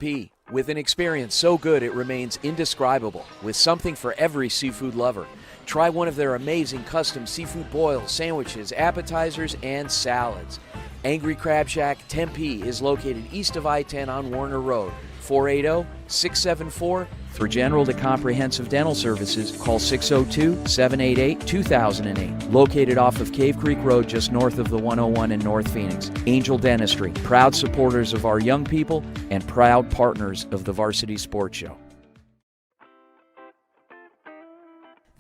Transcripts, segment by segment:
P. With an experience so good it remains indescribable, with something for every seafood lover. Try one of their amazing custom seafood boils, sandwiches, appetizers, and salads. Angry Crab Shack Tempe is located east of I-10 on Warner Road, 480-674. For general to comprehensive dental services, call 602-788-2008. Located off of Cave Creek Road just north of the 101 in North Phoenix. Angel Dentistry, proud supporters of our young people and proud partners of the Varsity Sports Show.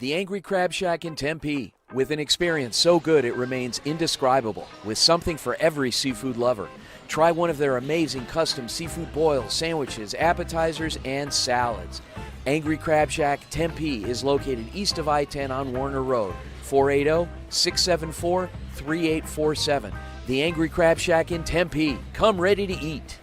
The Angry Crab Shack in Tempe. With an experience so good it remains indescribable, with something for every seafood lover. Try one of their amazing custom seafood boils, sandwiches, appetizers, and salads. Angry Crab Shack Tempe is located east of I-10 on Warner Road, 480-674-3847. The Angry Crab Shack in Tempe. Come ready to eat.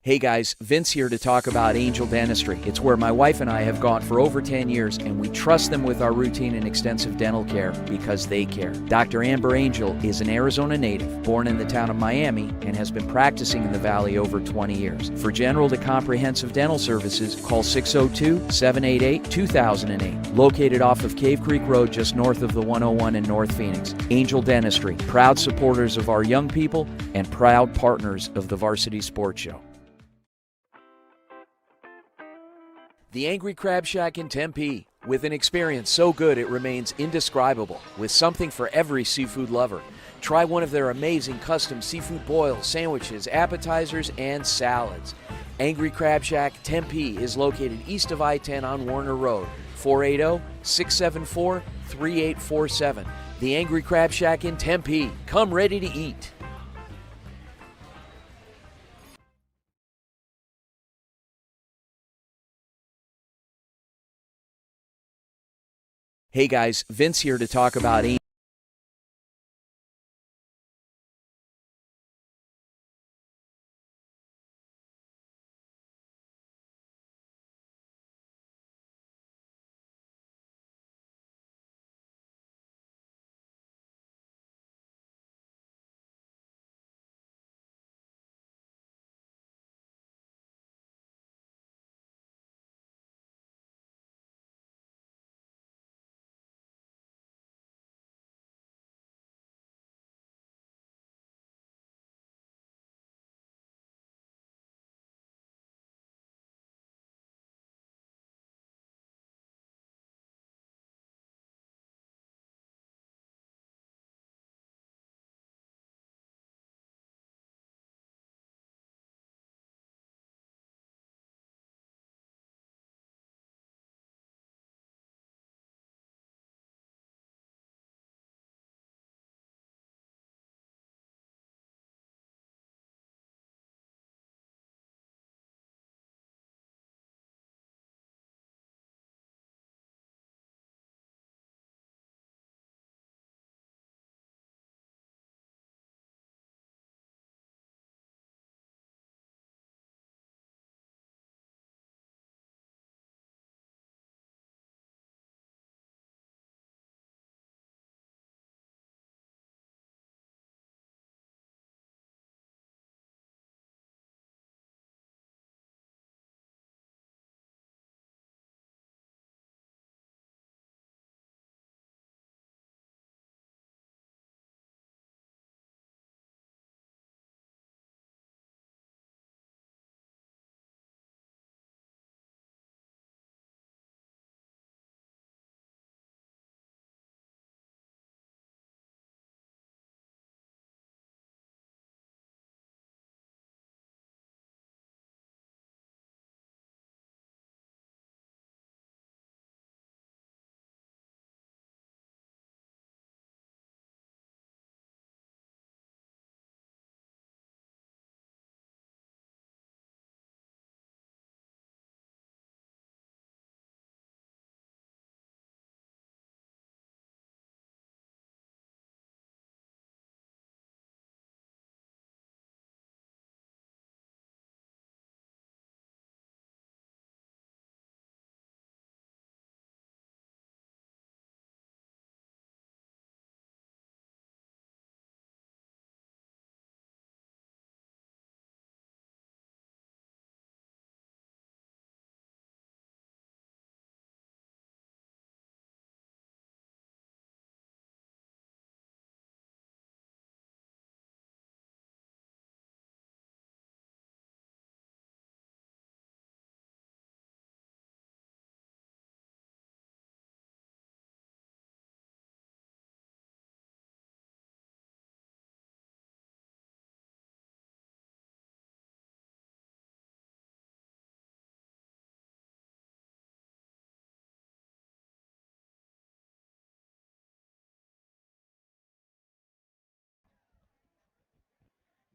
Hey guys, Vince here to talk about Angel Dentistry. It's where my wife and I have gone for over 10 years, and we trust them with our routine and extensive dental care because they care. Dr. Amber Angel is an Arizona native, born in the town of Miami, and has been practicing in the Valley over 20 years. For general to comprehensive dental services, call 602-788-2008. Located off of Cave Creek Road just north of the 101 in North Phoenix. Angel Dentistry, proud supporters of our young people and proud partners of the Varsity Sports Show. The Angry Crab Shack in Tempe. With an experience so good it remains indescribable, with something for every seafood lover. Try one of their amazing custom seafood boils, sandwiches, appetizers, and salads. Angry Crab Shack Tempe is located east of I-10 on Warner Road, 480-674-3847. The Angry Crab Shack in Tempe. Come ready to eat. Hey guys, Vince here to talk about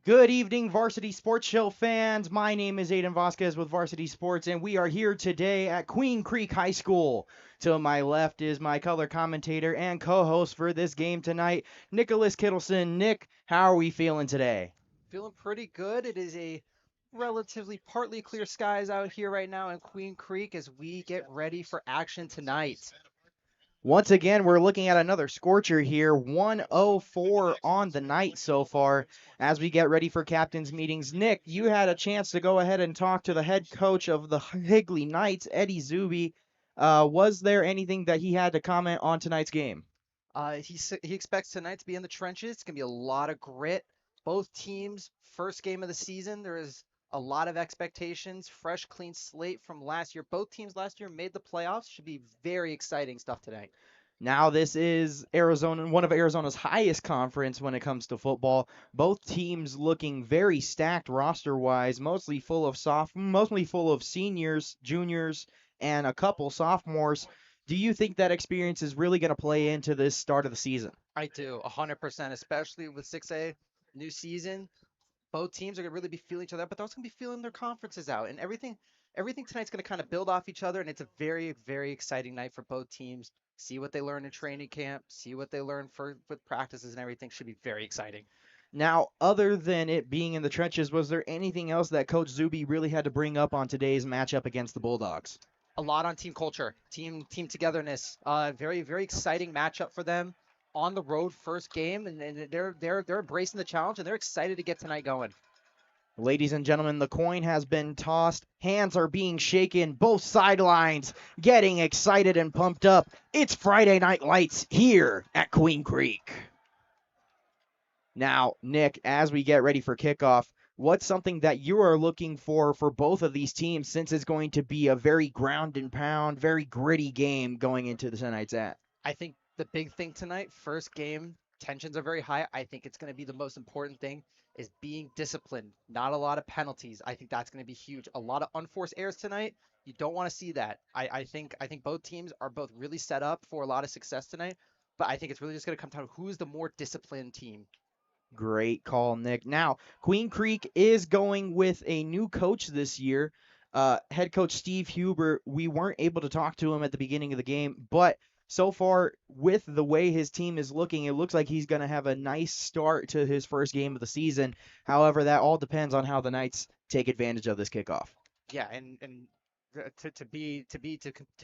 Good evening, Varsity Sports Show fans. My name is Aiden Vasquez with Varsity Sports, and we are here today at Queen Creek High School. To my left is my color commentator and co-host for this game tonight, Nicholas Kittleson. Nick, how are we feeling today? Feeling pretty good. It is a relatively partly clear skies out here right now in Queen Creek as we get ready for action tonight. Once again, we're looking at another scorcher here, 104 on the night so far as we get ready for captain's meetings. Nick, you had a chance to go ahead and talk to the head coach of the Higley Knights, Eddie Zuby. Was there anything that he had to comment on tonight's game? He expects tonight to be in the trenches. It's gonna be a lot of grit. Both teams, first game of the season. There is a lot of expectations. Fresh, clean slate from last year. Both teams last year made the playoffs. Should be very exciting stuff tonight. Now, this is Arizona, one of Arizona's highest conference when it comes to football. Both teams looking very stacked roster-wise, mostly full of seniors, juniors, and a couple sophomores. Do you think that experience is really going to play into this start of the season? I do, 100%, especially with 6A new season. Both teams are gonna really be feeling each other, but they're also gonna be feeling their conferences out, and everything tonight's gonna kind of build off each other, and it's a very, very exciting night for both teams. See what they learn in training camp, see what they learn for with practices and everything. Should be very exciting. Now, other than it being in the trenches, was there anything else that Coach Zuby really had to bring up on today's matchup against the Bulldogs? A lot on team culture, team togetherness. Very, very exciting matchup for them on the road, first game, and they're embracing the challenge and they're excited to get tonight going. Ladies and gentlemen, the coin has been tossed. Hands are being shaken. Both sidelines getting excited and pumped up. It's Friday Night Lights here at Queen Creek. Now, Nick, as we get ready for kickoff, what's something that you are looking for both of these teams since it's going to be a very ground and pound, very gritty game going into the tonight's at? I think the big thing tonight, first game, tensions are very high. I think it's going to be the most important thing is being disciplined. Not a lot of penalties. I think that's going to be huge. A lot of unforced errors tonight. You don't want to see that. I think both teams are both really set up for a lot of success tonight. But I think it's really just going to come down to who's the more disciplined team. Great call, Nick. Now, Queen Creek is going with a new coach this year. Head coach Steve Huber, we weren't able to talk to him at the beginning of the game, but so far, with the way his team is looking, it looks like he's going to have a nice start to his first game of the season. However, that all depends on how the Knights take advantage of this kickoff. Yeah, and to be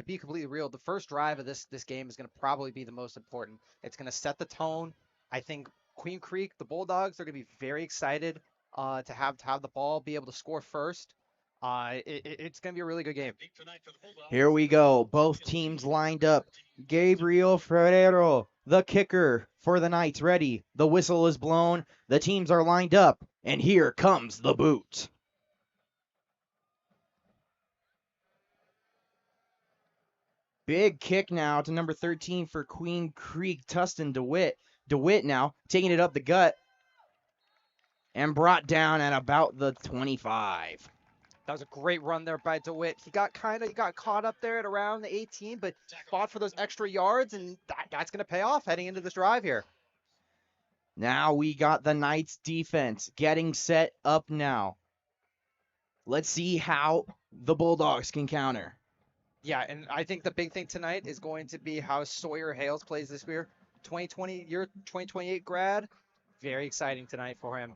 completely real, the first drive of this game is going to probably be the most important. It's going to set the tone. I think Queen Creek, the Bulldogs, are going to be very excited to have the ball, be able to score first. It's going to be a really good game. Here we go. Both teams lined up. Gabriel Ferrero, the kicker for the Knights, ready. The whistle is blown. The teams are lined up. And here comes the boot. Big kick now to number 13 for Queen Creek, Tustin DeWitt. DeWitt now taking it up the gut and brought down at about the 25. That was a great run there by DeWitt. He got caught up there at around the 18, but fought for those extra yards, and that's going to pay off heading into this drive here. Now we got the Knights defense getting set up now. Let's see how the Bulldogs can counter. Yeah, and I think the big thing tonight is going to be how Sawyer Hales plays this year. 2028 grad. Very exciting tonight for him.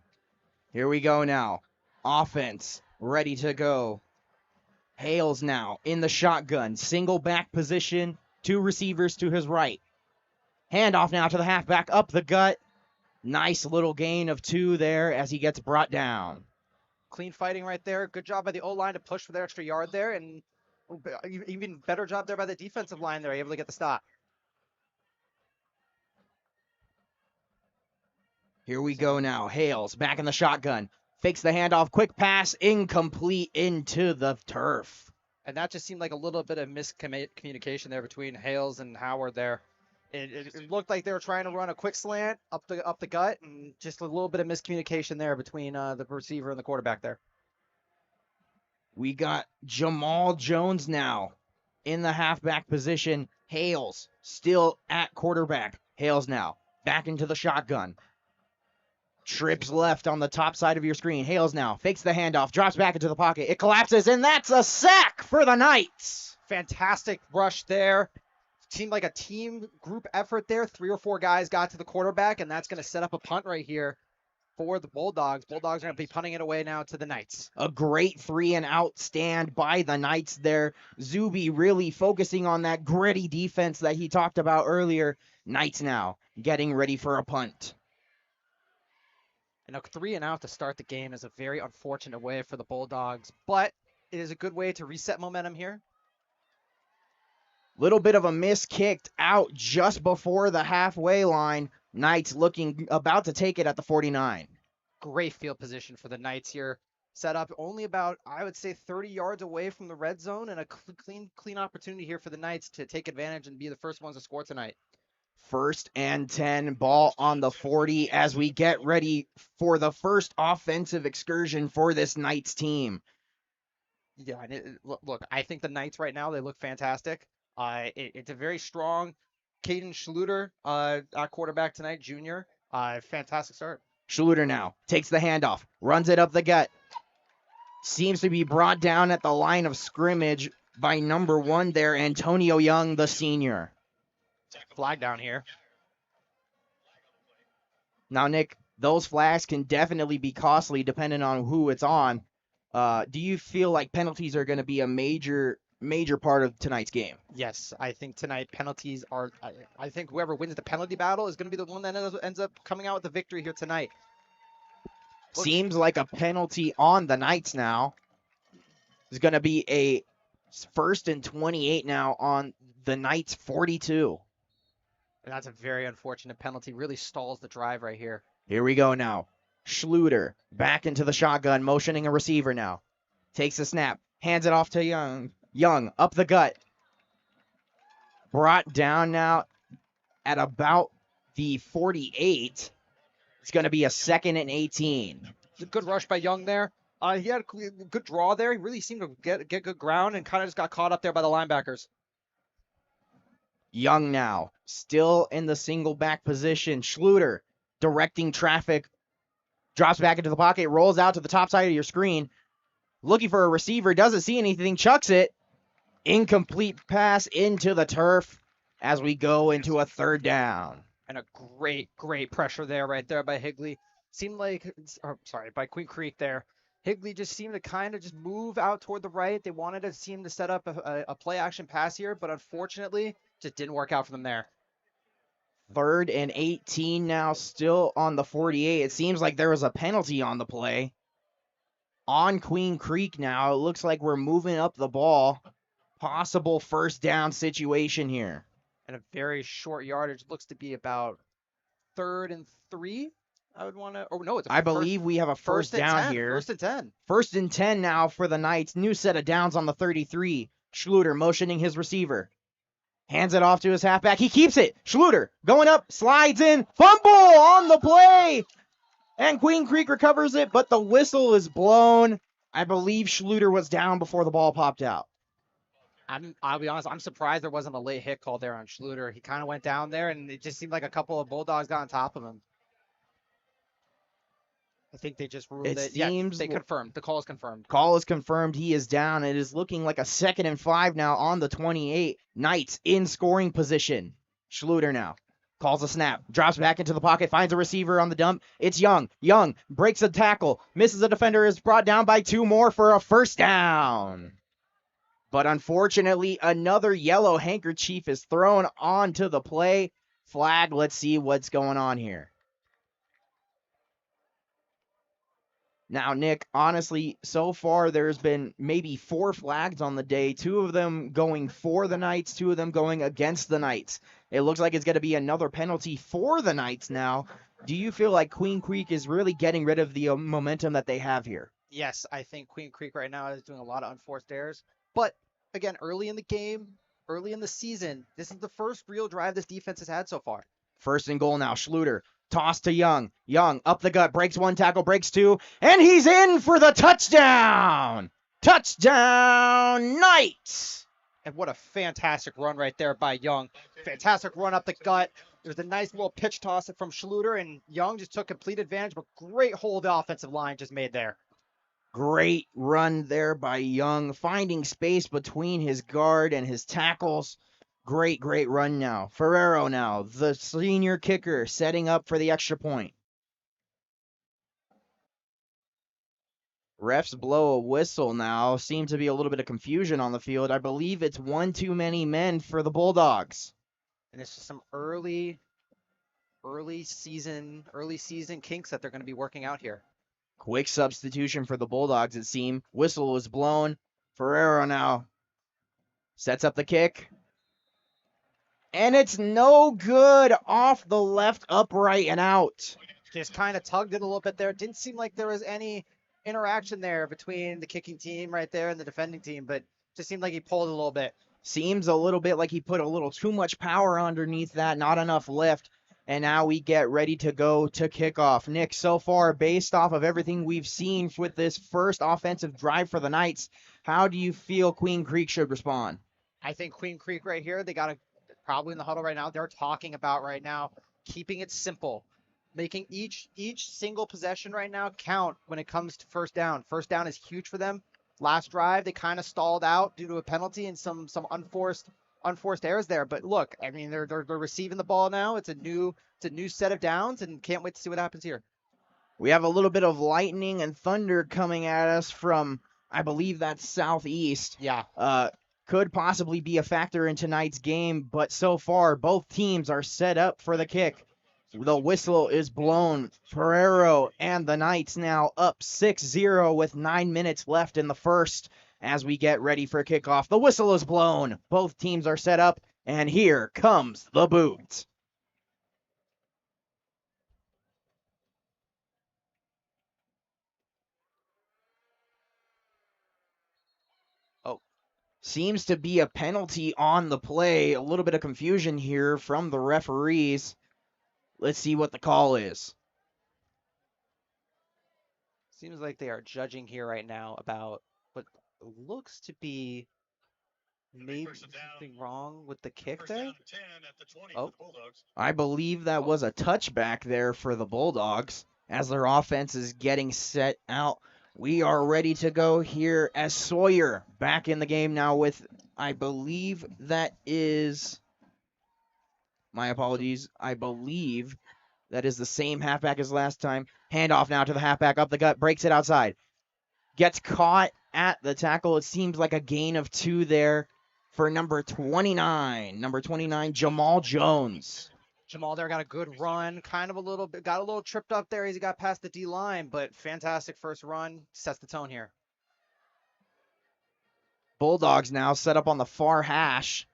Here we go now. Offense ready to go. Hales now in the shotgun. Single back position. Two receivers to his right. Handoff now to the halfback up the gut. Nice little gain of 2 there as he gets brought down. Clean fighting right there. Good job by the O-line to push for their extra yard there, and even better job there by the defensive line. They're able to get the stop. Here we go now. Hales back in the shotgun. Fakes the handoff. Quick pass. Incomplete into the turf. And that just seemed like a little bit of miscommunication there between Hales and Howard there. It looked like they were trying to run a quick slant up the gut, and just a little bit of miscommunication there between the receiver and the quarterback there. We got Jamal Jones now in the halfback position. Hales still at quarterback. Hales now back into the shotgun. Trips left on the top side of your screen. Hales now fakes the handoff, drops back into the pocket. It collapses, and that's a sack for the Knights. Fantastic rush there. Seemed like a team group effort there. 3 or 4 guys got to the quarterback, and that's going to set up a punt right here for the Bulldogs. Bulldogs are going to be punting it away now to the Knights. A great 3-and-out stand by the Knights there. Zuby really focusing on that gritty defense that he talked about earlier. Knights now getting ready for a punt. And a 3-and-out to start the game is a very unfortunate way for the Bulldogs, but it is a good way to reset momentum here. Little bit of a miss kicked out just before the halfway line. Knights looking about to take it at the 49. Great field position for the Knights here. Set up only about, I would say, 30 yards away from the red zone, and a clean opportunity here for the Knights to take advantage and be the first ones to score tonight. 1st and 10, ball on the 40 as we get ready for the first offensive excursion for this Knights team. Yeah, and look, I think the Knights right now, they look fantastic. It's a very strong Caden Schluter, our quarterback tonight, junior. Fantastic start. Schluter now takes the handoff, runs it up the gut. Seems to be brought down at the line of scrimmage by number 1 there, Antonio Young, the senior. Flag down here. Now, Nick, those flags can definitely be costly depending on who it's on. Do you feel like penalties are going to be a major part of tonight's game? Yes, I think tonight penalties are. I think whoever wins the penalty battle is going to be the one that ends up coming out with the victory here tonight. Seems like a penalty on the Knights now. There's going to be a 1st and 28 now on the Knights 42. And that's a very unfortunate penalty. Really stalls the drive right here. Here we go now. Schluter back into the shotgun, motioning a receiver now. Takes the snap, hands it off to Young. Young up the gut. Brought down now at about the 48. It's going to be a 2nd and 18. It's a good rush by Young there. He had a good draw there. He really seemed to get good ground and kind of just got caught up there by the linebackers. Young now, still in the single back position. Schluter directing traffic. Drops back into the pocket, rolls out to the top side of your screen. Looking for a receiver, doesn't see anything, chucks it. Incomplete pass into the turf as we go into a 3rd down. And a great pressure there right there by Higley. Seemed like, by Queen Creek there. Higley just seemed to kind of just move out toward the right. They wanted to seem to set up a play action pass here, but unfortunately, just didn't work out for them there. 3rd and 18 now, still on the 48. It seems like there was a penalty on the play. On Queen Creek now, it looks like we're moving up the ball. Possible 1st down situation here. And a very short yardage. Looks to be about 3rd and 3. I would want to. Oh no, it's. I believe we have a first down here. 1st and 10. 1st and 10 now for the Knights. New set of downs on the 33. Schluter motioning his receiver. Hands it off to his halfback. He keeps it. Schluter going up, slides in, fumble on the play. And Queen Creek recovers it, but the whistle is blown. I believe Schluter was down before the ball popped out. I'll be honest, I'm surprised there wasn't a late hit call there on Schluter. He kind of went down there, and it just seemed like a couple of Bulldogs got on top of him. I think they just ruled it. Yeah, they confirmed. The call is confirmed. Call is confirmed. He is down. It is looking like a 2nd and 5 now on the 28. Knights in scoring position. Schluter now calls a snap. Drops back into the pocket. Finds a receiver on the dump. It's Young. Young breaks a tackle. Misses a defender. Is brought down by 2 more for a 1st down. But unfortunately, another yellow handkerchief is thrown onto the play. Flag. Let's see what's going on here. Now, Nick, honestly, so far there's been maybe 4 flags on the day, 2 of them going for the Knights, 2 of them going against the Knights. It looks like it's going to be another penalty for the Knights now. Do you feel like Queen Creek is really getting rid of the momentum that they have here? Yes, I think Queen Creek right now is doing a lot of unforced errors. But, again, early in the game, early in the season, this is the first real drive this defense has had so far. 1st and goal now, Schluter. Toss to Young. Young up the gut, breaks 1 tackle, breaks 2, and he's in for the touchdown! Touchdown, Knights! And what a fantastic run right there by Young. Fantastic run up the gut. There's a nice little pitch toss from Schluter, and Young just took complete advantage, but great hold the offensive line just made there. Great run there by Young, finding space between his guard and his tackles. Great run now. Ferrero now, the senior kicker, setting up for the extra point. Refs blow a whistle now. Seems to be a little bit of confusion on the field. I believe it's one too many men for the Bulldogs. And it's just some early season kinks that they're going to be working out here. Quick substitution for the Bulldogs, it seemed. Whistle was blown. Ferrero now sets up the kick. And it's no good, off the left upright and out. Just kind of tugged it a little bit there. It didn't seem like there was any interaction there between the kicking team right there and the defending team, but just seemed like he pulled a little bit. Seems a little bit like he put a little too much power underneath that, not enough lift. And now we get ready to go to kickoff. Nick, so far, based off of everything we've seen with this first offensive drive for the Knights, how do you feel Queen Creek should respond? I think Queen Creek right here, they got to probably in the huddle right now. They're talking about right now keeping it simple, making each single possession right now count when it comes to first down. First down is huge for them. Last drive, they kind of stalled out due to a penalty and some unforced errors there. But look, I mean, they're receiving the ball now. It's a new set of downs, and can't wait to see what happens here. We have a little bit of lightning and thunder coming at us from, I believe that's southeast. Yeah. Could possibly be a factor in tonight's game, but so far both teams are set up for the kick. The whistle is blown. Ferrero and the Knights now up 6-0 with 9 minutes left in the first as we get ready for kickoff. The whistle is blown. Both teams are set up, and here comes the boot. Seems to be a penalty on the play. A little bit of confusion here from the referees. Let's see what the call is. Seems like they are judging here right now about what looks to be maybe something wrong with the kick there. Oh, I believe that was a touchback there for the Bulldogs as their offense is getting set out. We are ready to go here as Sawyer back in the game now with, I believe that is, my apologies, I believe that is the same halfback as last time. Handoff now to the halfback, up the gut, breaks it outside. Gets caught at the tackle. It seems like a gain of 2 there for number 29. Number 29, Jamal Jones. Jamal there got a good run, got a little tripped up there as he got past the D line, but fantastic first run, sets the tone here. Bulldogs now set up on the far hash.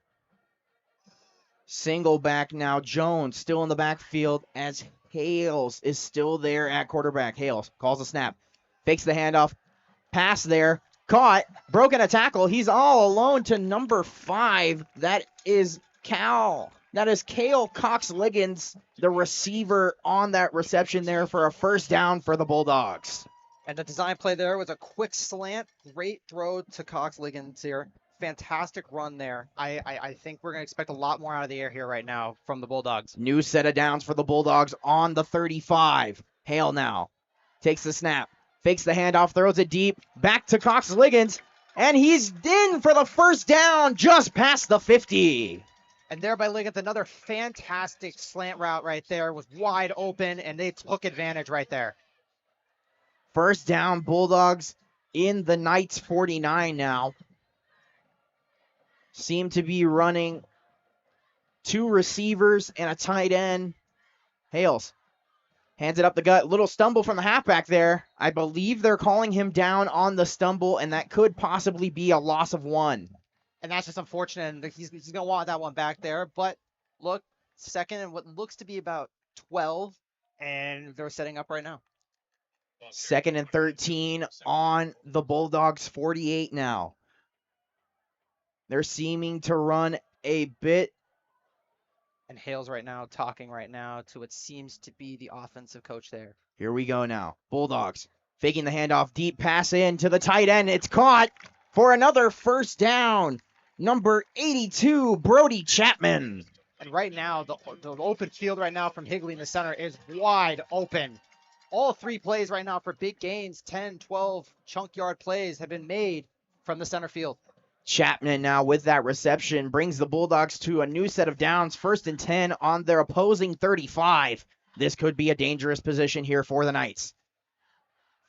Single back now, Jones still in the backfield as Hales is still there at quarterback. Hales calls a snap, fakes the handoff, pass there, caught, broken a tackle. He's all alone to number 5. That is Cal. That is Cale Cox-Liggins, the receiver on that reception there for a first down for the Bulldogs. And the design play there was a quick slant, great throw to Cox-Liggins here. Fantastic run there. I think we're going to expect a lot more out of the air here right now from the Bulldogs. New set of downs for the Bulldogs on the 35. Hale now takes the snap, fakes the handoff, throws it deep, back to Cox-Liggins, and he's in for the first down just past the 50. And there by Liggins, another fantastic slant route right there, was wide open, and they took advantage right there. First down, Bulldogs in the Knights 49 now. Seem to be running 2 receivers and a tight end. Hales hands it up the gut. Little stumble from the halfback there. I believe they're calling him down on the stumble, and that could possibly be a loss of 1. And that's just unfortunate. And he's going to want that one back there. But look, second and what looks to be about 12, and they're setting up right now. Second and 13 on the Bulldogs 48 now. They're seeming to run a bit. And Hale's right now talking right now to what seems to be the offensive coach there. Here we go now. Bulldogs faking the handoff, deep pass in to the tight end. It's caught for another first down. number 82, Brody Chapman. And right now, the open field right now from Higley in the center is wide open. All 3 plays right now for big gains, 10, 12 chunk yard plays have been made from the center field. Chapman now with that reception brings the Bulldogs to a new set of downs, 1st and 10 on their opposing 35. This could be a dangerous position here for the Knights.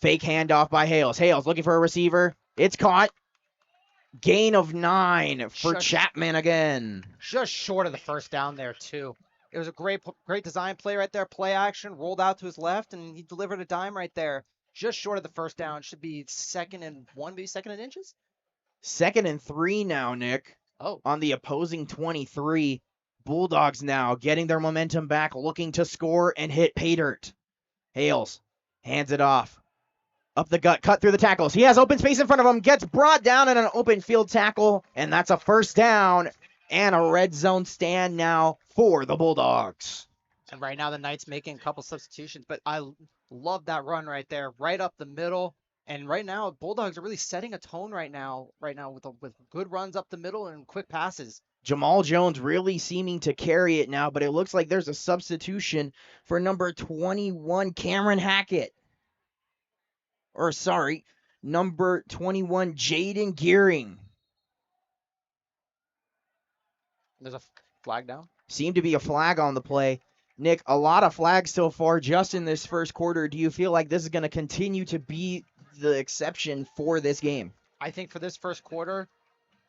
Fake handoff by Hales. Hales looking for a receiver. It's caught. Gain of 9 for Chapman again. Just short of the first down there, too. It was a great design play right there. Play action, rolled out to his left, and he delivered a dime right there. Just short of the first down. Should be 2nd and 1, maybe 2nd and inches? 2nd and 3 now, Nick. Oh. On the opposing 23. Bulldogs now getting their momentum back, looking to score and hit pay dirt. Hales hands it off. Up the gut, cut through the tackles. He has open space in front of him, gets brought down in an open field tackle, and that's a first down and a red zone stand now for the Bulldogs. And right now the Knights making a couple substitutions, but I love that run right there, right up the middle. And right now, Bulldogs are really setting a tone right now with good runs up the middle and quick passes. Jamal Jones really seeming to carry it now, but it looks like there's a substitution for number 21, Cameron Hackett. Or sorry, number 21, Jaden Gearing. There's a flag down. Seemed to be a flag on the play. Nick, a lot of flags so far just in this first quarter. Do you feel like this is going to continue to be the exception for this game? I think for this first quarter,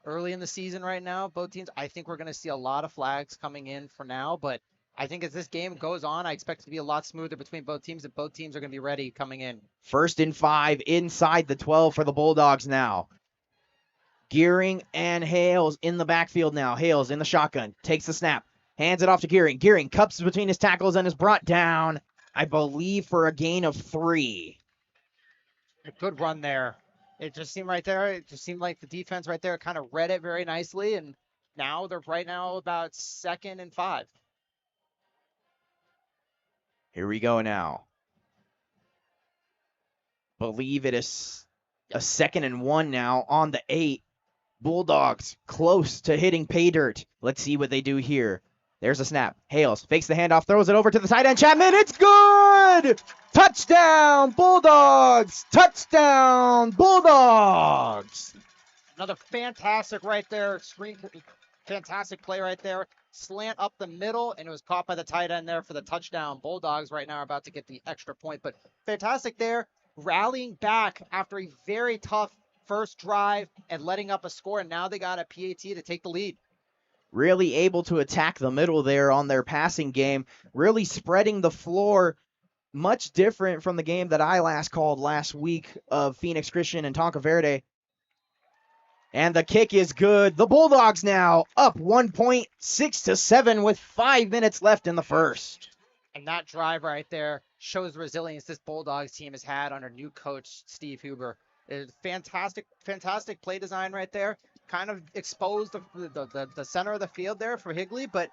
early in the season right now, both teams, I think we're going to see a lot of flags coming in for now, but I think as this game goes on, I expect it to be a lot smoother between both teams, and both teams are going to be ready coming in. 1st and 5 inside the 12 for the Bulldogs now. Gearing and Hales in the backfield now. Hales in the shotgun, takes the snap, hands it off to Gearing. Gearing cups between his tackles and is brought down, I believe, for a gain of 3. A good run there. It just seemed right there. It just seemed like the defense right there kind of read it very nicely, and now they're right now about 2nd and 5. Here we go now. Believe it is a 2nd and 1 now on the 8. Bulldogs close to hitting pay dirt. Let's see what they do here. There's a snap. Hales fakes the handoff, throws it over to the tight end. Chapman, it's good! Touchdown, Bulldogs! Touchdown, Bulldogs! Another fantastic right there. Fantastic play right there. Slant up the middle, and it was caught by the tight end there for the touchdown. Bulldogs right now are about to get the extra point, but fantastic there. Rallying back after a very tough first drive and letting up a score, and now they got a PAT to take the lead. Really able to attack the middle there on their passing game, really spreading the floor. Much different from the game that I last called last week of Phoenix Christian and Tonka Verde. And the kick is good. The Bulldogs now up 1 point, 6-7 with 5 minutes left in the first. And that drive right there shows the resilience this Bulldogs team has had under new coach Steve Huber. It's fantastic play design right there. Kind of exposed the center of the field there for Higley, but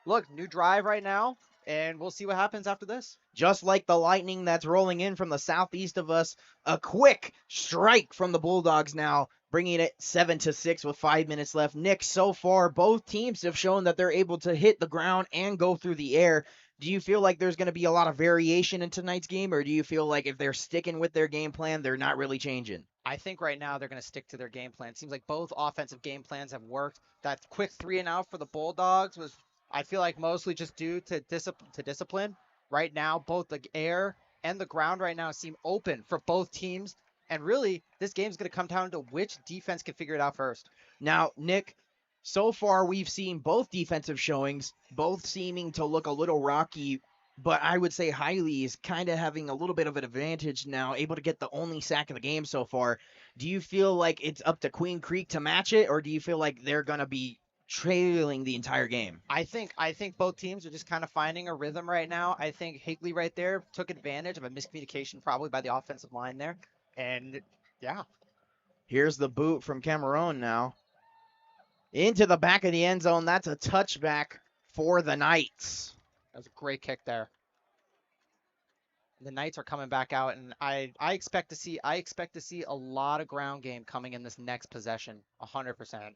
look, new drive right now, and we'll see what happens after this. Just like the lightning that's rolling in from the southeast of us, a quick strike from the Bulldogs now, bringing it 7-6 with 5 minutes left. Nick, so far, both teams have shown that they're able to hit the ground and go through the air. Do you feel like there's going to be a lot of variation in tonight's game, or do you feel like if they're sticking with their game plan, they're not really changing? I think right now they're going to stick to their game plan. It seems like both offensive game plans have worked. That quick 3-and-out for the Bulldogs was, I feel like, mostly just due to discipline. Right now, both the air and the ground right now seem open for both teams. And really, this game's going to come down to which defense can figure it out first. Now, Nick, so far we've seen both defensive showings, both seeming to look a little rocky, but I would say Higley is kind of having a little bit of an advantage now, able to get the only sack of the game so far. Do you feel like it's up to Queen Creek to match it, or do you feel like they're going to be trailing the entire game? I think both teams are just kind of finding a rhythm right now. I think Higley right there took advantage of a miscommunication probably by the offensive line there. And, yeah. Here's the boot from Cameron now. Into the back of the end zone. That's a touchback for the Knights. That was a great kick there. The Knights are coming back out, and I expect to see a lot of ground game coming in this next possession, 100%.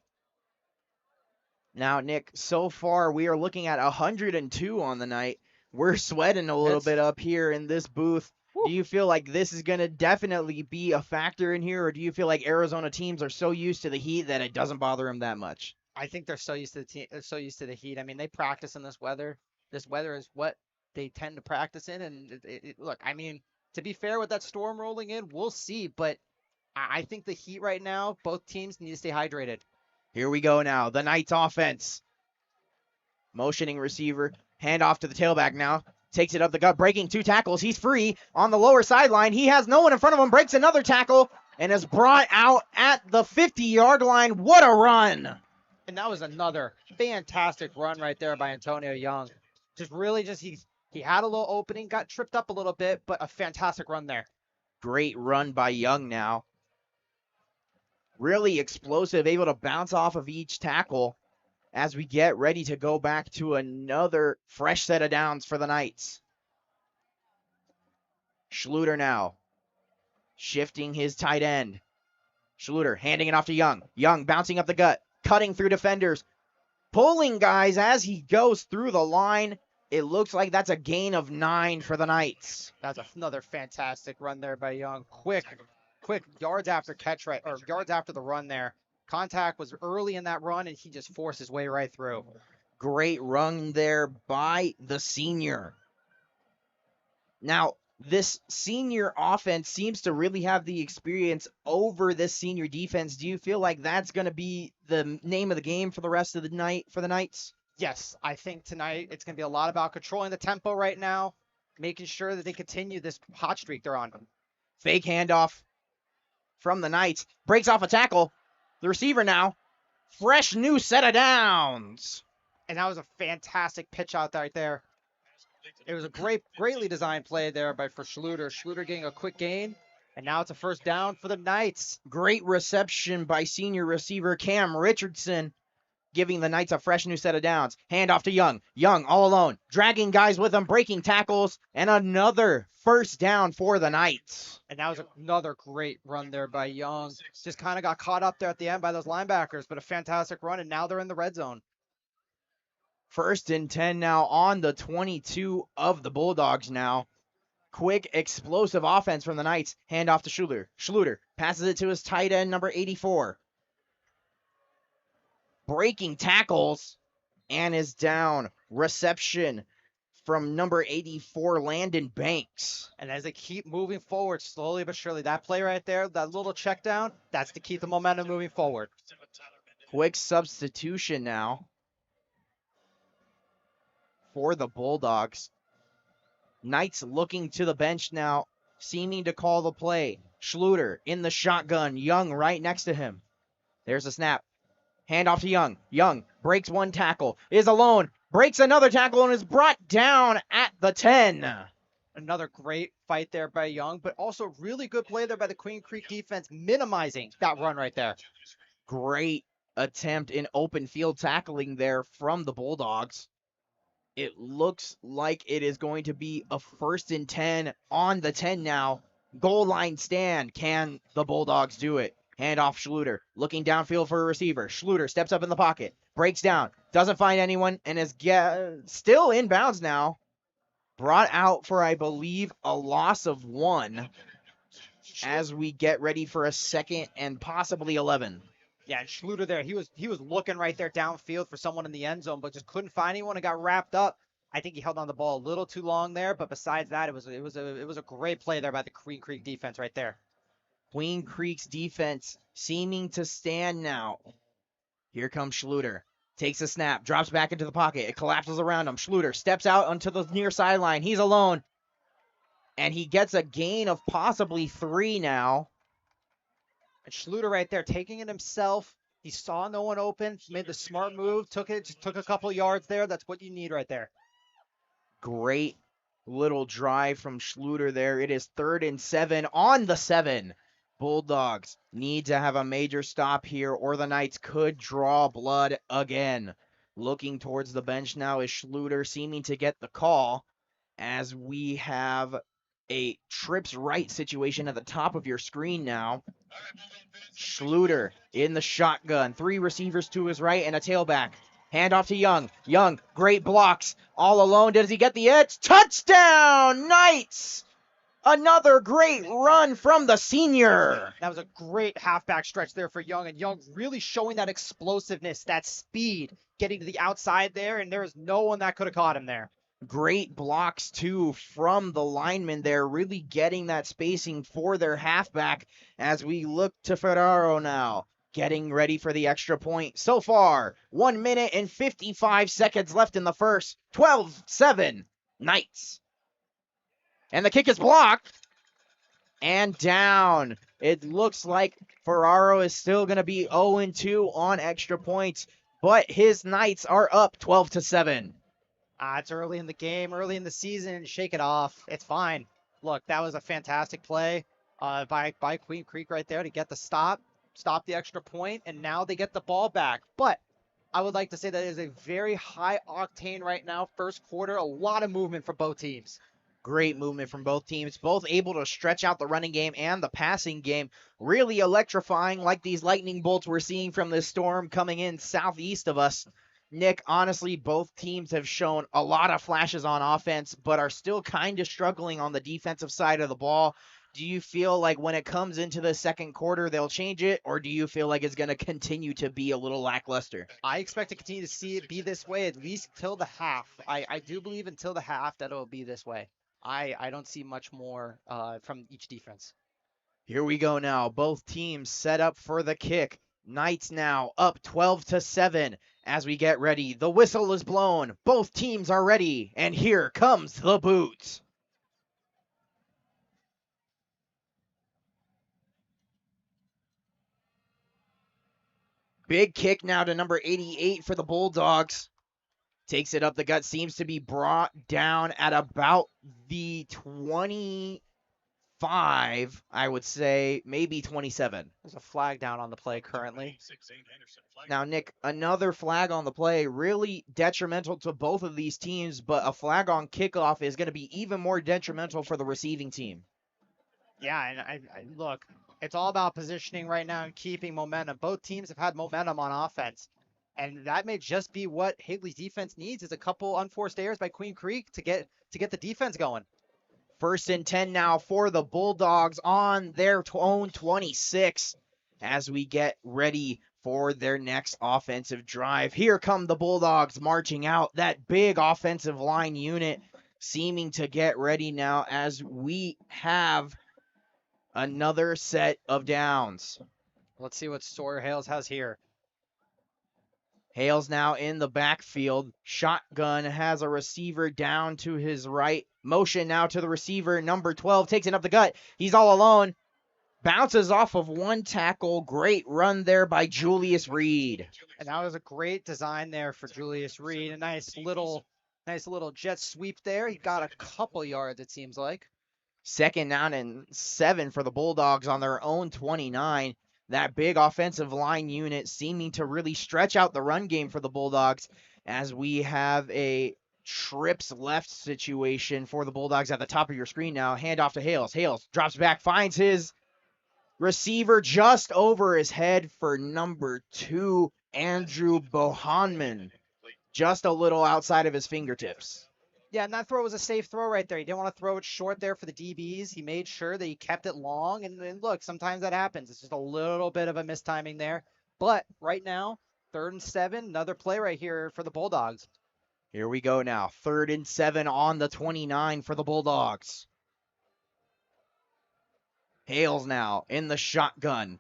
Now, Nick, so far we are looking at 102 on the night. We're sweating a little It's bit up here in this booth. Whew. Do you feel like this is going to definitely be a factor in here, or do you feel like Arizona teams are so used to the heat that it doesn't bother them that much? I think they're so used to so used to the heat. I mean, they practice in this weather. This weather is what they tend to practice in. And look, I mean, to be fair, with that storm rolling in, we'll see. But I think the heat right now, both teams need to stay hydrated. Here we go now. The Knights offense. Motioning receiver. Hand off to the tailback now. Takes it up the gut, breaking 2 tackles. He's free on the lower sideline. He has no one in front of him. Breaks another tackle and is brought out at the 50-yard line. What a run! And that was another fantastic run right there by Antonio Young. He had a little opening, got tripped up a little bit, but a fantastic run there. Great run by Young now. Really explosive, able to bounce off of each tackle as we get ready to go back to another fresh set of downs for the Knights. Schluter now shifting his tight end. Schluter handing it off to Young. Young bouncing up the gut, cutting through defenders, pulling guys as he goes through the line. It looks like that's a gain of 9 for the Knights. That's another fantastic run there by Young. Quick yards after catch yards after the run there. Contact was early in that run, and he just forced his way right through. Great run there by the senior. Now, this senior offense seems to really have the experience over this senior defense. Do you feel like that's going to be the name of the game for the rest of the night for the Knights? Yes, I think tonight it's going to be a lot about controlling the tempo right now, making sure that they continue this hot streak they're on. Fake handoff from the Knights. Breaks off a tackle. The receiver now. Fresh new set of downs. And that was a fantastic pitch out right there. It was a greatly designed play there for Schluter. Schluter getting a quick gain, and now it's a first down for the Knights. Great reception by senior receiver Cam Richardson, giving the Knights a fresh new set of downs. Hand off to Young. Young all alone, dragging guys with him, breaking tackles, and another first down for the Knights. And that was another great run there by Young. Just kind of got caught up there at the end by those linebackers, but a fantastic run, and now they're in the red zone. 1st and 10 now on the 22 of the Bulldogs now. Quick, explosive offense from the Knights. Hand off to Schluter. Schluter passes it to his tight end, number 84. Breaking tackles and is down. Reception from number 84, Landon Banks. And as they keep moving forward, slowly but surely, that play right there, that little check down, that's to keep the momentum moving forward. Quick substitution now for the Bulldogs. Knights looking to the bench now, seeming to call the play. Schluter in the shotgun. Young right next to him. There's a snap. Hand off to Young. Young breaks 1 tackle, is alone, breaks another tackle, and is brought down at the 10. Another great fight there by Young, but also really good play there by the Queen Creek defense, minimizing that run right there. Great attempt in open field tackling there from the Bulldogs. It looks like it is going to be a 1st and 10 on the 10 now. Goal line stand. Can the Bulldogs do it? Hand off Schluter. Looking downfield for a receiver. Schluter steps up in the pocket. Breaks down. Doesn't find anyone and is still inbounds now. Brought out for, I believe, a loss of 1 as we get ready for a 2nd and possibly 11. Yeah, and Schluter there, he was looking right there downfield for someone in the end zone, but just couldn't find anyone and got wrapped up. I think he held on the ball a little too long there, but besides that, it was a great play there by the Queen Creek defense right there. Queen Creek's defense seeming to stand now. Here comes Schluter. Takes a snap, drops back into the pocket. It collapses around him. Schluter steps out onto the near sideline. He's alone. And he gets a gain of possibly 3 now. And Schluter right there, taking it himself. He saw no one open, made the smart move, took a couple yards there. That's what you need right there. Great little drive from Schluter there. It is 3rd and 7 on the 7. Bulldogs need to have a major stop here, or the Knights could draw blood again. Looking towards the bench now is Schluter, seeming to get the call, as we have a trips right situation at the top of your screen now. Schluter in the shotgun. 3 receivers to his right and a tailback. Hand off to Young. Young, great blocks. All alone. Does he get the edge? Touchdown, Knights! Another great run from the senior. That was a great halfback stretch there for Young, and Young really showing that explosiveness, that speed, getting to the outside there, and there is no one that could have caught him there. Great blocks, too, from the linemen there, really getting that spacing for their halfback as we look to Ferraro now, getting ready for the extra point. So far, 1 minute and 55 seconds left in the first. 12-7, Knights. And the kick is blocked and down. It looks like Ferraro is still going to be 0-2 on extra points, but his Knights are up 12-7. It's early in the game, early in the season. Shake it off. It's fine. Look, that was a fantastic play by Queen Creek right there to get the stop the extra point, and now they get the ball back. But I would like to say that it is a very high octane right now. First quarter, a lot of movement for both teams. Great movement from both teams, both able to stretch out the running game and the passing game. Really electrifying, like these lightning bolts we're seeing from this storm coming in southeast of us. Nick, honestly, both teams have shown a lot of flashes on offense, but are still kind of struggling on the defensive side of the ball. Do you feel like when it comes into the second quarter, they'll change it, or do you feel like it's going to continue to be a little lackluster? I expect to continue to see it be this way at least till the half. I do believe until the half that it'll be this way. I don't see much more from each defense. Here we go now. Both teams set up for the kick. Knights now up 12-7 as we get ready. The whistle is blown. Both teams are ready. And here comes the boot. Big kick now to number 88 for the Bulldogs. Takes it up the gut. Seems to be brought down at about the 25, I would say, maybe 27. There's a flag down on the play currently. Now, Nick, another flag on the play, really detrimental to both of these teams, but a flag on kickoff is going to be even more detrimental for the receiving team. Yeah, and I look, it's all about positioning right now and keeping momentum. Both teams have had momentum on offense, and that may just be what Higley's defense needs is a couple unforced errors by Queen Creek to get the defense going. 1st and 10 now for the Bulldogs on their own 26 as we get ready for their next offensive drive. Here come the Bulldogs marching out, that big offensive line unit seeming to get ready now as we have another set of downs. Let's see what Sawyer Hales has here. Hales now in the backfield. Shotgun has a receiver down to his right. Motion now to the receiver. Number 12 takes it up the gut. He's all alone. Bounces off of one tackle. Great run there by Julius Reed. And that was a great design there for Julius Reed. A nice little jet sweep there. He got a couple yards, it seems like. 2nd down and 7 for the Bulldogs on their own 29. That big offensive line unit seeming to really stretch out the run game for the Bulldogs as we have a trips left situation for the Bulldogs at the top of your screen now. Hand off to Hales. Hales drops back, finds his receiver just over his head for number 2, Andrew Bohanman. Just a little outside of his fingertips. Yeah, and that throw was a safe throw right there. He didn't want to throw it short there for the DBs. He made sure that he kept it long. And look, sometimes that happens. It's just a little bit of a mistiming there. But right now, 3rd and 7, another play right here for the Bulldogs. Here we go now. 3rd and 7 on the 29 for the Bulldogs. Hales now in the shotgun.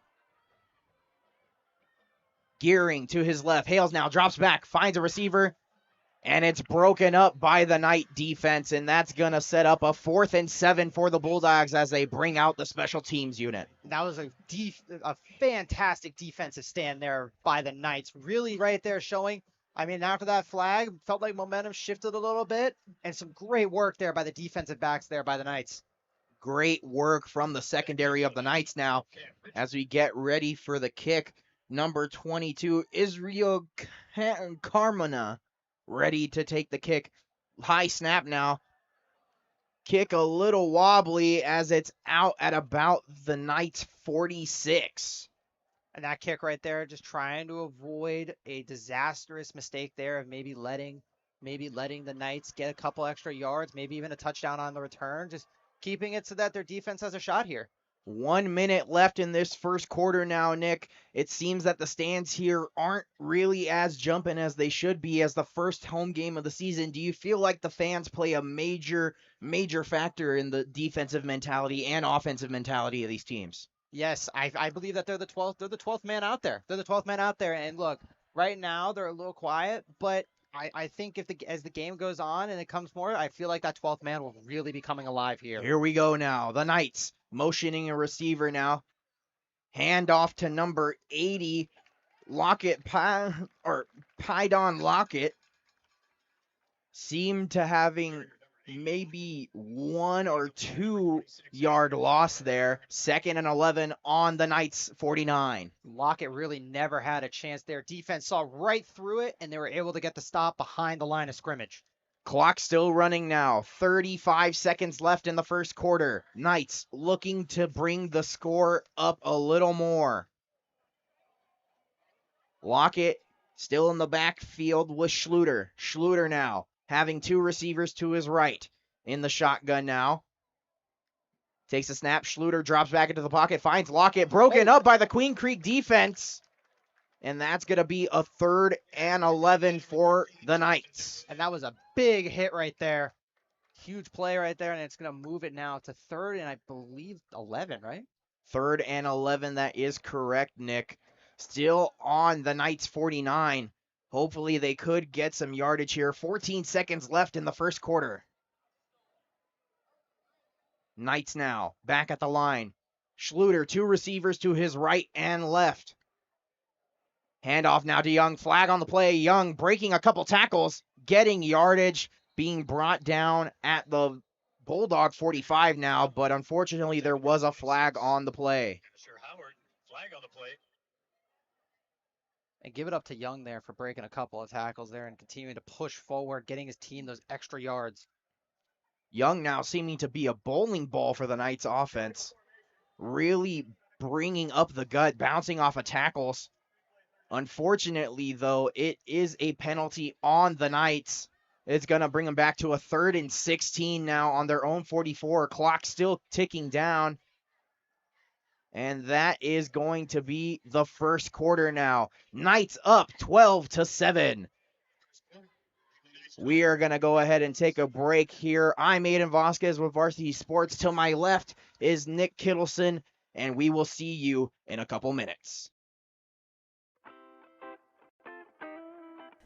Gearing to his left. Hales now drops back, finds a receiver. And it's broken up by the Knight defense, and that's going to set up a 4th and 7 for the Bulldogs as they bring out the special teams unit. That was a fantastic defensive stand there by the Knights. Really right there showing, I mean, after that flag, felt like momentum shifted a little bit, and some great work there by the defensive backs there by the Knights. Great work from the secondary of the Knights now as we get ready for the kick. Number 22, Israel Carmona. Ready to take the kick. High snap now. Kick a little wobbly as it's out at about the Knights 46. And that kick right there, just trying to avoid a disastrous mistake there of maybe letting the Knights get a couple extra yards, maybe even a touchdown on the return, just keeping it so that their defense has a shot here. 1 minute left in this first quarter now, Nick. It seems that the stands here aren't really as jumping as they should be as the first home game of the season. Do you feel like the fans play a major factor in the defensive mentality and offensive mentality of these teams? Yes, I believe that they're the 12th man out there. They're the 12th man out there. And look, right now they're a little quiet, but I think as the game goes on and it comes more, I feel like that 12th man will really be coming alive here. Here we go now. The Knights motioning a receiver now. Hand off to number 80, Pydon Lockett. Seemed to having maybe 1 or 2 yard loss there. 2nd and 11 on the Knights 49. Lockett really never had a chance there. Defense saw right through it, and they were able to get the stop behind the line of scrimmage. Clock still running now. 35 seconds left in the first quarter. Knights looking to bring the score up a little more. Lockett still in the backfield with Schluter. Schluter now having 2 receivers to his right in the shotgun now. Takes a snap. Schluter drops back into the pocket. Finds Lockett. Broken up by the Queen Creek defense. And that's going to be a 3rd and 11 for the Knights. And that was a big hit right there. Huge play right there, and it's going to move it now to 3rd and I believe 11, right? 3rd and 11, that is correct, Nick. Still on the Knights 49. Hopefully they could get some yardage here. 14 seconds left in the first quarter. Knights now back at the line. Schluter, 2 receivers to his right and left. Handoff now to Young. Flag on the play. Young breaking a couple tackles, getting yardage, being brought down at the Bulldog 45 now, but unfortunately there was a flag on the play. Flag on the play. And give it up to Young there for breaking a couple of tackles there and continuing to push forward, getting his team those extra yards. Young now seeming to be a bowling ball for the Knights offense. Really bringing up the gut, bouncing off of tackles. Unfortunately, though, it is a penalty on the Knights. It's going to bring them back to a 3rd and 16 now on their own 44. Clock still ticking down. And that is going to be the first quarter now. Knights up 12-7. We are going to go ahead and take a break here. I'm Aiden Vasquez with Varsity Sports. To my left is Nick Kittleson, and we will see you in a couple minutes.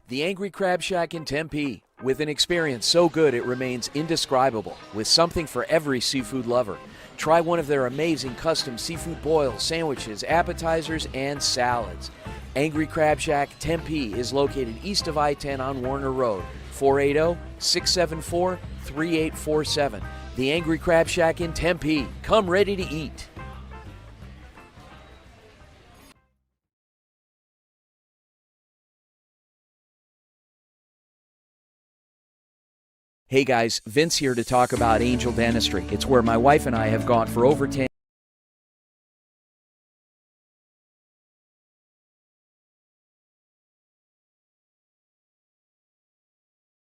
The Angry Crab Shack in Tempe, with an experience so good it remains indescribable, with something for every seafood lover. Try one of their amazing custom seafood boils, sandwiches, appetizers, and salads. Angry Crab Shack Tempe is located east of I-10 on Warner Road, 480-674-3847. The Angry Crab Shack in Tempe. Come ready to eat. Hey guys, Vince here to talk about Angel Dentistry. It's where my wife and I have gone for over 10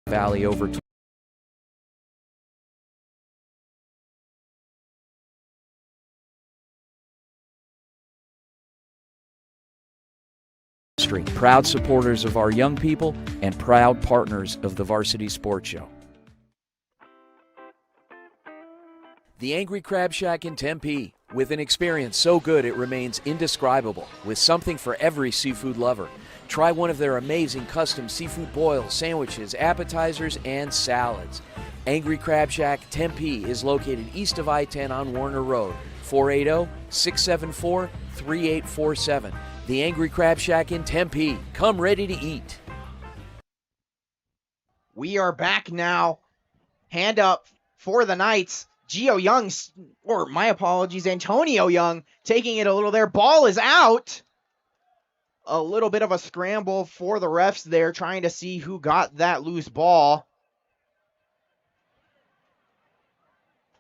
Valley over Street. Proud supporters of our young people and proud partners of the Varsity Sports Show. The Angry Crab Shack in Tempe, with an experience so good it remains indescribable, with something for every seafood lover. Try one of their amazing custom seafood boils, sandwiches, appetizers, and salads. Angry Crab Shack Tempe is located east of I-10 on Warner Road, 480-674-3847. The Angry Crab Shack in Tempe. Come ready to eat. We are back now. Hand up for the Knights. Antonio Young taking it a little there. Ball is out. A little bit of a scramble for the refs there, trying to see who got that loose ball.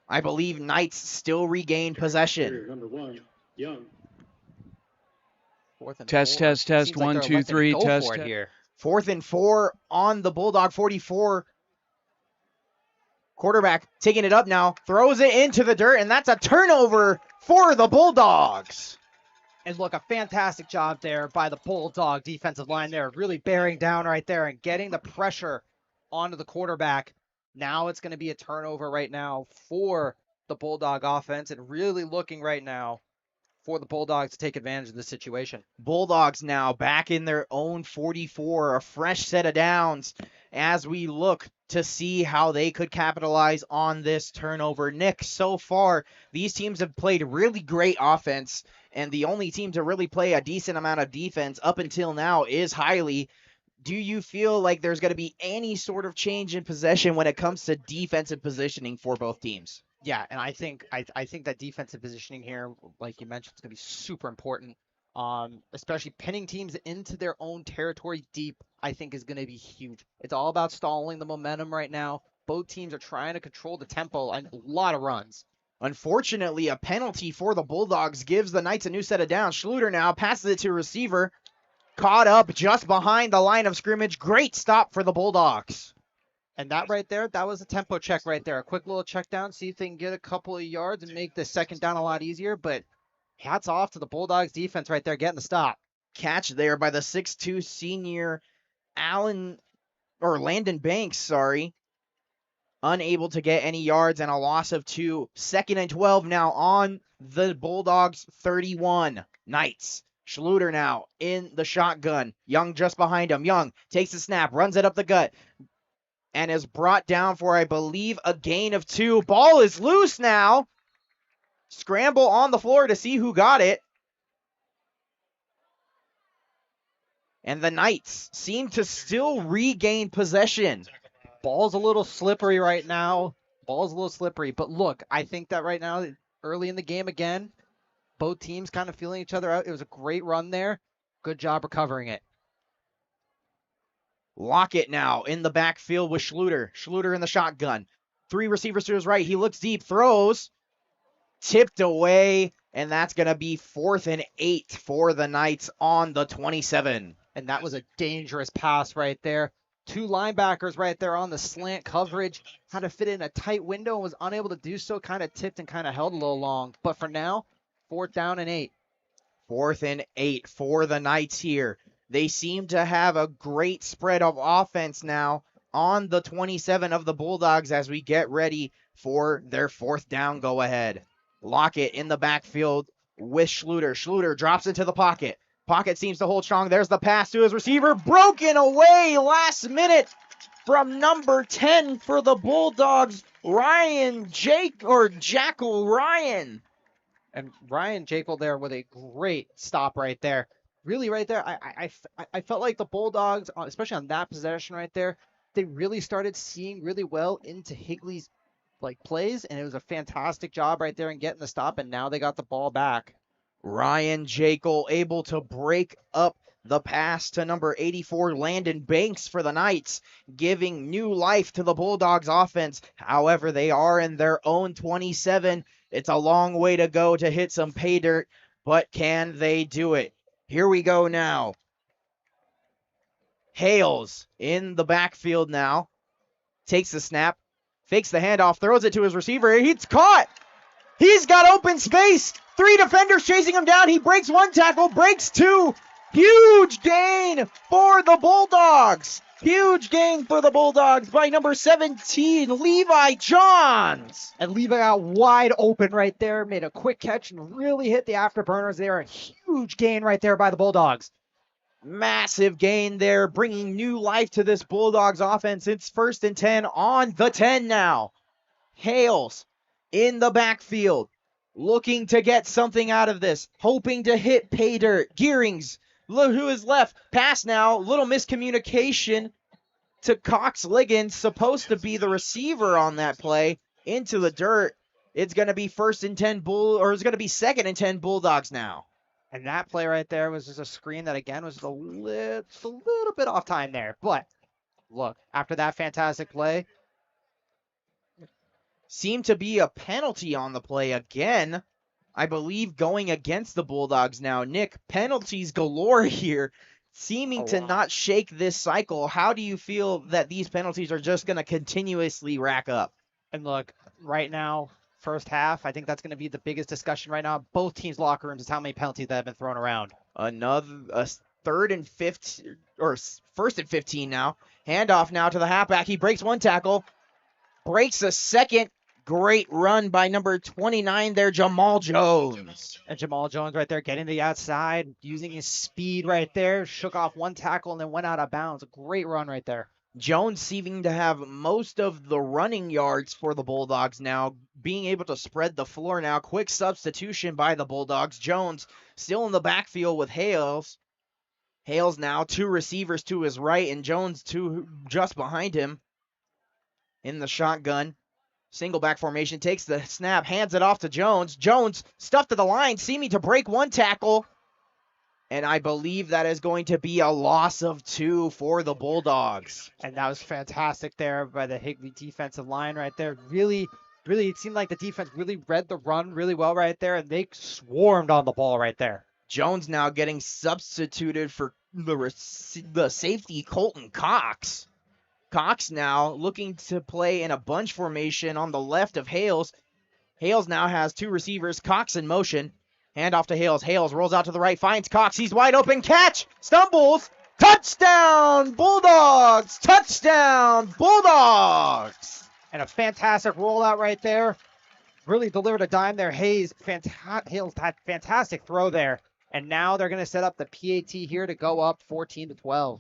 I believe Knights still regain possession. Number 1, Young. 4th and Test, 4. test, test. Seems like 1, they're 2, electing to 3. go Test. for it here. 4th and 4 on the Bulldog 44. Quarterback taking it up now, throws it into the dirt, and that's a turnover for the Bulldogs. And look, a fantastic job there by the Bulldog defensive line there, really bearing down right there and getting the pressure onto the quarterback. Now it's going to be a turnover right now for the Bulldog offense, and really looking right now for the Bulldogs to take advantage of this situation. Bulldogs now back in their own 44, a fresh set of downs as we look to see how they could capitalize on this turnover. Nick, so far, these teams have played really great offense, and the only team to really play a decent amount of defense up until now is Higley. Do you feel like there's going to be any sort of change in possession when it comes to defensive positioning for both teams? Yeah, and I think that defensive positioning here, like you mentioned, is going to be super important. Especially pinning teams into their own territory deep, I think is going to be huge. It's all about stalling the momentum right now. Both teams are trying to control the tempo and a lot of runs. Unfortunately, a penalty for the Bulldogs gives the Knights a new set of downs. Schluter now passes it to receiver. Caught up just behind the line of scrimmage. Great stop for the Bulldogs. And that right there, that was a tempo check right there. A quick little check down, see if they can get a couple of yards and make the second down a lot easier. But hats off to the Bulldogs defense right there, getting the stop. Catch there by the 6'2 senior Landon Banks, unable to get any yards and a loss of 2. 2nd and 12 now on the Bulldogs 31. Knights. Schluter now in the shotgun. Young just behind him. Young takes the snap, runs it up the gut, and is brought down for, I believe, a gain of 2. Ball is loose now. Scramble on the floor to see who got it. And the Knights seem to still regain possession. Ball's a little slippery right now. Ball's a little slippery. But look, I think that right now, early in the game again, both teams kind of feeling each other out. It was a great run there. Good job recovering it. Lockett now in the backfield with Schluter. Schluter in the shotgun. 3 receivers to his right. He looks deep, throws. Tipped away, and that's going to be 4th and 8 for the Knights on the 27. And that was a dangerous pass right there. 2 linebackers right there on the slant coverage. Had to fit in a tight window and was unable to do so. Kind of tipped and kind of held a little long. But for now, 4th down and 8. 4th and 8 for the Knights here. They seem to have a great spread of offense now on the 27 of the Bulldogs as we get ready for their 4th down go ahead. Lockett in the backfield with Schluter. Schluter drops into the pocket. Pocket seems to hold strong. There's the pass to his receiver. Broken away last minute from number 10 for the Bulldogs, Jackal Ryan. And Ryan Jekyll there with a great stop right there. Really right there, I felt like the Bulldogs, especially on that possession right there, they really started seeing really well into Higley's plays, and it was a fantastic job right there in getting the stop, and now they got the ball back. Ryan Jekyll able to break up the pass to number 84, Landon Banks for the Knights, giving new life to the Bulldogs offense. However, they are in their own 27. It's a long way to go to hit some pay dirt, but can they do it? Here we go now. Hales in the backfield now. Takes the snap, fakes the handoff, throws it to his receiver. He's caught. He's got open space. 3 defenders chasing him down. He breaks 1 tackle, breaks 2. Huge gain for the Bulldogs. Huge gain for the Bulldogs by number 17, Levi Johns. And Levi out wide open right there, made a quick catch and really hit the afterburners there. A huge gain right there by the Bulldogs. Massive gain there, bringing new life to this Bulldogs offense. It's 1st and 10 on the 10 now. Hales in the backfield, looking to get something out of this, hoping to hit pay dirt. Gearings, look who is left. Pass now, little miscommunication to Cox Liggins, supposed to be the receiver on that play, into the dirt. It's going to be 1st and 10 it's going to be 2nd and 10 Bulldogs now. And that play right there was just a screen that, again, was a little bit off time there. But, look, after that fantastic play. Seemed to be a penalty on the play again. I believe, going against the Bulldogs now. Nick, penalties galore here, seeming to not shake this cycle. How do you feel that these penalties are just going to continuously rack up? And look, right now, first half, I think that's going to be the biggest discussion right now. Both teams' locker rooms is how many penalties that have been thrown around. A third and 15, or first and 15 now. Handoff now to the halfback. He breaks one tackle, breaks a second. Great run by number 29 there, Jamal Jones. And Jamal Jones right there getting to the outside, using his speed right there, shook off one tackle and then went out of bounds. A great run right there. Jones seeming to have most of the running yards for the Bulldogs now, being able to spread the floor now. Quick substitution by the Bulldogs. Jones still in the backfield with Hales. Hales now, two receivers to his right, and Jones two just behind him in the shotgun. Single back formation, takes the snap, hands it off to Jones. Jones stuffed to the line, seeming to break one tackle. And I believe that is going to be a loss of 2 for the Bulldogs. And that was fantastic there by the Higley defensive line right there. Really, it seemed like the defense really read the run really well right there, and they swarmed on the ball right there. Jones now getting substituted for the safety, Colton Cox. Cox now looking to play in a bunch formation on the left of Hales. Hales now has two receivers. Cox in motion. Hand off to Hales. Hales rolls out to the right, finds Cox. He's wide open. Catch! Stumbles! Touchdown, Bulldogs! Touchdown, Bulldogs! And a fantastic rollout right there. Really delivered a dime there. Hales had fantastic throw there. And now they're going to set up the PAT here to go up 14-12.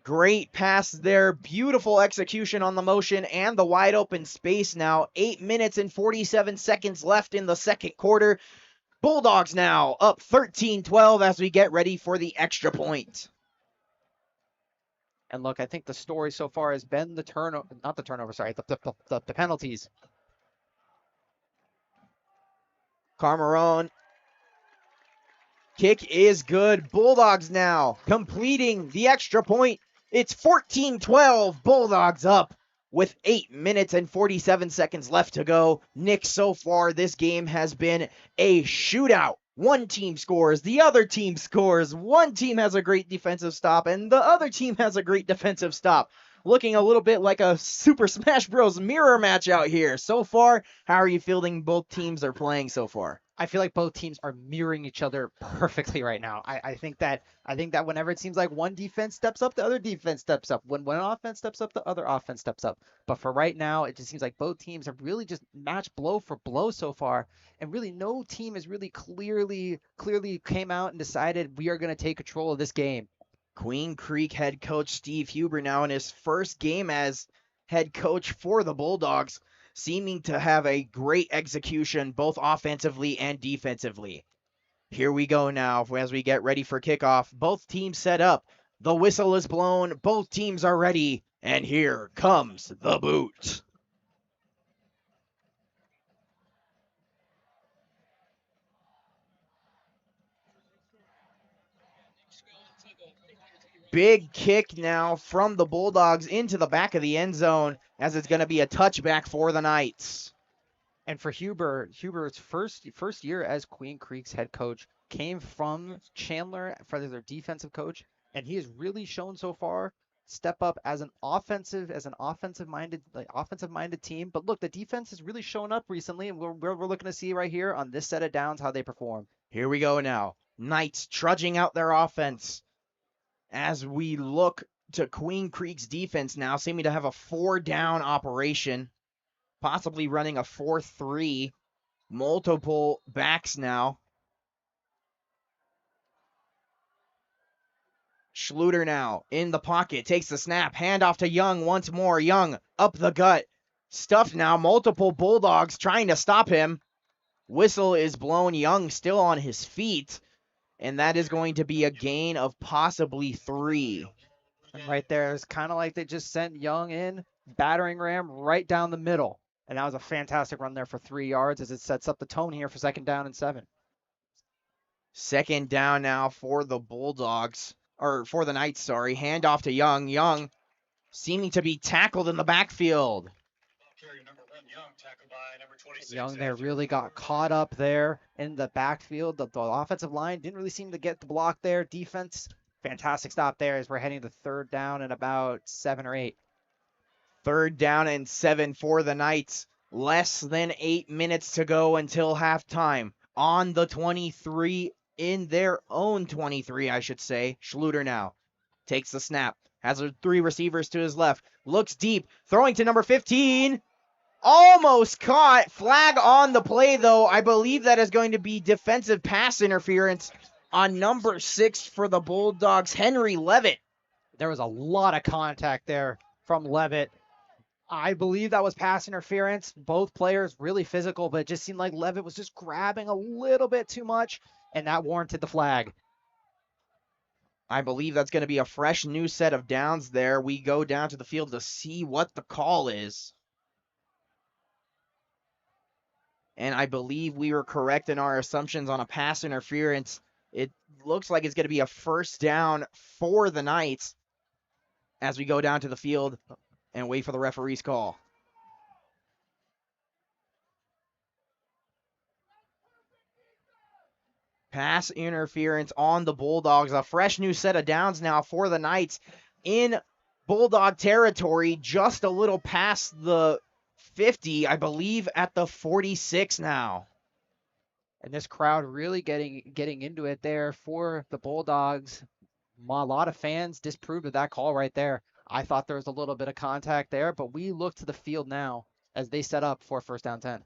Great pass there. Beautiful execution on the motion and the wide open space now. 8 minutes and 47 seconds left in the second quarter. Bulldogs now up 13-12 as we get ready for the extra point. And look, I think the story so far has been the penalties. Carmarone. Kick is good. Bulldogs now completing the extra point. It's 14-12. Bulldogs up with 8 minutes and 47 seconds left to go. Nick, so far this game has been a shootout. One team scores, the other team scores. One team has a great defensive stop, and the other team has a great defensive stop. Looking a little bit like a Super Smash Bros. Mirror match out here. So far, how are you feeling both teams are playing so far? I feel like both teams are mirroring each other perfectly right now. I think that whenever it seems like one defense steps up, the other defense steps up. When one offense steps up, the other offense steps up. But for right now, it just seems like both teams have really just matched blow for blow so far, and really no team has really clearly came out and decided we are going to take control of this game. Queen Creek head coach Steve Huber now in his first game as head coach for the Bulldogs, seeming to have a great execution both offensively and defensively. Here we go now as we get ready for kickoff. Both teams set up. The whistle is blown. Both teams are ready. And here comes the boot. Big kick now from the Bulldogs into the back of the end zone as it's going to be a touchback for the Knights. And for Huber's first year as Queen Creek's head coach came from Chandler for their defensive coach, and he has really shown so far step up as an offensive minded team. But look, the defense has really shown up recently, and we're looking to see right here on this set of downs how they perform. Here we go now. Knights trudging out their offense as we look to Queen Creek's defense now, seeming to have a 4-down operation, possibly running a 4-3. Multiple backs now. Schluter now in the pocket, takes the snap, handoff to Young once more. Young up the gut, stuffed now. Multiple Bulldogs trying to stop him. Whistle is blown. Young still on his feet, and that is going to be a gain of possibly 3. And right there, it's kind of like they just sent Young in, battering ram right down the middle. And that was a fantastic run there for 3 yards as it sets up the tone here for 2nd down and 7. 2nd down now for the Bulldogs, or for the Knights, sorry. Handoff to Young. Young seeming to be tackled in the backfield. Young tackled by number 26. Young there after really got 4 caught minutes. up there in the backfield. The offensive line didn't really seem to get the block there. Defense, fantastic stop there as we're heading to third down and about 7 or 8. 3rd down and 7 for the Knights. Less than 8 minutes to go until halftime. On the 23, in their own 23, I should say. Schluter now takes the snap. Has 3 receivers to his left. Looks deep. Throwing to number 15. Almost caught. Flag on the play, though. I believe that is going to be defensive pass interference on number 6 for the Bulldogs, Henry Levitt. There was a lot of contact there from Levitt. I believe that was pass interference. Both players really physical, but it just seemed like Levitt was just grabbing a little bit too much, and that warranted the flag. I believe that's going to be a fresh new set of downs there. We go down to the field to see what the call is. And I believe we were correct in our assumptions on a pass interference. It looks like it's going to be a 1st down for the Knights as we go down to the field and wait for the referee's call. Pass interference on the Bulldogs. A fresh new set of downs now for the Knights in Bulldog territory, just a little past the 50, I believe at the 46 now. And this crowd really getting into it there for the Bulldogs. A lot of fans disproved of that call right there. I thought there was a little bit of contact there, but we look to the field now as they set up for 1st down 10.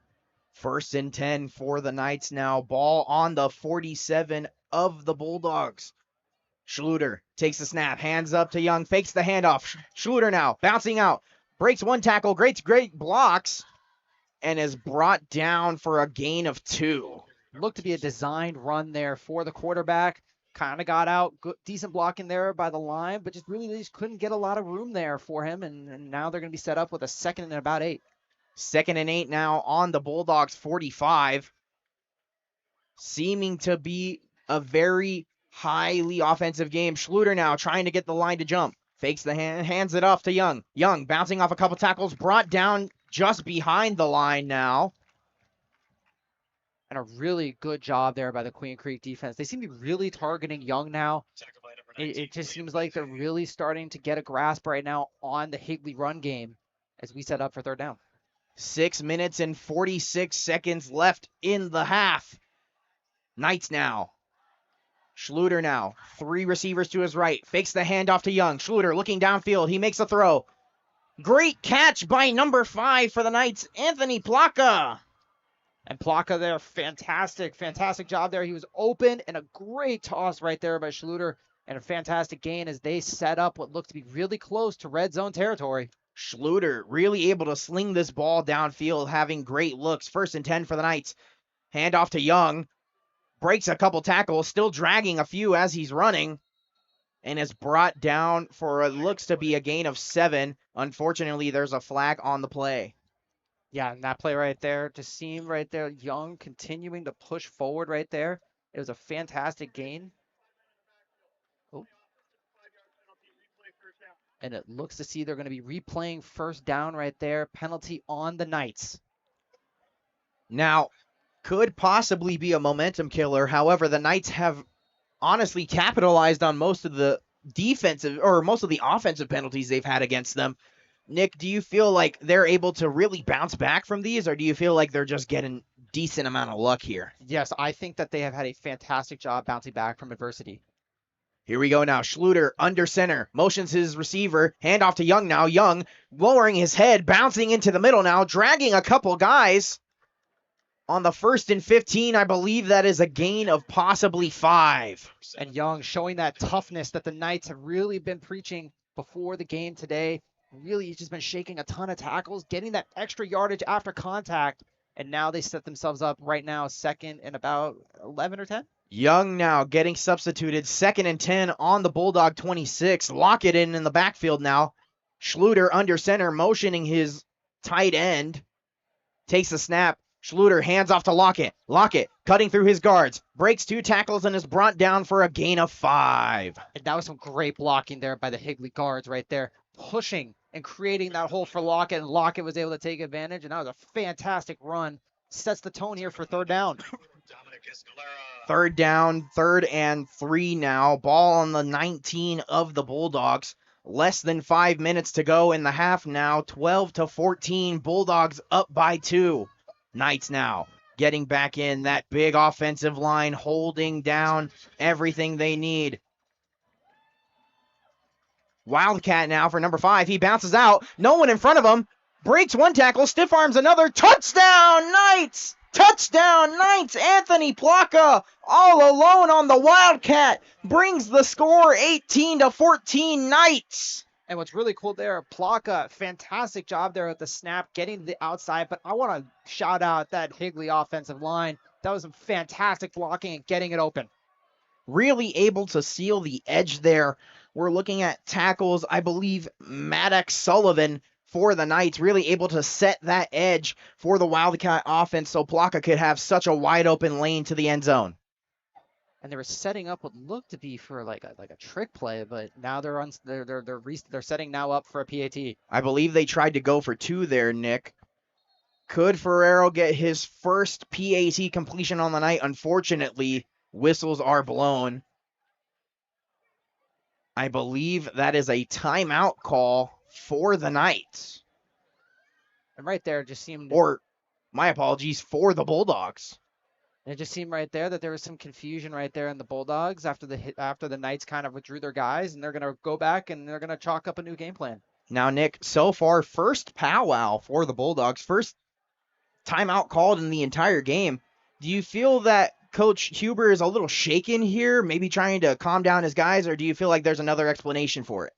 1st and 10 for the Knights now. Ball on the 47 of the Bulldogs. Schluter takes the snap, hands up to Young, fakes the handoff. Schluter now bouncing out, breaks 1 tackle, great blocks, and is brought down for a gain of 2. Looked to be a designed run there for the quarterback. Kind of got out, good, decent blocking there by the line, but just really just couldn't get a lot of room there for him. And now they're going to be set up with a 2nd and about 8. 2nd and 8 now on the Bulldogs 45. Seeming to be a very highly offensive game. Schluter now trying to get the line to jump. Fakes the hands it off to Young. Young bouncing off a couple tackles, brought down just behind the line now. And a really good job there by the Queen Creek defense. They seem to be really targeting Young now. Tackled by number 19, It just William seems like they're Higley. really starting to get a grasp right now on the Higley run game as we set up for 3rd down. 6 minutes and 46 seconds left in the half. Knights now. Schluter now. 3 receivers to his right. Fakes the handoff to Young. Schluter looking downfield. He makes a throw. Great catch by number 5 for the Knights, Anthony Plaka. And Plaka there, fantastic job there. He was open and a great toss right there by Schluter and a fantastic gain as they set up what looked to be really close to red zone territory. Schluter really able to sling this ball downfield, having great looks. 1st and 10 for the Knights. Handoff to Young. Breaks a couple tackles, still dragging a few as he's running, and is brought down for what looks to be a gain of 7. Unfortunately, there's a flag on the play. Yeah, and that play right there just seemed right there. Young continuing to push forward right there. It was a fantastic gain. Oh. And it looks to see they're going to be replaying 1st down right there. Penalty on the Knights. Now, could possibly be a momentum killer. However, the Knights have honestly capitalized on most of the defensive or most of the offensive penalties they've had against them. Nick, do you feel like they're able to really bounce back from these, or do you feel like they're just getting decent amount of luck here? Yes, I think that they have had a fantastic job bouncing back from adversity. Here we go now. Schluter under center, motions his receiver, handoff to Young now. Young lowering his head, bouncing into the middle now, dragging a couple guys. On the 1st and 15, I believe that is a gain of possibly 5. And Young showing that toughness that the Knights have really been preaching before the game today. Really, he's just been shaking a ton of tackles, getting that extra yardage after contact. And now they set themselves up right now 2nd and about 11 or 10. Young now getting substituted. 2nd and 10 on the Bulldog 26. Lock it in the backfield now. Schluter under center, motioning his tight end. Takes the snap. Schluter hands off to Lockett. Lockett cutting through his guards. Breaks 2 tackles and is brought down for a gain of 5. And that was some great blocking there by the Higley guards right there. Pushing and creating that hole for Lockett, and Lockett was able to take advantage, and that was a fantastic run. Sets the tone here for third down. Dominic Escalera. Third down, 3rd and 3 now. Ball on the 19 of the Bulldogs. Less than 5 minutes to go in the half now. 12-14. Bulldogs up by 2. Knights now getting back in. That big offensive line holding down everything they need. Wildcat now for number 5. He bounces out. No one in front of him. Breaks one tackle. Stiff arms another. Touchdown, Knights! Touchdown, Knights! Anthony Plaka all alone on the Wildcat. Brings the score 18-14 Knights. And what's really cool there, Plaka, fantastic job there at the snap, getting to the outside. But I want to shout out that Higley offensive line. That was some fantastic blocking and getting it open. Really able to seal the edge there. We're looking at tackles, I believe Maddox Sullivan for the Knights, really able to set that edge for the Wildcat offense so Plaka could have such a wide open lane to the end zone. And they were setting up what looked to be for like a trick play, but now they're setting now up for a PAT. I believe they tried to go for 2 there, Nick. Could Ferrero get his first PAT completion on the night? Unfortunately, whistles are blown. I believe that is a timeout call for the Knights. And right there, it just seemed, Or, my apologies, for the Bulldogs. it just seemed right there that there was some confusion right there in the Bulldogs after the Knights kind of withdrew their guys, and they're gonna go back and they're gonna chalk up a new game plan. Now, Nick, so far, first powwow for the Bulldogs, first timeout called in the entire game. Do you feel that Coach Huber is a little shaken here, maybe trying to calm down his guys, or do you feel like there's another explanation for it?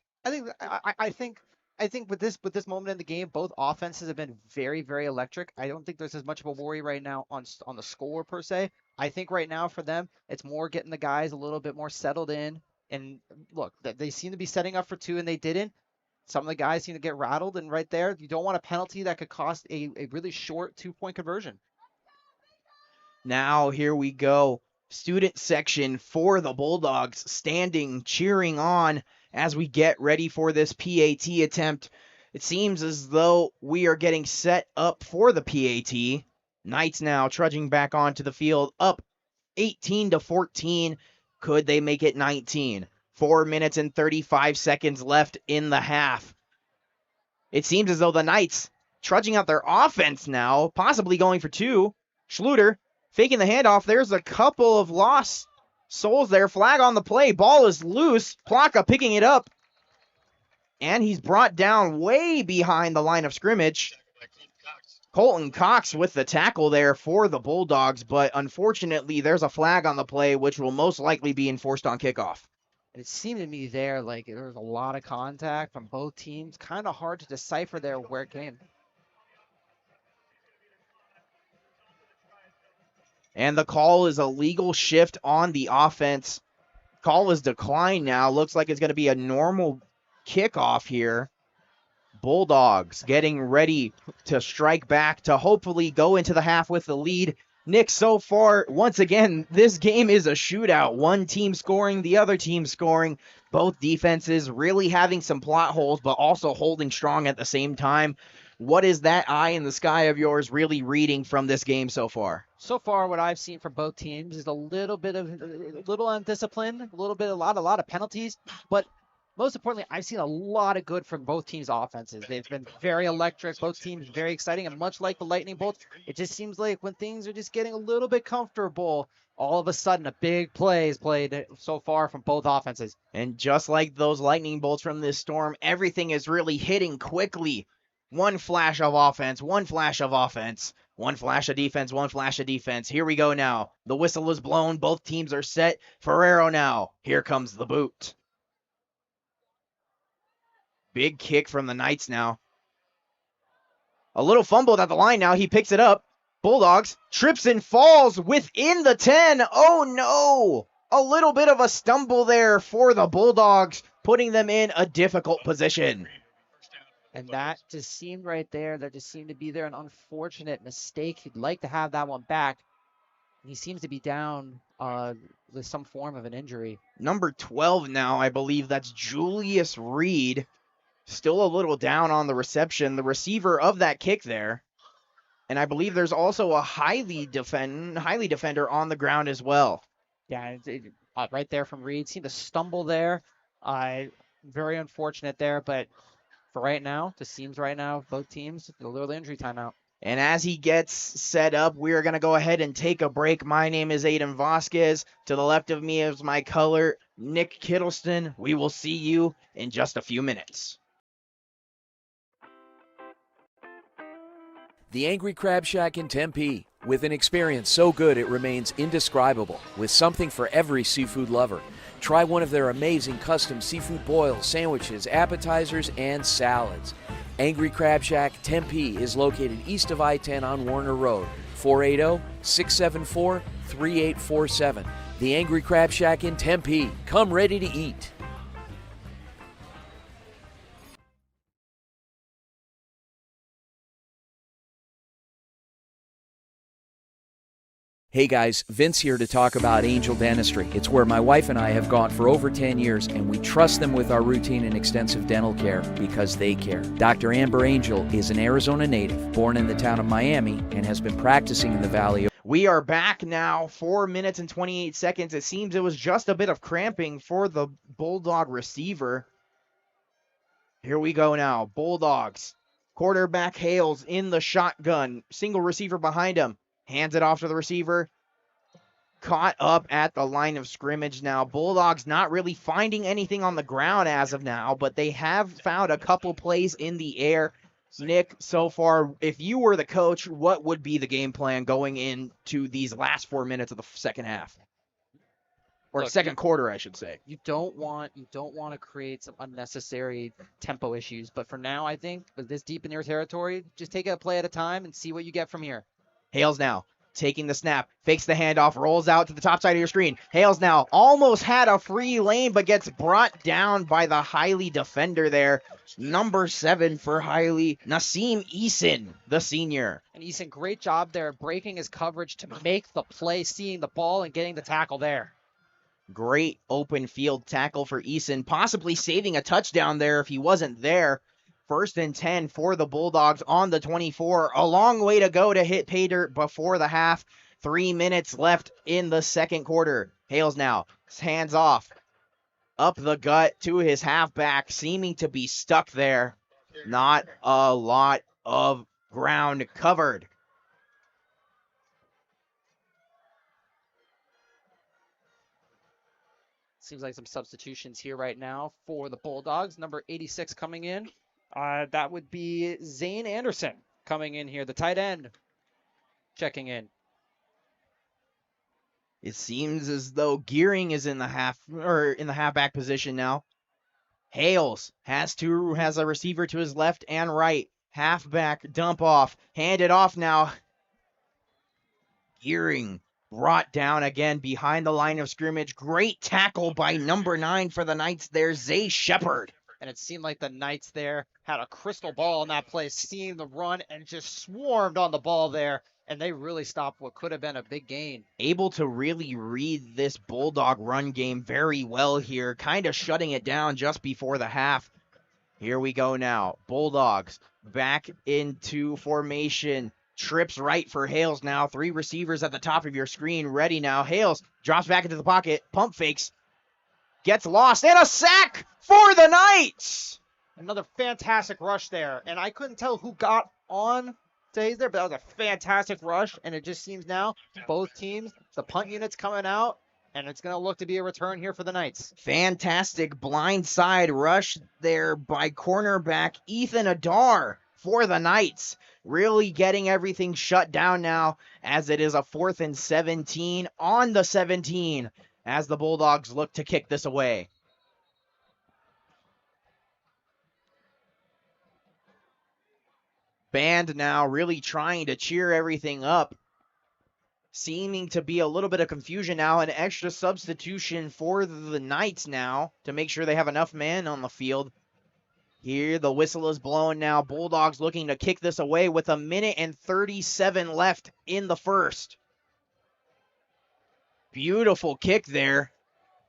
I think with this moment in the game, both offenses have been very, very electric. I don't think there's as much of a worry right now on the score per se. I think right now for them, it's more getting the guys a little bit more settled in. And look, they seem to be setting up for 2, and they didn't. Some of the guys seem to get rattled, and right there, you don't want a penalty that could cost a really short 2-point conversion. Now, here we go. Student section for the Bulldogs standing, cheering on as we get ready for this PAT attempt. It seems as though we are getting set up for the PAT. Knights now trudging back onto the field, up 18-14. Could they make it 19? 4 minutes and 35 seconds left in the half. It seems as though the Knights trudging out their offense now, possibly going for 2. Schluter faking the handoff. There's a couple of lost souls there. Flag on the play. Ball is loose. Plaka picking it up. And he's brought down way behind the line of scrimmage. Colton Cox with the tackle there for the Bulldogs, but unfortunately there's a flag on the play which will most likely be enforced on kickoff. It seemed to me there like there was a lot of contact from both teams. Kind of hard to decipher there where it came. And the call is a legal shift on the offense. Call is declined now. Looks like it's going to be a normal kickoff here. Bulldogs getting ready to strike back to hopefully go into the half with the lead. Nick, so far, once again, this game is a shootout. One team scoring, the other team scoring. Both defenses really having some plot holes, but also holding strong at the same time. What is that eye in the sky of yours really reading from this game so far? So far, what I've seen from both teams is a little undisciplined, a lot of penalties, but most importantly, I've seen a lot of good from both teams' offenses. They've been very electric, both teams very exciting, and much like the Lightning Bolts, it just seems like when things are just getting a little bit comfortable, all of a sudden a big play is played so far from both offenses. And just like those lightning bolts from this storm, everything is really hitting quickly. One flash of offense, one flash of offense, one flash of defense, one flash of defense. Here we go now. The whistle is blown. Both teams are set. Ferrero now. Here comes the boot. Big kick from the Knights now. A little fumbled at the line now. He picks it up. Bulldogs trips and falls within the 10. Oh no! A little bit of a stumble there for the Bulldogs, putting them in a difficult position. And that just seemed right there. There just seemed to be there an unfortunate mistake. He'd like to have that one back. He seems to be down with some form of an injury. Number 12 now, I believe that's Julius Reed. Still a little down on the reception. The receiver of that kick there. And I believe there's also a Higley defender on the ground as well. Yeah, right there from Reed. Seemed to stumble there. Very unfortunate there, but for right now, just seems right now, both teams, a little injury timeout. And as he gets set up, we are going to go ahead and take a break. My name is Aiden Vasquez. To the left of me is my color, Nick Kittleston. We will see you in just a few minutes. The Angry Crab Shack in Tempe, with an experience so good it remains indescribable, with something for every seafood lover. Try one of their amazing custom seafood boils, sandwiches, appetizers, and salads. Angry Crab Shack Tempe is located east of I-10 on Warner Road, 480-674-3847. The Angry Crab Shack in Tempe. Come ready to eat. Hey guys, Vince here to talk about Angel Dentistry. It's where my wife and I have gone for over 10 years, and we trust them with our routine and extensive dental care because they care. Dr. Amber Angel is an Arizona native, born in the town of Miami, and has been practicing in the Valley. We are back now, 4 minutes and 28 seconds. It seems it was just a bit of cramping for the Bulldog receiver. Here we go now. Bulldogs. Quarterback Hales in the shotgun. Single receiver behind him. Hands it off to the receiver. Caught up at the line of scrimmage now. Bulldogs not really finding anything on the ground as of now, but they have found a couple plays in the air. Nick, so far, if you were the coach, what would be the game plan going into these last 4 minutes of the second half? Or Look, second quarter, I should say. You don't want to create some unnecessary tempo issues, but for now, I think with this deep in your territory, just take it a play at a time and see what you get from here. Hales now taking the snap, fakes the handoff, rolls out to the top side of your screen. Hales now almost had a free lane, but gets brought down by the Higley defender there. Number 7 for Higley, Nasim Eason, the senior. And Eason, great job there breaking his coverage to make the play, seeing the ball and getting the tackle there. Great open field tackle for Eason, possibly saving a touchdown there if he wasn't there. 1st and 10 for the Bulldogs on the 24. A long way to go to hit pay dirt before the half. 3 minutes left in the second quarter. Hales now, hands off. Up the gut to his halfback, seeming to be stuck there. Not a lot of ground covered. Seems like some substitutions here right now for the Bulldogs. Number 86 coming in. That would be Zane Anderson coming in here, the tight end, checking in. It seems as though Gearing is in the halfback position now. Hales has a receiver to his left and right. Halfback dump off. Hand it off now. Gearing brought down again behind the line of scrimmage. Great tackle by number 9 for the Knights there, Zay Shepard. And it seemed like the Knights there had a crystal ball in that place, seeing the run and just swarmed on the ball there. And they really stopped what could have been a big gain. Able to really read this Bulldog run game very well here, kind of shutting it down just before the half. Here we go now. Bulldogs back into formation. Trips right for Hales now. 3 receivers at the top of your screen. Ready now. Hales drops back into the pocket. Pump fakes. Gets lost. And a sack for the Knights. Another fantastic rush there. And I couldn't tell who got on Hayes there, but that was a fantastic rush. And it just seems now both teams, the punt unit's coming out. And it's going to look to be a return here for the Knights. Fantastic blindside rush there by cornerback Ethan Adar for the Knights. Really getting everything shut down now as it is a 4th and 17 on the 17 as the Bulldogs look to kick this away. Band now really trying to cheer everything up. Seeming to be a little bit of confusion now. An extra substitution for the Knights now to make sure they have enough men on the field. Here the whistle is blown now. Bulldogs looking to kick this away with 1 minute and 37 left in the first. Beautiful kick there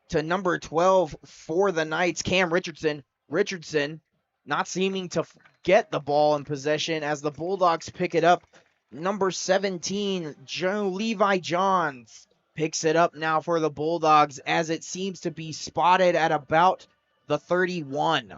to number 12 for the Knights, Cam Richardson. Richardson not seeming to get the ball in possession as the Bulldogs pick it up. Number 17, Levi Johns picks it up now for the Bulldogs as it seems to be spotted at about the 31.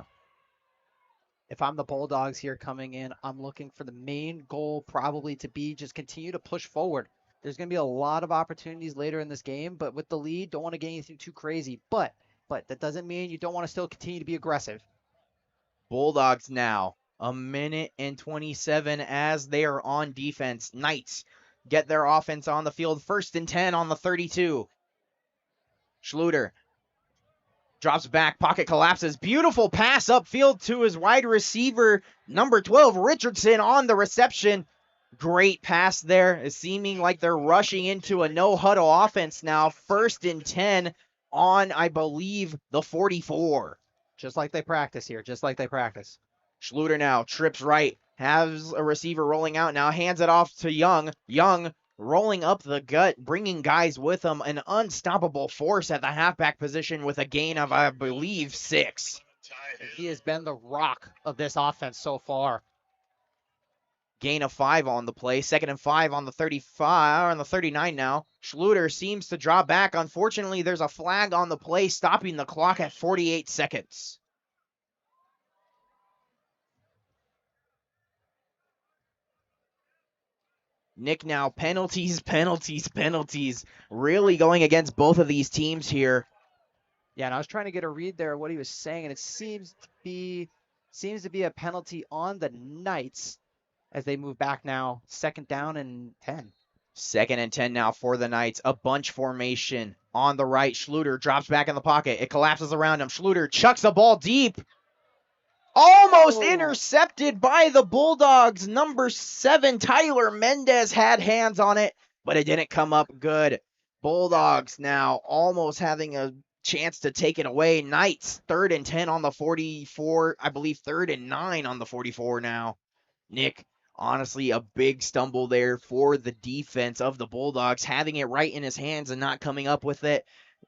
If I'm the Bulldogs here coming in, I'm looking for the main goal probably to be just continue to push forward. There's going to be a lot of opportunities later in this game, but with the lead, don't want to get anything too crazy. But that doesn't mean you don't want to still continue to be aggressive. Bulldogs now, a minute and 27 as they are on defense. Knights get their offense on the field. 1st and 10 on the 32. Schluter drops back, pocket collapses. Beautiful pass upfield to his wide receiver, number 12, Richardson on the reception. Great pass there. It's seeming like they're rushing into a no-huddle offense now. 1st and 10 on, I believe, the 44. Just like they practice here, just like they practice. Schluter now trips right, has a receiver rolling out now, hands it off to Young. Young rolling up the gut, bringing guys with him. An unstoppable force at the halfback position with a gain of, I believe, 6. He has been the rock of this offense so far. Gain of 5 on the play. 2nd and 5 on the 35, on the 39 now. Schluter seems to draw back. Unfortunately, there's a flag on the play, stopping the clock at 48 seconds. Nick, now penalties. Really going against both of these teams here. Yeah, and I was trying to get a read there of what he was saying, and it seems to be a penalty on the Knights as they move back now. 2nd down and 10. 2nd and 10 now for the Knights. A bunch formation on the right. Schluter drops back in the pocket. It collapses around him. Schluter chucks the ball deep. Almost intercepted by the Bulldogs. Number 7, Tyler Mendez had hands on it, but it didn't come up good. Bulldogs now almost having a chance to take it away. Knights, 3rd and 10 on the 44. I believe 3rd and 9 on the 44 now. Nick, honestly, a big stumble there for the defense of the Bulldogs, having it right in his hands and not coming up with it.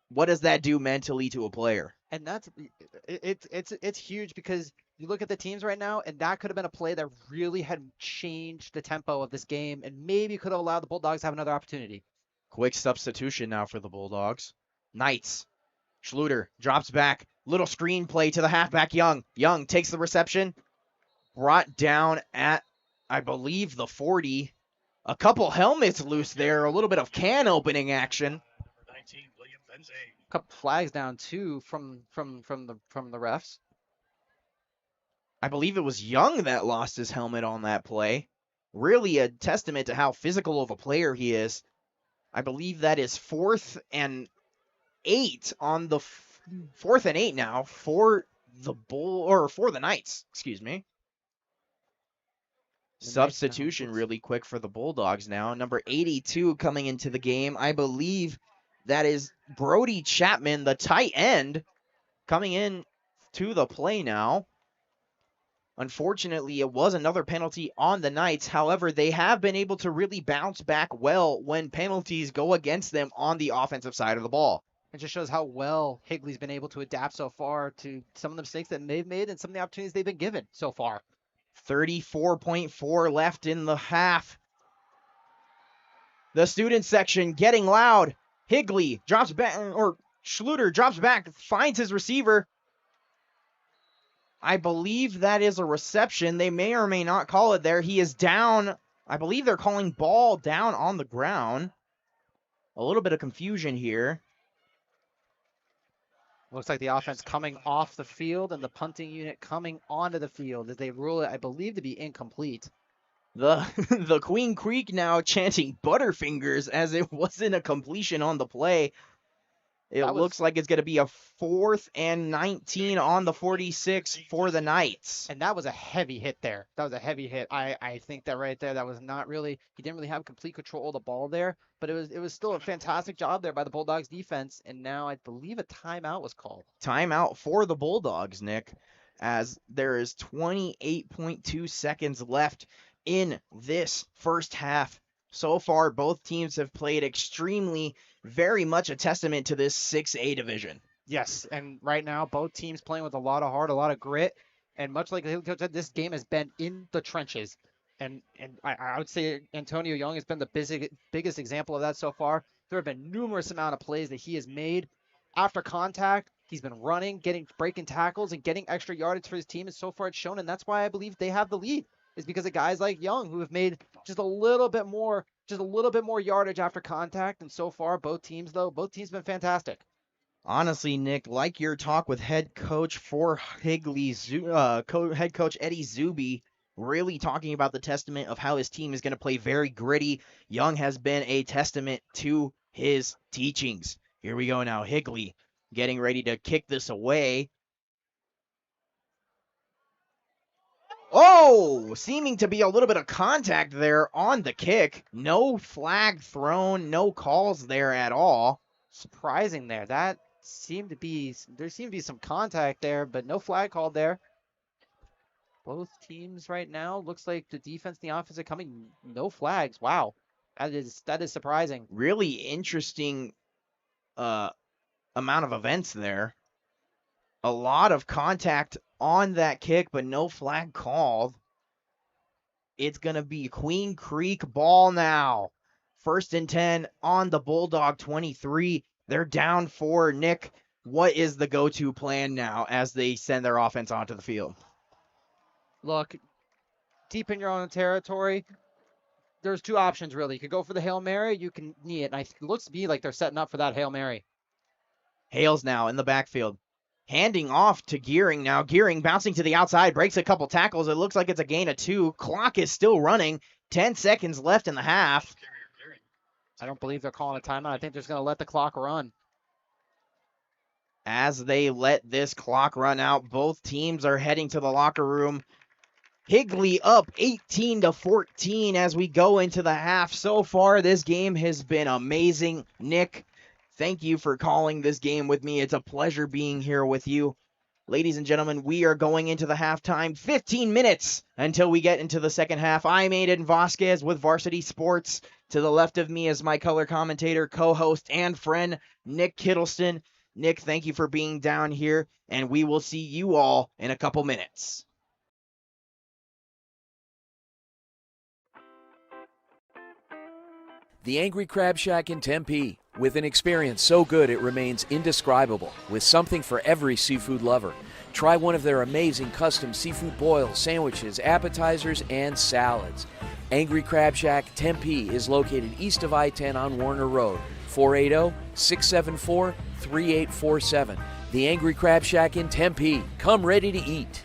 What does that do mentally to a player? And it's huge because you look at the teams right now, and that could have been a play that really had changed the tempo of this game and maybe could have allowed the Bulldogs to have another opportunity. Quick substitution now for the Bulldogs. Knights. Schluter drops back. Little screen play to the halfback, Young. Young takes the reception. Brought down at, I believe, the 40. A couple helmets loose there. A little bit of can opening action. A couple flags down too from the refs. I believe it was Young that lost his helmet on that play. Really a testament to how physical of a player he is. I believe that is 4th and 8 on the 4th and 8 now for the Knights. Excuse me. Substitution really quick for the Bulldogs now. Number 82 coming into the game. I believe that is Brody Chapman, the tight end, coming in to the play now. Unfortunately, it was another penalty on the Knights. However, they have been able to really bounce back well when penalties go against them on the offensive side of the ball. It just shows how well Higley's been able to adapt so far to some of the mistakes that they've made and some of the opportunities they've been given so far. 34.4 left in the half. The student section getting loud. Higley drops back, or Schluter drops back, finds his receiver. I believe that is a reception. They may or may not call it there. He is down. I believe they're calling ball down on the ground. A little bit of confusion here. Looks like the offense coming off the field and the punting unit coming onto the field as they rule it, I believe, to be incomplete. The Queen Creek now chanting Butterfingers as it wasn't a completion on the play. It looks like it's going to be a 4th and 19 on the 46 for the Knights. And that was a heavy hit there. That was a heavy hit. I think that right there, that was not really, he didn't really have complete control of the ball there, but it was still a fantastic job there by the Bulldogs defense. And now I believe a timeout was called. Timeout for the Bulldogs, Nick, as there is 28.2 seconds left in this first half. So far, both teams have played extremely, very much a testament to this 6A division. Yes, and right now, both teams playing with a lot of heart, a lot of grit. And much like the Higley coach said, this game has been in the trenches. And I would say Antonio Young has been the biggest example of that so far. There have been numerous amount of plays that he has made after contact. He's been running, breaking tackles, and getting extra yardage for his team. And so far it's shown. And that's why I believe they have the lead, is because of guys like Young who have made just a little bit more yardage after contact. And so far, both teams been fantastic. Honestly, Nick, like your talk with head coach for Higley, head coach Eddie Zuby, really talking about the testament of how his team is going to play very gritty. Young has been a testament to his teachings. Here we go now. Higley getting ready to kick this away. Oh, seeming to be a little bit of contact there on the kick. No flag thrown, no calls there at all. Surprising there. There seemed to be some contact there, but no flag called there. Both teams right now, looks like the defense and the offense are coming, no flags. Wow. That is surprising. Really interesting amount of events there. A lot of contact on that kick, but no flag called. It's going to be Queen Creek ball now. 1st and 10 on the Bulldog 23. They're down 4. Nick, what is the go-to plan now as they send their offense onto the field? Look, deep in your own territory, there's two options really. You could go for the Hail Mary, you can knee it. And it looks to me like they're setting up for that Hail Mary. Hales now in the backfield. Handing off to Gearing now. Gearing bouncing to the outside, breaks a couple tackles. It looks like it's a gain of 2. Clock is still running. 10 seconds left in the half. I don't believe they're calling a timeout. I think they're just going to let the clock run. As they let this clock run out, both teams are heading to the locker room. Higley up 18-14 as we go into the half. So far, this game has been amazing. Nick, thank you for calling this game with me. It's a pleasure being here with you. Ladies and gentlemen, we are going into the halftime. 15 minutes until we get into the second half. I'm Aiden Vasquez with Varsity Sports. To the left of me is my color commentator, co-host, and friend, Nick Kittleston. Nick, thank you for being down here, and we will see you all in a couple minutes. The Angry Crab Shack in Tempe, with an experience so good it remains indescribable, with something for every seafood lover. Try one of their amazing custom seafood boils, sandwiches, appetizers, and salads. Angry Crab Shack Tempe is located east of I-10 on Warner Road, 480-674-3847. The Angry Crab Shack in Tempe. Come ready to eat.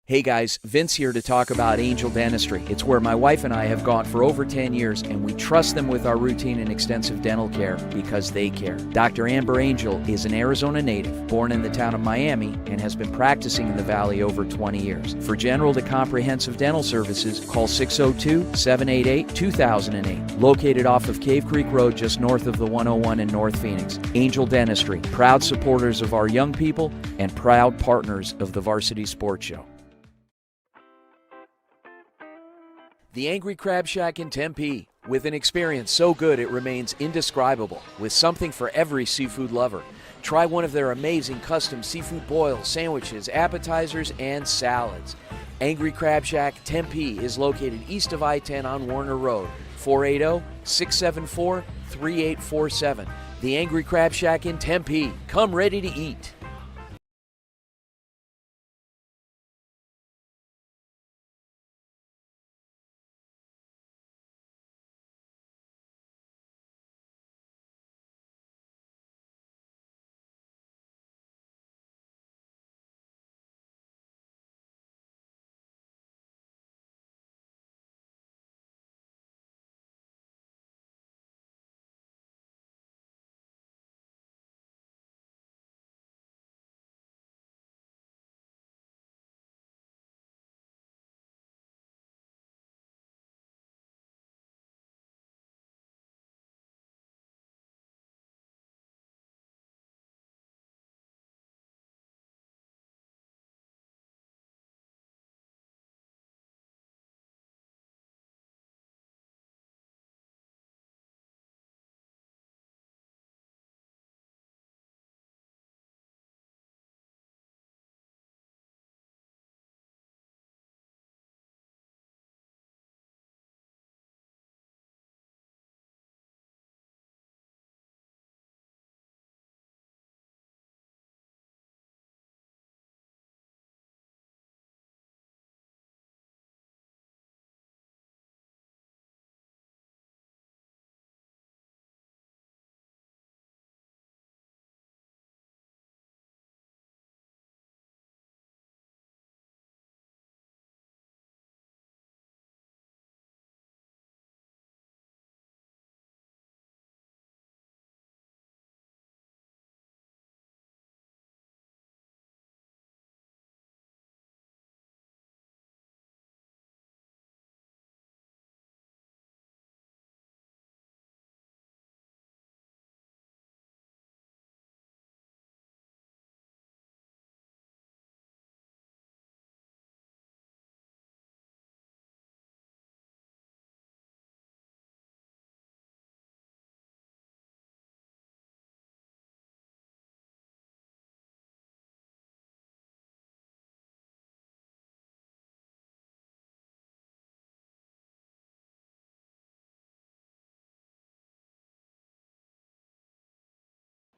Hey guys, Vince here to talk about Angel Dentistry. It's where my wife and I have gone for over 10 years, and we trust them with our routine and extensive dental care because they care. Dr. Amber Angel is an Arizona native, born in the town of Miami, and has been practicing in the Valley over 20 years. For general to comprehensive dental services, call 602-788-2008. Located off of Cave Creek Road just north of the 101 in North Phoenix. Angel Dentistry, proud supporters of our young people and proud partners of the Varsity Sports Show. The Angry Crab Shack in Tempe, with an experience so good it remains indescribable, with something for every seafood lover. Try one of their amazing custom seafood boils, sandwiches, appetizers, and salads. Angry Crab Shack Tempe is located east of I-10 on Warner Road, 480-674-3847. The Angry Crab Shack in Tempe. Come ready to eat.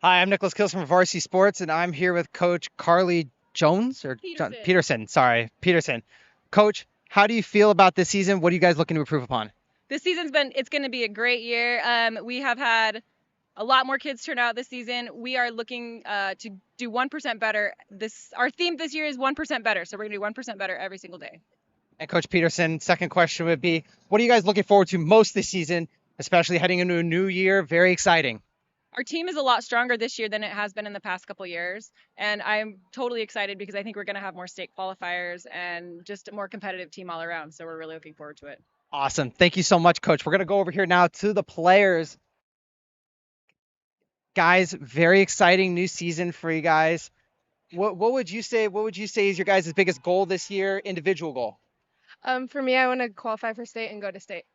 Hi, I'm Nicholas Kilson from Varsity Sports, and I'm here with Coach Carly Jones or Peterson. Sorry, Peterson. Coach, how do you feel about this season? What are you guys looking to improve upon? This season's it's going to be a great year. We have had a lot more kids turn out this season. We are looking to do 1% better. Our theme this year is 1% better, so we're going to do 1% better every single day. And Coach Peterson, second question would be, what are you guys looking forward to most this season, especially heading into a new year? Very exciting. Our team is a lot stronger this year than it has been in the past couple years, and I'm totally excited because I think we're going to have more state qualifiers and just a more competitive team all around, so we're really looking forward to it. Awesome. Thank you so much, Coach. We're going to go over here now to the players. Guys, very exciting new season for you guys. What would you say is your guys' biggest goal this year, individual goal? For me, I want to qualify for state and go to state.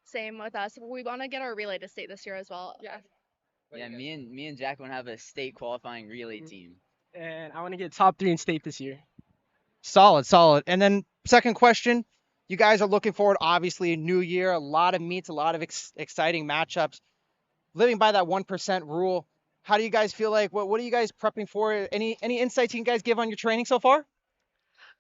Same with us. We want to get our relay to state this year as well. Yeah. Yeah, me and Jack want to have a state qualifying relay team. And I want to get top 3 in state this year. Solid. And then second question, you guys are looking forward, obviously, a new year, a lot of meets, a lot of exciting matchups. Living by that 1% rule, how do you guys feel like? What are you guys prepping for? Any insights you can guys give on your training so far?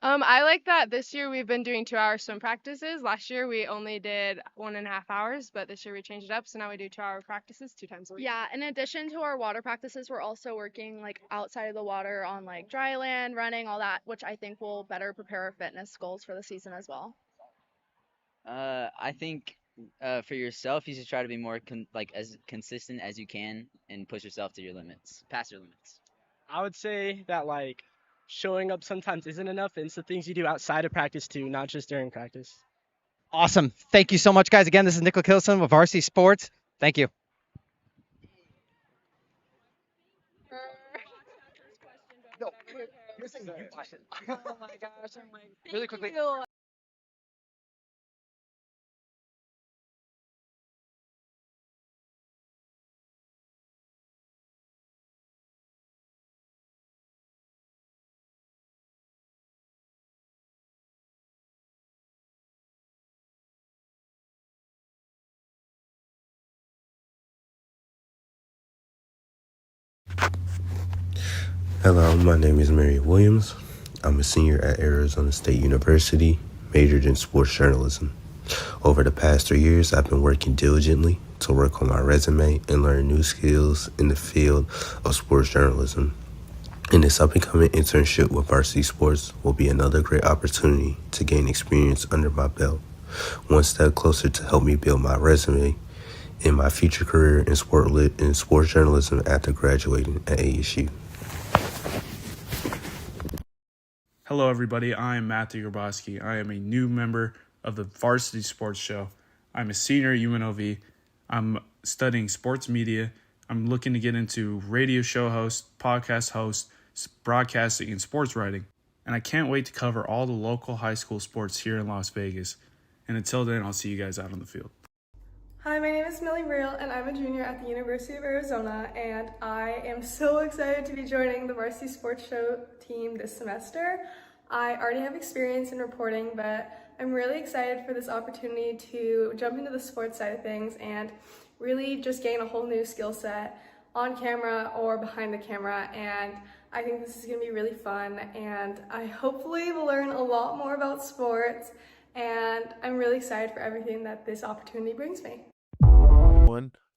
I like that this year we've been doing 2-hour swim practices. Last year we only did 1.5 hours, but this year we changed it up. So now we do 2-hour practices 2 times a week. Yeah, in addition to our water practices, we're also working like outside of the water on like dry land, running, all that, which I think will better prepare our fitness goals for the season as well. I think for yourself, you should try to be more as consistent as you can and push yourself to your limits, past your limits. I would say that like showing up sometimes isn't enough. It's the things you do outside of practice too, not just during practice. Awesome. Thank you so much, guys. Again, this is Nicholas Kilson with Varsity Sports. Thank you. Oh my gosh, I'm like, Really quickly. Hello, my name is Mary Williams. I'm a senior at Arizona State University, majored in sports journalism. Over the past 3 years, I've been working diligently to work on my resume and learn new skills in the field of sports journalism. And this up-and-coming internship with Varsity Sports will be another great opportunity to gain experience under my belt, one step closer to help me build my resume in my future career in sports journalism after graduating at ASU. Hello, everybody. I am Matthew Grabowski. I am a new member of the Varsity Sports Show. I'm a senior at UNLV. I'm studying sports media. I'm looking to get into radio show host, podcast host, broadcasting, and sports writing. And I can't wait to cover all the local high school sports here in Las Vegas. And until then, I'll see you guys out on the field. Hi, my name is Millie Real, and I'm a junior at the University of Arizona, and I am so excited to be joining the Varsity Sports Show team this semester. I already have experience in reporting, but I'm really excited for this opportunity to jump into the sports side of things and really just gain a whole new skill set on camera or behind the camera, and I think this is going to be really fun, and I hopefully will learn a lot more about sports, and I'm really excited for everything that this opportunity brings me.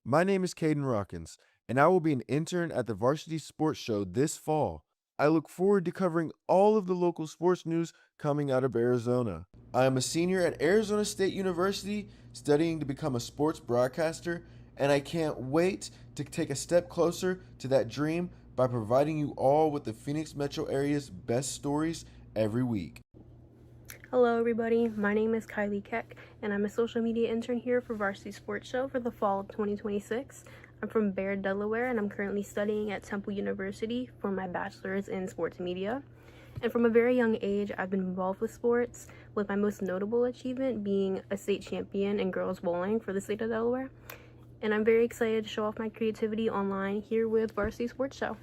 My name is Caden Rockins, and I will be an intern at the Varsity Sports Show this fall. I look forward to covering all of the local sports news coming out of Arizona. I am a senior at Arizona State University, studying to become a sports broadcaster, and I can't wait to take a step closer to that dream by providing you all with the Phoenix metro area's best stories every week. Hello everybody, my name is Kylie Keck, and I'm a social media intern here for Varsity Sports Show for the fall of 2026. I'm from Baird, Delaware, and I'm currently studying at Temple University for my bachelor's in sports media. And from a very young age, I've been involved with sports, with my most notable achievement being a state champion in girls bowling for the state of Delaware. And I'm very excited to show off my creativity online here with Varsity Sports Show.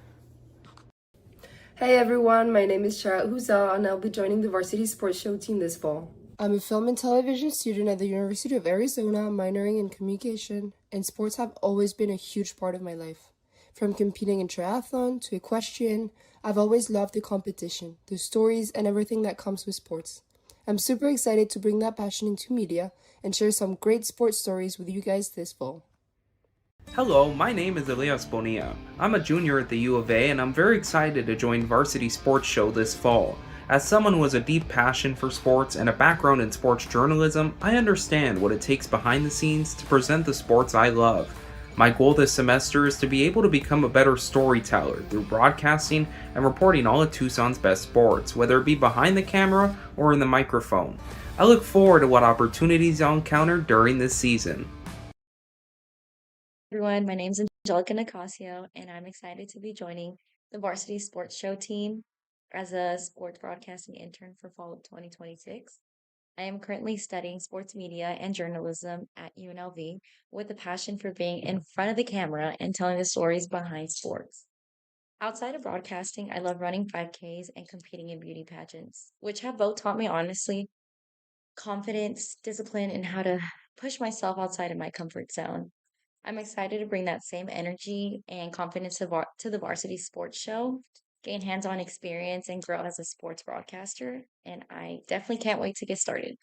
Hey everyone, my name is Charlotte Huzel, and I'll be joining the Varsity Sports Show team this fall. I'm a film and television student at the University of Arizona, minoring in communication, and sports have always been a huge part of my life. From competing in triathlon to equestrian, I've always loved the competition, the stories, and everything that comes with sports. I'm super excited to bring that passion into media and share some great sports stories with you guys this fall. Hello, my name is Elias Bonilla. I'm a junior at the U of A and I'm very excited to join Varsity Sports Show this fall. As someone who has a deep passion for sports and a background in sports journalism, I understand what it takes behind the scenes to present the sports I love. My goal this semester is to be able to become a better storyteller through broadcasting and reporting all of Tucson's best sports, whether it be behind the camera or in the microphone. I look forward to what opportunities I'll encounter during this season. Everyone, my name is Angelica Nicasio, and I'm excited to be joining the Varsity Sports Show team as a sports broadcasting intern for fall of 2026. I am currently studying sports media and journalism at UNLV with a passion for being in front of the camera and telling the stories behind sports. Outside of broadcasting, I love running 5Ks and competing in beauty pageants, which have both taught me honestly confidence, discipline, and how to push myself outside of my comfort zone. I'm excited to bring that same energy and confidence to the Varsity Sports Show, gain hands-on experience, and grow as a sports broadcaster. And I definitely can't wait to get started.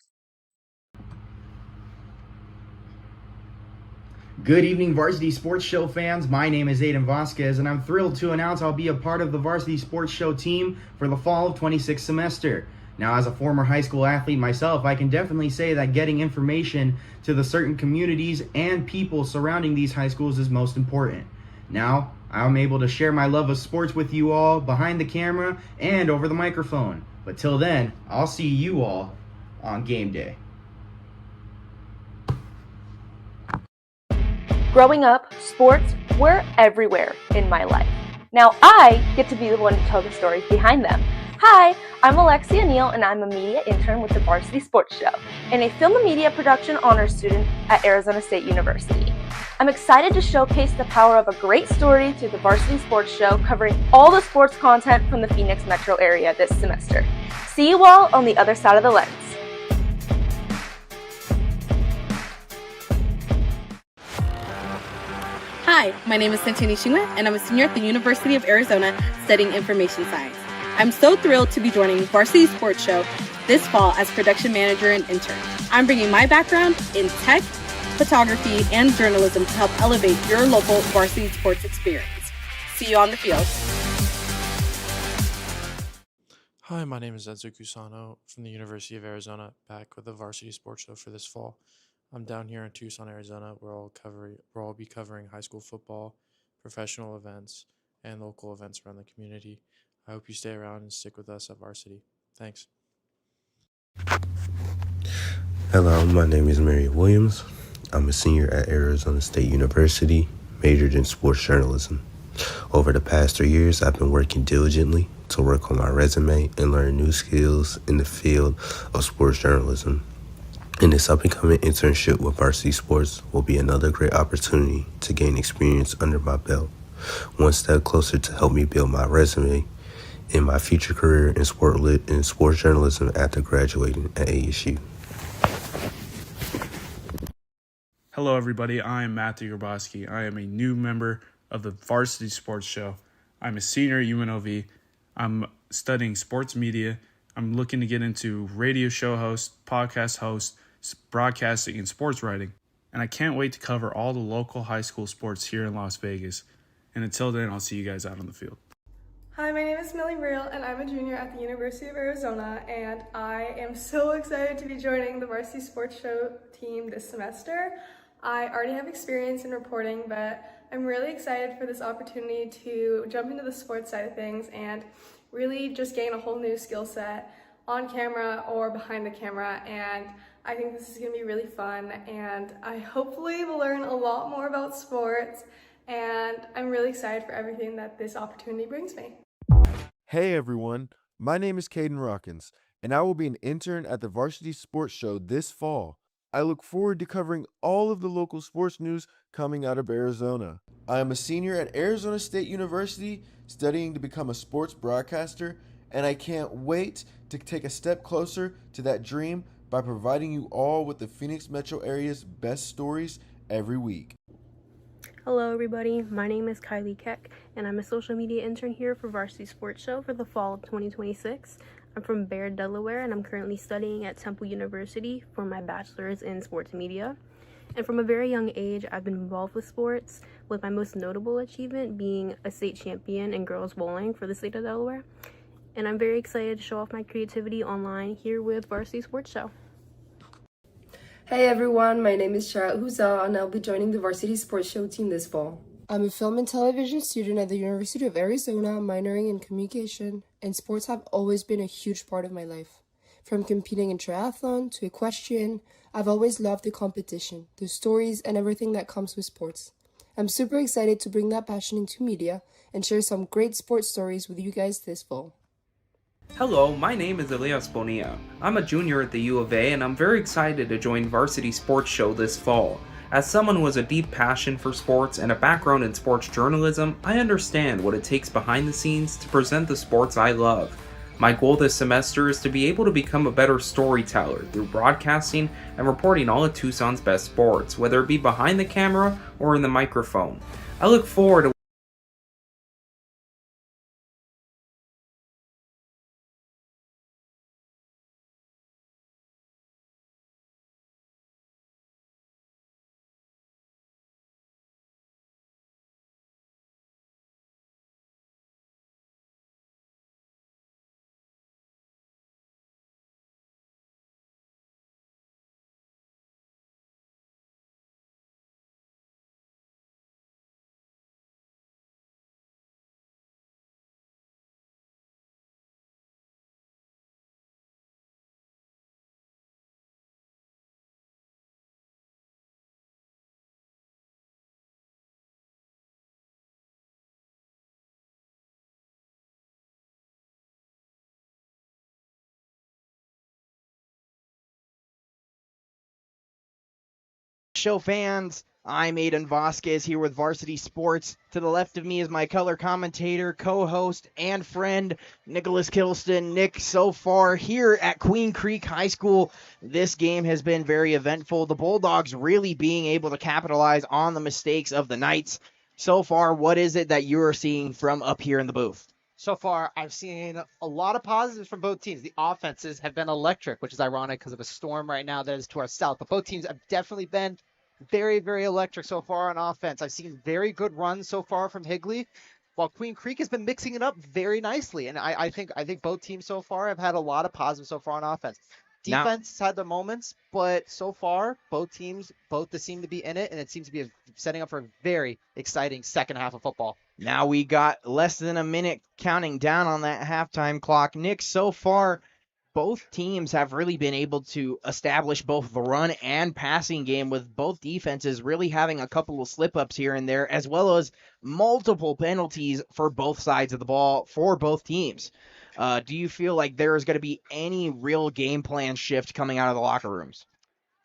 Good evening, Varsity Sports Show fans. My name is Aiden Vasquez, and I'm thrilled to announce I'll be a part of the Varsity Sports Show team for the fall of 26 semester. Now, as a former high school athlete myself, I can definitely say that getting information to the certain communities and people surrounding these high schools is most important. Now, I'm able to share my love of sports with you all behind the camera and over the microphone. But till then, I'll see you all on game day. Growing up, sports were everywhere in my life. Now I get to be the one to tell the stories behind them. Hi, I'm Alexia Neal, and I'm a media intern with the Varsity Sports Show and a film and media production honors student at Arizona State University. I'm excited to showcase the power of a great story through the Varsity Sports Show, covering all the sports content from the Phoenix metro area this semester. See you all on the other side of the lens. Hi, my name is Santini Shingwa, and I'm a senior at the University of Arizona studying information science. I'm so thrilled to be joining Varsity Sports Show this fall as production manager and intern. I'm bringing my background in tech, photography, and journalism to help elevate your local varsity sports experience. See you on the field. Hi, my name is Enzo Cusano from the University of Arizona, back with the Varsity Sports Show for this fall. I'm down here in Tucson, Arizona, where I'll be covering high school football, professional events, and local events around the community. I hope you stay around and stick with us at Varsity. Thanks. Hello, my name is Mary Williams. I'm a senior at Arizona State University, majored in sports journalism. Over the past 3 years, I've been working diligently to work on my resume and learn new skills in the field of sports journalism. And this up-and-coming internship with Varsity Sports will be another great opportunity to gain experience under my belt, one step closer to help me build my resume in my future career in sports journalism after graduating at ASU. Hello, everybody. I am Matthew Grabowski. I am a new member of the Varsity Sports Show. I'm a senior at UNLV. I'm studying sports media. I'm looking to get into radio show host, podcast host, broadcasting, and sports writing. And I can't wait to cover all the local high school sports here in Las Vegas. And until then, I'll see you guys out on the field. Hi, my name is Millie Real, and I'm a junior at the University of Arizona, and I am so excited to be joining the Varsity Sports Show team this semester. I already have experience in reporting, but I'm really excited for this opportunity to jump into the sports side of things and really just gain a whole new skill set on camera or behind the camera, and I think this is going to be really fun, and I hopefully will learn a lot more about sports, and I'm really excited for everything that this opportunity brings me. Hey everyone, my name is Caden Rockins, and I will be an intern at the Varsity Sports Show this fall. I look forward to covering all of the local sports news coming out of Arizona. I am a senior at Arizona State University studying to become a sports broadcaster, and I can't wait to take a step closer to that dream by providing you all with the Phoenix metro area's best stories every week. Hello, everybody. My name is Kylie Keck, and I'm a social media intern here for Varsity Sports Show for the fall of 2026. I'm from Baird, Delaware, and I'm currently studying at Temple University for my bachelor's in sports media. And from a very young age, I've been involved with sports, with my most notable achievement being a state champion in girls bowling for the state of Delaware. And I'm very excited to show off my creativity online here with Varsity Sports Show. Hey everyone, my name is Sharat Huza and I'll be joining the Varsity Sports Show team this fall. I'm a film and television student at the University of Arizona, minoring in communication, and sports have always been a huge part of my life. From competing in triathlon to equestrian, I've always loved the competition, the stories, and everything that comes with sports. I'm super excited to bring that passion into media and share some great sports stories with you guys this fall. Hello, my name is Elias Bonilla. I'm a junior at the U of A and I'm very excited to join Varsity Sports Show this fall. As someone with a deep passion for sports and a background in sports journalism, I understand what it takes behind the scenes to present the sports I love. My goal this semester is to be able to become a better storyteller through broadcasting and reporting all of Tucson's best sports, whether it be behind the camera or in the microphone. I look forward to Show fans, I'm Aiden Vasquez here with Varsity Sports. To the left of me is my color commentator, co-host, and friend, Nicholas Kilston. Nick, so far here at Queen Creek High School, this game has been very eventful. The Bulldogs really being able to capitalize on the mistakes of the Knights. So far, what is it that you're seeing from up here in the booth? So far, I've seen a lot of positives from both teams. The offenses have been electric, which is ironic because of a storm right now that is to our south. But both teams have definitely been very, very electric so far on offense. I've seen very good runs so far from Higley, while Queen Creek has been mixing it up very nicely. And I think both teams so far have had a lot of positives so far on offense. Defense has had their moments, but so far, both teams, seem to be in it, and it seems to be setting up for a very exciting second half of football. Now we got less than a minute counting down on that halftime clock. Nick, so far, both teams have really been able to establish both the run and passing game, with both defenses really having a couple of slip-ups here and there, as well as multiple penalties for both sides of the ball for both teams. Do you feel like there is going to be any real game plan shift coming out of the locker rooms?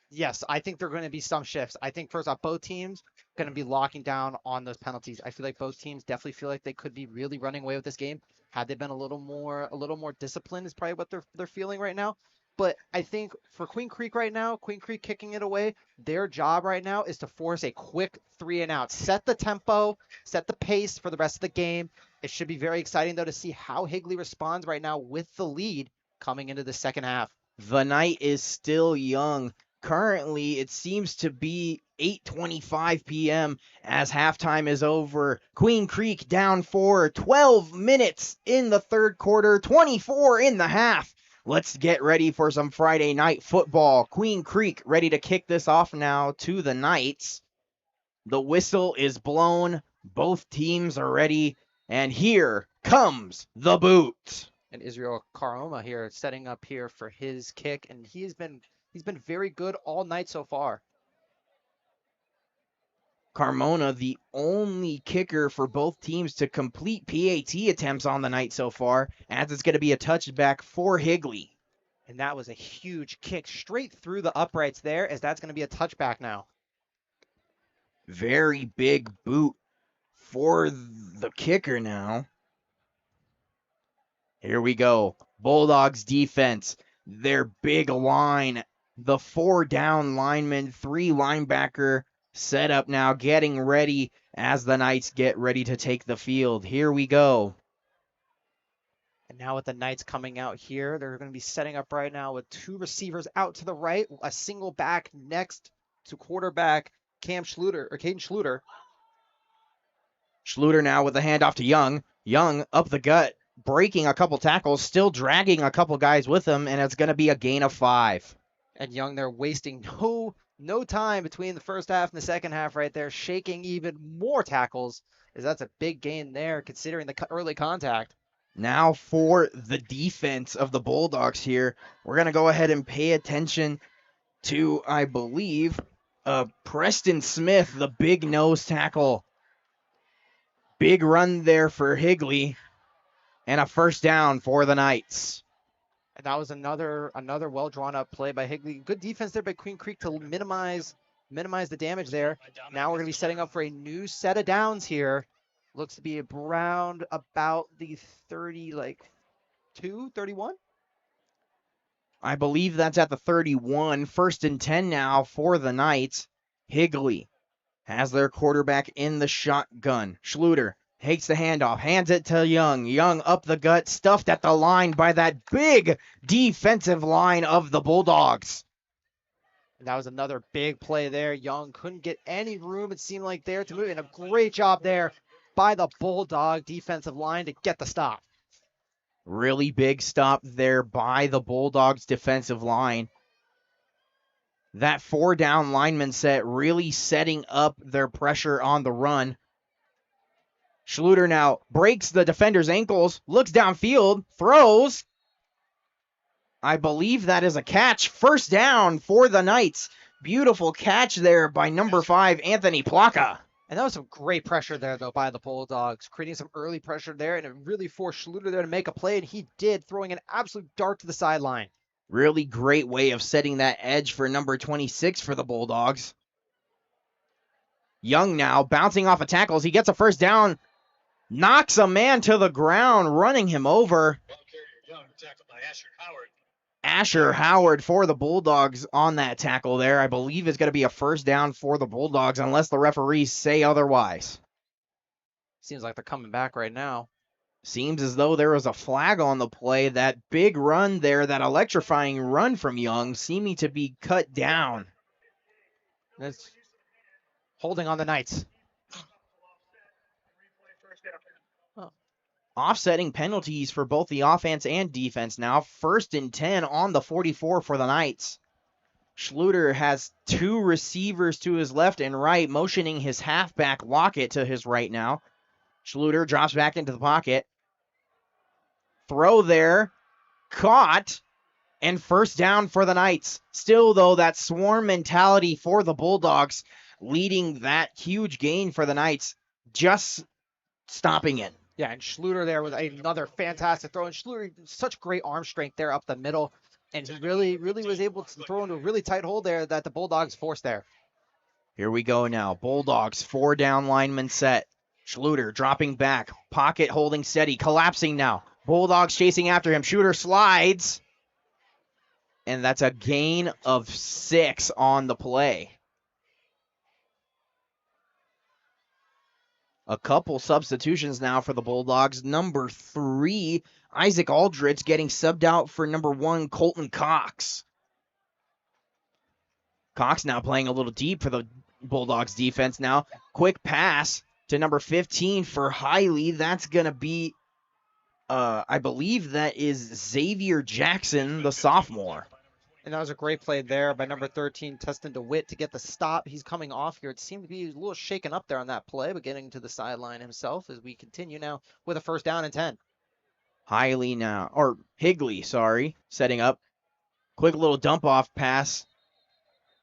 Yes, I think there are going to be some shifts. I think first off, both teams going to be locking down on those penalties. I feel like both teams definitely feel like they could be really running away with this game had they been a little more disciplined is probably what they're feeling right now. But I think for Queen Creek right now, Queen Creek kicking it away, their job right now is to force a quick 3 and out. Set the tempo, set the pace for the rest of the game. It should be very exciting though to see how Higley responds right now with the lead coming into the second half. The night is still young. Currently, it seems to be 8:25 p.m. as halftime is over. Queen Creek down for 12 minutes in the third quarter, 24 in the half. Let's get ready for some Friday night football. Queen Creek ready to kick this off now to the Knights. The whistle is blown. Both teams are ready. And here comes the boot. And Israel Karoma here setting up here for his kick, and he's been very good all night so far. Carmona, the only kicker for both teams to complete PAT attempts on the night so far, as it's going to be a touchback for Higley. And that was a huge kick straight through the uprights there, as that's going to be a touchback now. Very big boot for the kicker now. Here we go. Bulldogs defense. Their big line. The 4 down linemen, 3 linebacker setup now, getting ready as the Knights get ready to take the field. Here we go. And now with the Knights coming out here, they're going to be setting up right now with 2 receivers out to the right, a single back next to quarterback Caden Schluter. Schluter now with the handoff to Young. Young up the gut, breaking a couple tackles, still dragging a couple guys with him, and it's going to be a gain of 5. And Young, they're wasting no time between the first half and the second half right there, shaking even more tackles, as that's a big gain there considering the early contact. Now for the defense of the Bulldogs here, we're going to go ahead and pay attention to, I believe, Preston Smith, the big nose tackle. Big run there for Higley, and a first down for the Knights. And that was another well drawn up play by Higley. Good defense there by Queen Creek to minimize the damage there. Now we're going to be setting up for a new set of downs here. Looks to be around about the 31. I believe that's at the 31. First and 10 now for the Knights. Higley has their quarterback in the shotgun. Schluter takes the handoff, hands it to Young. Young up the gut, stuffed at the line by that big defensive line of the Bulldogs. And that was another big play there. Young couldn't get any room, it seemed like, there to move. And a great job there by the Bulldog defensive line to get the stop. Really big stop there by the Bulldogs defensive line. That 4-down lineman set really setting up their pressure on the run. Schluter now breaks the defender's ankles, looks downfield, throws. I believe that is a catch. First down for the Knights. Beautiful catch there by number 5, Anthony Plaka. And that was some great pressure there, though, by the Bulldogs, creating some early pressure there, and it really forced Schluter there to make a play, and he did, throwing an absolute dart to the sideline. Really great way of setting that edge for number 26 for the Bulldogs. Young now bouncing off of tackles. He gets a first down, knocks a man to the ground, running him over. Asher Howard for the Bulldogs on that tackle there. I believe it's going to be a first down for the Bulldogs unless the referees say otherwise. Seems like they're coming back right now. Seems as though there was a flag on the play. That big run there, that electrifying run from Young, seeming to be cut down. That's holding on the Knights. Offsetting penalties for both the offense and defense now. First and 10 on the 44 for the Knights. Schluter has 2 receivers to his left and right, motioning his halfback Lockett to his right now. Schluter drops back into the pocket. Throw there, caught, and first down for the Knights. Still, though, that swarm mentality for the Bulldogs, leading that huge gain for the Knights, just stopping it. Yeah, and Schluter there with another fantastic throw. And Schluter, such great arm strength there up the middle. And he really was able to throw into a really tight hole there that the Bulldogs forced there. Here we go now. Bulldogs, 4-down lineman set. Schluter dropping back. Pocket holding steady. Collapsing now. Bulldogs chasing after him. Schluter slides. And that's a gain of 6 on the play. A couple substitutions now for the Bulldogs. Number 3, Isaac Aldrich getting subbed out for number 1, Colton Cox. Cox now playing a little deep for the Bulldogs defense now. Quick pass to number 15 for Higley. That's going to be, I believe that is Xavier Jackson, the sophomore. And that was a great play there by number 13, Tustin DeWitt, to get the stop. He's coming off here. It seemed to be a little shaken up there on that play, but getting to the sideline himself as we continue now with a first down and 10. Higley, setting up. Quick little dump off pass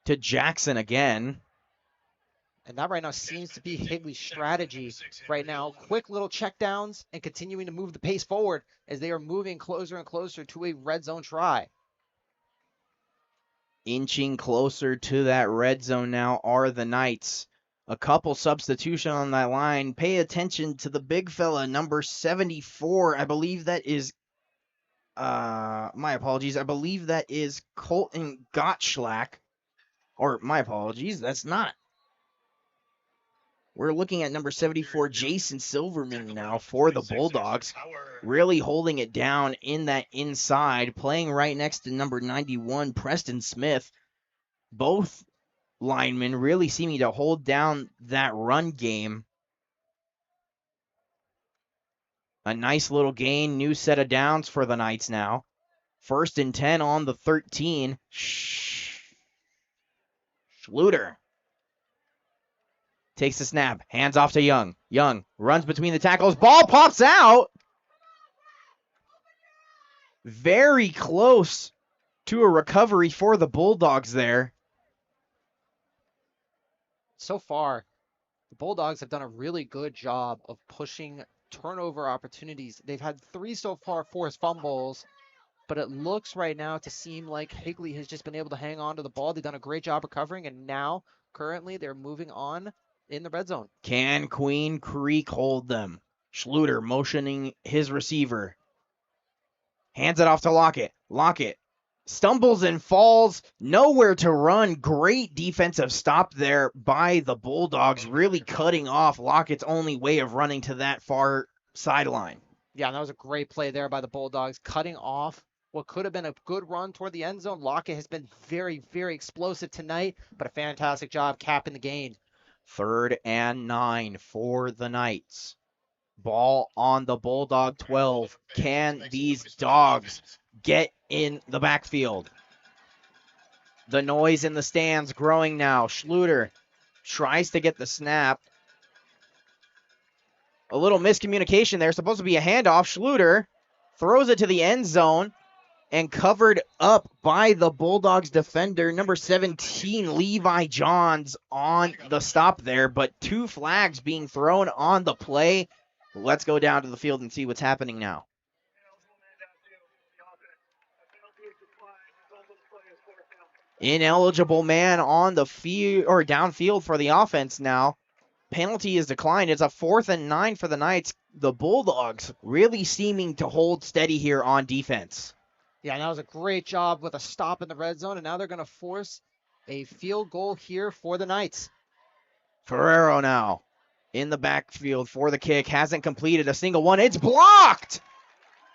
to Jackson again. And that right now seems to be Higley's strategy right now. Quick little checkdowns and continuing to move the pace forward as they are moving closer and closer to a red zone try. Inching closer to that red zone now are the Knights. A couple substitution on that line. Pay attention to the big fella, number 74. I believe that is, my apologies. I believe that is Colton Gottschlack. Or, my apologies, that's not. We're looking at number 74, Jason Silverman now for the Bulldogs, really holding it down in that inside, playing right next to number 91, Preston Smith. Both linemen really seeming to hold down that run game. A nice little gain, new set of downs for the Knights now. 1st and 10 on the 13. Schluter takes the snap, hands off to Young. Young runs between the tackles, ball pops out. Very close to a recovery for the Bulldogs there. So far, the Bulldogs have done a really good job of pushing turnover opportunities. They've had 3 so far forced fumbles, but it looks right now to seem like Higley has just been able to hang on to the ball. They've done a great job recovering, and now currently they're moving on in the red zone. Can Queen Creek hold them? Schluter motioning his receiver. Hands it off to Lockett. Lockett stumbles and falls. Nowhere to run. Great defensive stop there by the Bulldogs, really cutting off Lockett's only way of running to that far sideline. Yeah, and that was a great play there by the Bulldogs, cutting off what could have been a good run toward the end zone. Lockett has been very, very explosive tonight, but a fantastic job capping the gain. 3rd and 9 for the Knights. Ball on the Bulldog 12. Can these dogs get in the backfield? The noise in the stands growing now. Schluter tries to get the snap. A little miscommunication there. Supposed to be a handoff. Schluter throws it to the end zone and covered up by the Bulldogs defender, number 17, Levi Johns, on the stop there. But 2 flags being thrown on the play. Let's go down to the field and see what's happening now. Ineligible man on the field or downfield for the offense now. Penalty is declined. It's a 4th and 9 for the Knights. The Bulldogs really seeming to hold steady here on defense. Yeah, and that was a great job with a stop in the red zone, and now they're going to force a field goal here for the Knights. Ferrero now in the backfield for the kick. Hasn't completed a single one. It's blocked!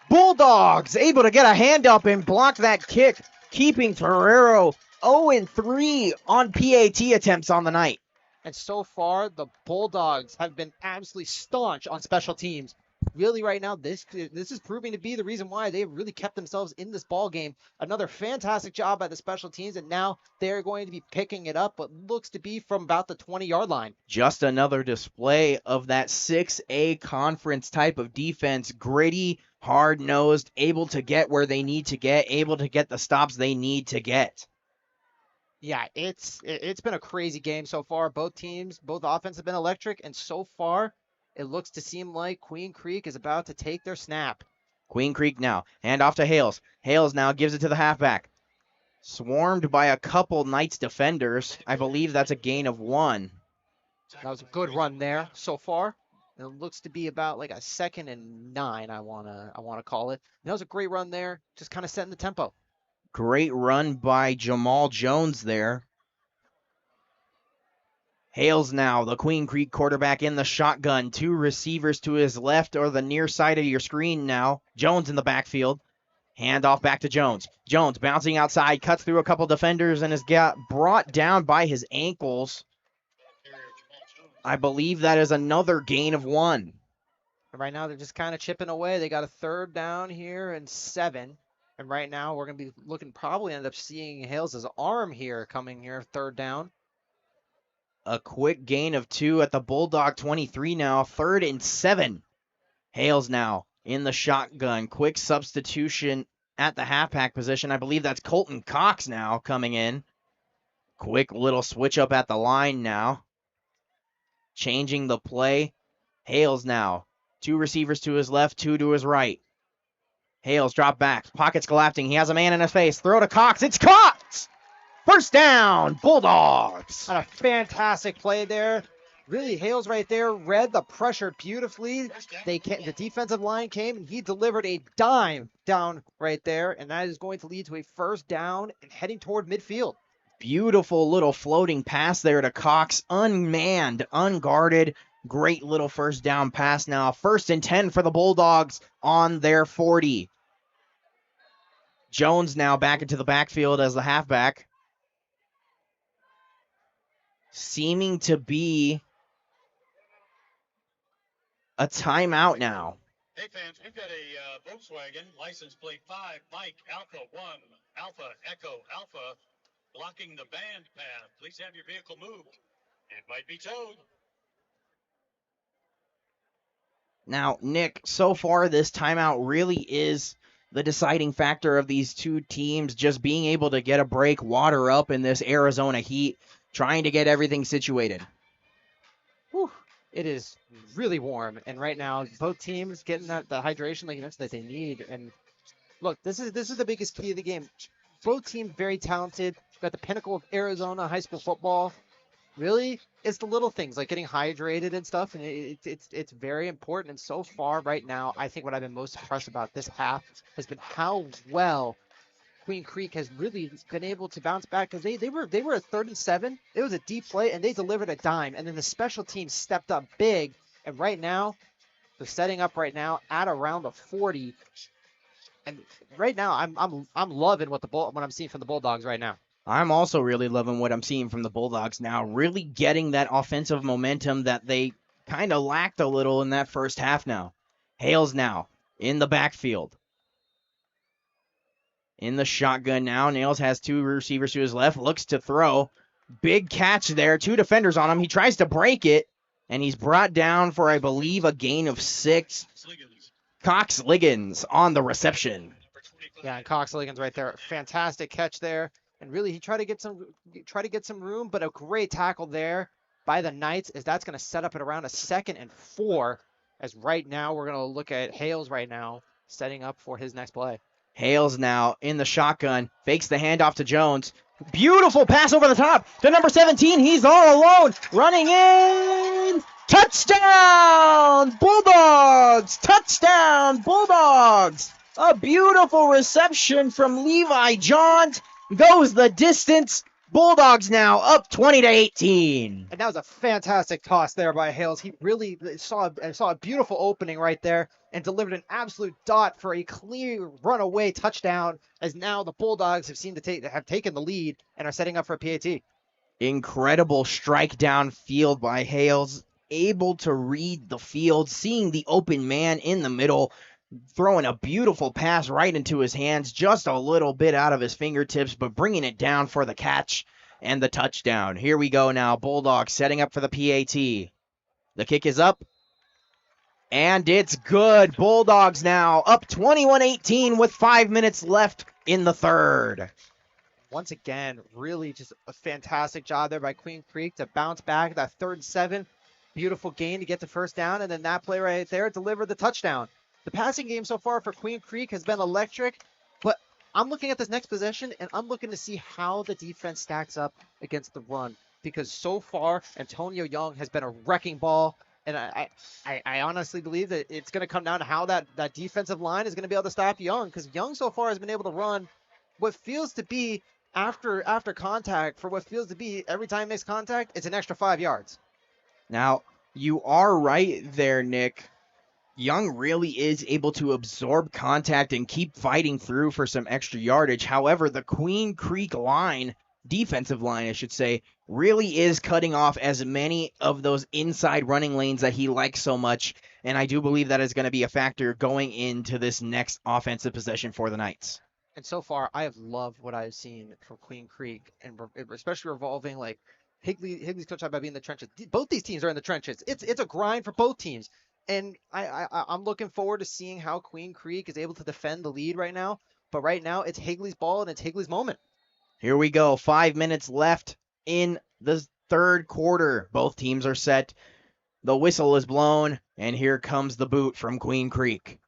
Bulldogs able to get a hand up and block that kick, keeping Ferrero 0-3 on PAT attempts on the night. And so far, the Bulldogs have been absolutely staunch on special teams. Really, right now, this is proving to be the reason why they've really kept themselves in this ball game. Another fantastic job by the special teams, and now they're going to be picking it up, what looks to be from about the 20-yard line. Just another display of that 6A conference type of defense. Gritty, hard-nosed, able to get where they need to get, able to get the stops they need to get. Yeah, it's been a crazy game so far. Both teams, both offenses have been electric, and so far, it looks to seem like Queen Creek is about to take their snap. Queen Creek now. Hand off to Hales. Hales now gives it to the halfback. Swarmed by a couple Knights defenders. I believe that's a gain of 1. That was a good run there so far. It looks to be about like a 2nd and 9, I wanna call it. And that was a great run there, just kind of setting the tempo. Great run by Jamal Jones there. Hales now, the Queen Creek quarterback in the shotgun. 2 receivers to his left or the near side of your screen now. Jones in the backfield. Hand off back to Jones. Jones bouncing outside, cuts through a couple defenders and is brought down by his ankles. I believe that is another gain of 1. Right now, they're just kind of chipping away. They got a 3rd down here and 7. And right now, we're going to be looking, probably end up seeing Hales' arm here coming here, 3rd down. A quick gain of 2 at the Bulldog 23 now. 3rd and 7. Hales now in the shotgun. Quick substitution at the halfback position. I believe that's Colton Cox now coming in. Quick little switch up at the line now. Changing the play. Hales now. 2 receivers to his left, 2 to his right. Hales drop back. Pockets collapsing. He has a man in his face. Throw to Cox. It's caught! 1st down, Bulldogs. And a fantastic play there. Really, Hales right there read the pressure beautifully. The defensive line came, and he delivered a dime down right there, and that is going to lead to a 1st down and heading toward midfield. Beautiful little floating pass there to Cox. Unmanned, unguarded. Great little first down pass now. 1st and 10 for the Bulldogs on their 40. Jones now back into the backfield as the halfback. Seeming to be a timeout now. Hey fans, we've got a Volkswagen license plate 5, Mike Alpha 1, Alpha Echo Alpha, blocking the band path. Please have your vehicle moved. It might be towed. Now, Nick, so far this timeout really is the deciding factor of these two teams just being able to get a break, water up in this Arizona heat, trying to get everything situated. Whew, it is really warm, and right now both teams getting the hydration like you mentioned that they need. And look, this is the biggest key of the game. Both teams very talented, got the pinnacle of Arizona high school football. Really, it's the little things like getting hydrated and stuff, and it's very important. And so far, right now, I think what I've been most impressed about this half has been how well Queen Creek has really been able to bounce back, because they were at 3rd and 7. It was a deep play, and they delivered a dime, and then the special teams stepped up big. And right now, they're setting up right now at around the 40. And right now, I'm loving what I'm seeing from the Bulldogs right now. I'm also really loving what I'm seeing from the Bulldogs now, really getting that offensive momentum that they kind of lacked a little in that first half now. Hales now in the backfield. In the shotgun now. Nails has 2 receivers to his left, looks to throw. Big catch there, 2 defenders on him. He tries to break it, and he's brought down for, I believe, a gain of 6. Cox Liggins on the reception. Yeah, and Cox Liggins right there. Fantastic catch there. And really, he tried to get some room, but a great tackle there by the Knights, as that's going to set up at around a 2nd and 4. As right now, we're going to look at Hales right now, setting up for his next play. Hales now in the shotgun, fakes the handoff to Jones. Beautiful pass over the top to number 17. He's all alone, running in. Touchdown, Bulldogs! Touchdown, Bulldogs! A beautiful reception from Levi Johns. Goes the distance. Bulldogs now up 20-18. And that was a fantastic toss there by Hales. He really saw a beautiful opening right there and delivered an absolute dot for a clear runaway touchdown, as now the Bulldogs have taken the lead and are setting up for a PAT. Incredible strike downfield by Hales, able to read the field, seeing the open man in the middle, throwing a beautiful pass right into his hands, just a little bit out of his fingertips, but bringing it down for the catch and the touchdown. Here we go now. Bulldogs setting up for the PAT. The kick is up, and it's good. Bulldogs now up 21-18 with 5 minutes left in the third. Once again, really just a fantastic job there by Queen Creek to bounce back that 3rd and 7. Beautiful gain to get the first down, and then that play right there delivered the touchdown. The passing game so far for Queen Creek has been electric, but I'm looking at this next possession, and I'm looking to see how the defense stacks up against the run, because so far, Antonio Young has been a wrecking ball, and I honestly believe that it's going to come down to how that defensive line is going to be able to stop Young, because Young so far has been able to run what feels to be after contact, for what feels to be every time he makes contact, it's an extra 5 yards. Now, you are right there, Nick. Young really is able to absorb contact and keep fighting through for some extra yardage. However, the Queen Creek line, defensive line, I should say, really is cutting off as many of those inside running lanes that he likes so much. And I do believe that is going to be a factor going into this next offensive possession for the Knights. And so far, I have loved what I've seen from Queen Creek, and especially revolving like Higley's coach about being in the trenches. Both these teams are in the trenches. It's a grind for both teams. And I'm looking forward to seeing how Queen Creek is able to defend the lead right now. But right now, it's Higley's ball, and it's Higley's moment. Here we go. 5 minutes left in the third quarter. Both teams are set. The whistle is blown, and here comes the boot from Queen Creek.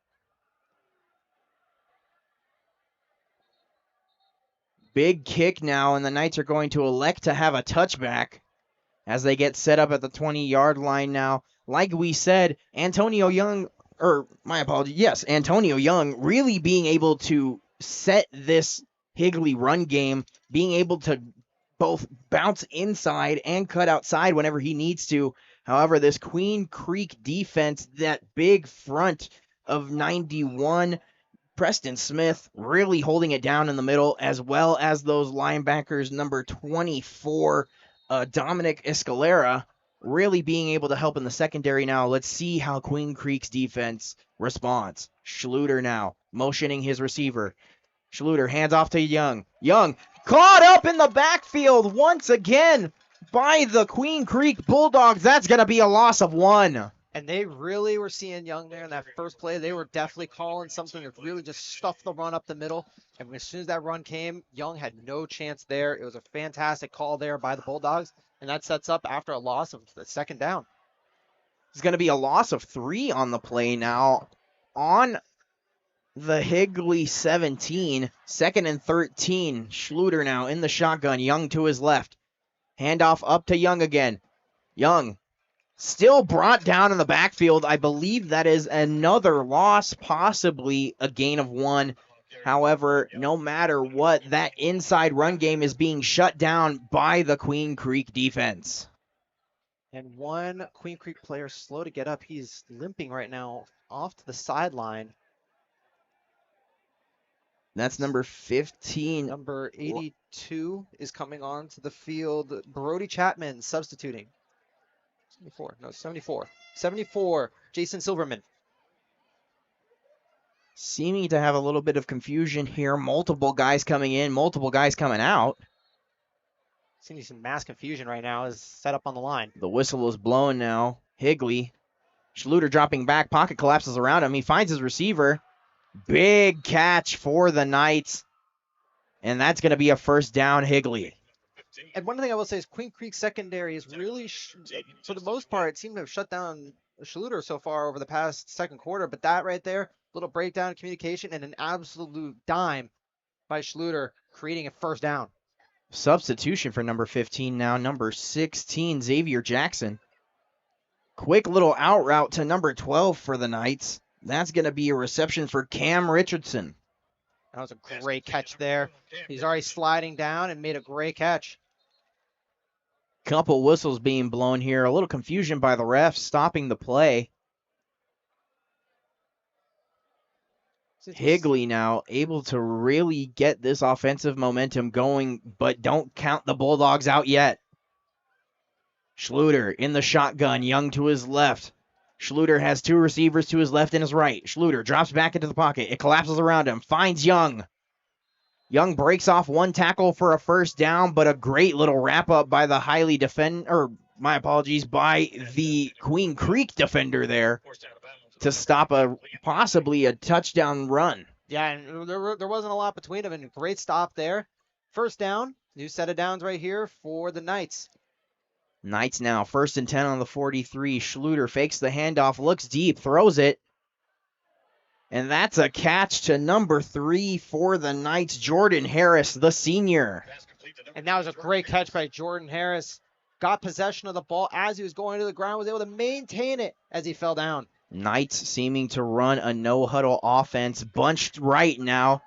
Big kick now, and the Knights are going to elect to have a touchback as they get set up at the 20-yard line now. Like we said, Antonio Young really being able to set this Higley run game, being able to both bounce inside and cut outside whenever he needs to. However, this Queen Creek defense, that big front of 91, Preston Smith really holding it down in the middle, as well as those linebackers, number 24, Dominic Escalera, really being able to help in the secondary now. Let's see how Queen Creek's defense responds. Schluter now motioning his receiver. Schluter hands off to Young. Young caught up in the backfield once again by the Queen Creek Bulldogs. That's going to be a loss of 1. And they really were seeing Young there in that first play. They were definitely calling something that really just stuffed the run up the middle. And as soon as that run came, Young had no chance there. It was a fantastic call there by the Bulldogs. And that sets up after a loss of the second down. It's going to be a loss of 3 on the play now on the Higley 17. 2nd and 13. Schluter now in the shotgun. Young to his left. Handoff up to Young again. Young still brought down in the backfield. I believe that is another loss, possibly a gain of 1. However, no matter what, that inside run game is being shut down by the Queen Creek defense. And one Queen Creek player slow to get up. He's limping right now off to the sideline. That's number 15. Number 82 is coming on to the field. Brody Chapman substituting. 74. 74, Jason Silverman. Seeming to have a little bit of confusion here. Multiple guys coming in, multiple guys coming out. Seeing some mass confusion right now is set up on the line. The whistle is blown now. Higley. Schluter dropping back. Pocket collapses around him. He finds his receiver. Big catch for the Knights. And that's going to be a first down, Higley. And one thing I will say is Queen Creek secondary is really, for the most part, it seemed to have shut down Schluter so far over the past second quarter. But that right there, little breakdown in communication and an absolute dime by Schluter, creating a first down. Substitution for number 15 now. Number 16, Xavier Jackson. Quick little out route to number 12 for the Knights. That's going to be a reception for Cam Richardson. That was a great catch there. He's already sliding down and made a great catch. Couple whistles being blown here. A little confusion by the refs stopping the play. Higley now able to really get this offensive momentum going, but don't count the Bulldogs out yet. Schluter in the shotgun, Young to his left. Schluter has 2 receivers to his left and his right. Schluter drops back into the pocket. It collapses around him. Finds Young. Young breaks off 1 tackle for a first down, but a great little wrap up by the by the Queen Creek defender there to stop possibly a touchdown run. Yeah, and there wasn't a lot between them, and great stop there. First down, new set of downs right here for the Knights. Knights now, 1st and 10 on the 43. Schluter fakes the handoff, looks deep, throws it. And that's a catch to number 3 for the Knights, Jordan Harris, the senior. And that was a great catch by Jordan Harris. Got possession of the ball as he was going to the ground, was able to maintain it as he fell down. Knights seeming to run a no-huddle offense, bunched right now.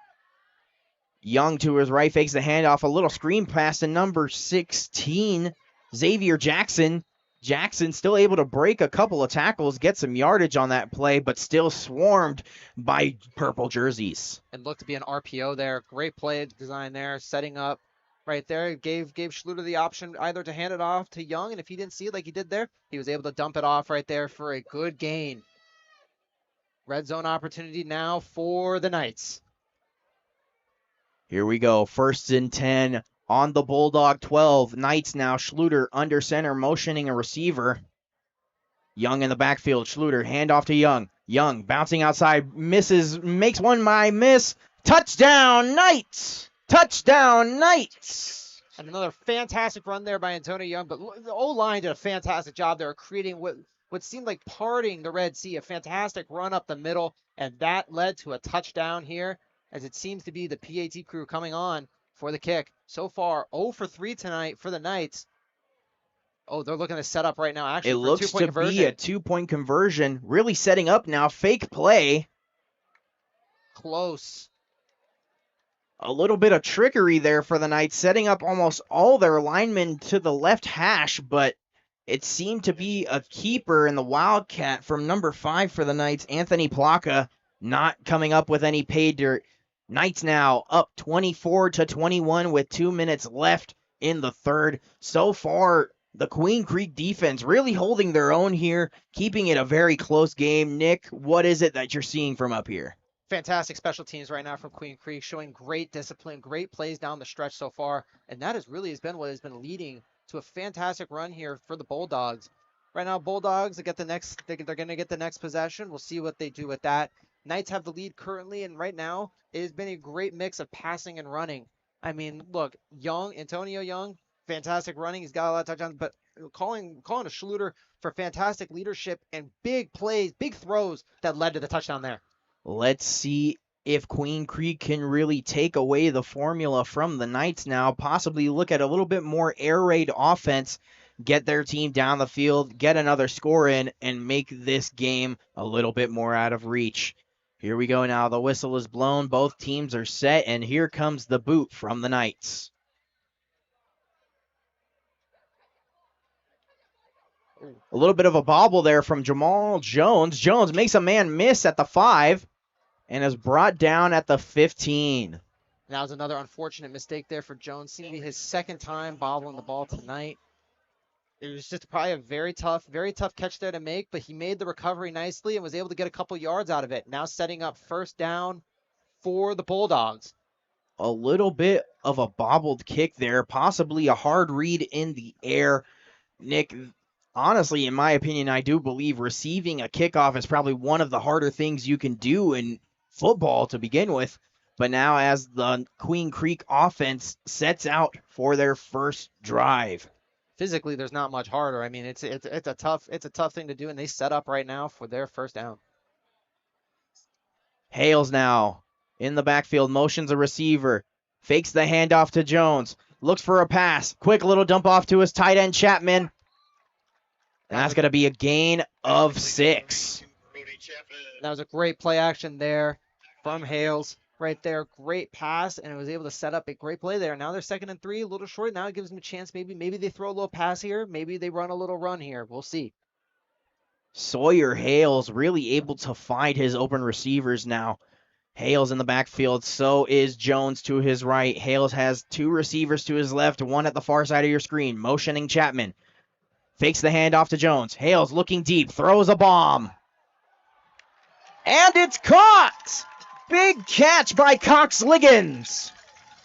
Young to his right, fakes the handoff, a little screen pass to number 16, Xavier Jackson. Jackson still able to break a couple of tackles, get some yardage on that play, but still swarmed by purple jerseys. And looked to be an RPO there. Great play design there, setting up right there. Gave Schluter the option either to hand it off to Young, and if he didn't see it like he did there, he was able to dump it off right there for a good gain. Red zone opportunity now for the Knights. Here we go, 1st and 10. On the Bulldog 12, Knights now. Schluter under center, motioning a receiver. Young in the backfield. Schluter, handoff to Young. Young bouncing outside, misses, makes one miss. Touchdown, Knights! Touchdown, Knights! And another fantastic run there by Antonio Young, but the O-line did a fantastic job there, creating what seemed like parting the Red Sea, a fantastic run up the middle, and that led to a touchdown here, as it seems to be the PAT crew coming on for the kick. So far, 0 for 3 tonight for the Knights. Oh, they're looking to set up right now. Actually, it for looks a 2-point to conversion. be a 2-point conversion. Really setting up now. Fake play. Close. A little bit of trickery there for the Knights, setting up almost all their linemen to the left hash, but it seemed to be a keeper in the Wildcat from number 5 for the Knights, Anthony Plaka, not coming up with any pay dirt. Knights now up 24-21 with 2 minutes left in the third. So far, the Queen Creek defense really holding their own here, keeping it a very close game. Nick, what is it that you're seeing from up here? Fantastic special teams right now from Queen Creek, showing great discipline, great plays down the stretch so far, and that has been what has been leading to a fantastic run here for the Bulldogs. Right now, Bulldogs they're going to get the next possession. We'll see what they do with that. Knights have the lead currently, and right now it has been a great mix of passing and running. I mean, look, Antonio Young, fantastic running. He's got a lot of touchdowns, but calling a Schluter for fantastic leadership and big plays, big throws that led to the touchdown there. Let's see if Queen Creek can really take away the formula from the Knights now, possibly look at a little bit more air raid offense, get their team down the field, get another score in, and make this game a little bit more out of reach. Here we go now. The whistle is blown. Both teams are set, and here comes the boot from the Knights. A little bit of a bobble there from Jamal Jones. Jones makes a man miss at the 5. And is brought down at the 15. That was another unfortunate mistake there for Jones. Seemed to be his second time bobbling the ball tonight. It was just probably a very tough catch there to make, but he made the recovery nicely and was able to get a couple yards out of it. Now setting up first down for the Bulldogs. A little bit of a bobbled kick there, possibly a hard read in the air. Nick, honestly, in my opinion, I do believe receiving a kickoff is probably one of the harder things you can do in football to begin with, but now as the Queen Creek offense sets out for their first drive. Physically, there's not much harder. I mean, it's a tough thing to do, and they set up right now for their first down. Hales now in the backfield, motions a receiver, fakes the handoff to Jones, looks for a pass, quick little dump off to his tight end Chapman, and that's going to be a gain of 6. That was a great play action there from Hales right there. Great pass, and it was able to set up a great play there. Now they're 2nd and 3, a little short. Now it gives them a chance. Maybe they throw a little pass here. Maybe they run a little run here. We'll see. Sawyer Hales really able to find his open receivers now. Hales in the backfield, so is Jones to his right. Hales has 2 receivers to his left, one at the far side of your screen, motioning Chapman. Fakes the handoff to Jones. Hales looking deep, throws a bomb. And it's caught! Big catch by Cox Liggins.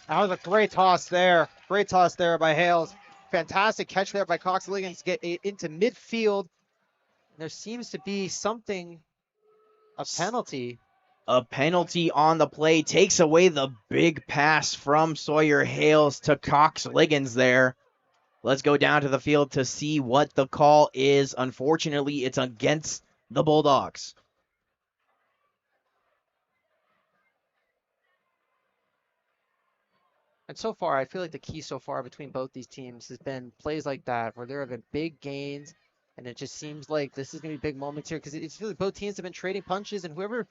That was a great toss there. Great toss there by Hales. Fantastic catch there by Cox Liggins to get into midfield. There seems to be a penalty. A penalty on the play takes away the big pass from Sawyer Hales to Cox Liggins there. Let's go down to the field to see what the call is. Unfortunately, it's against the Bulldogs. And so far, I feel like the key so far between both these teams has been plays like that, where there have been big gains, and it just seems like this is going to be big moments here, because it's really both teams have been trading punches, and whichever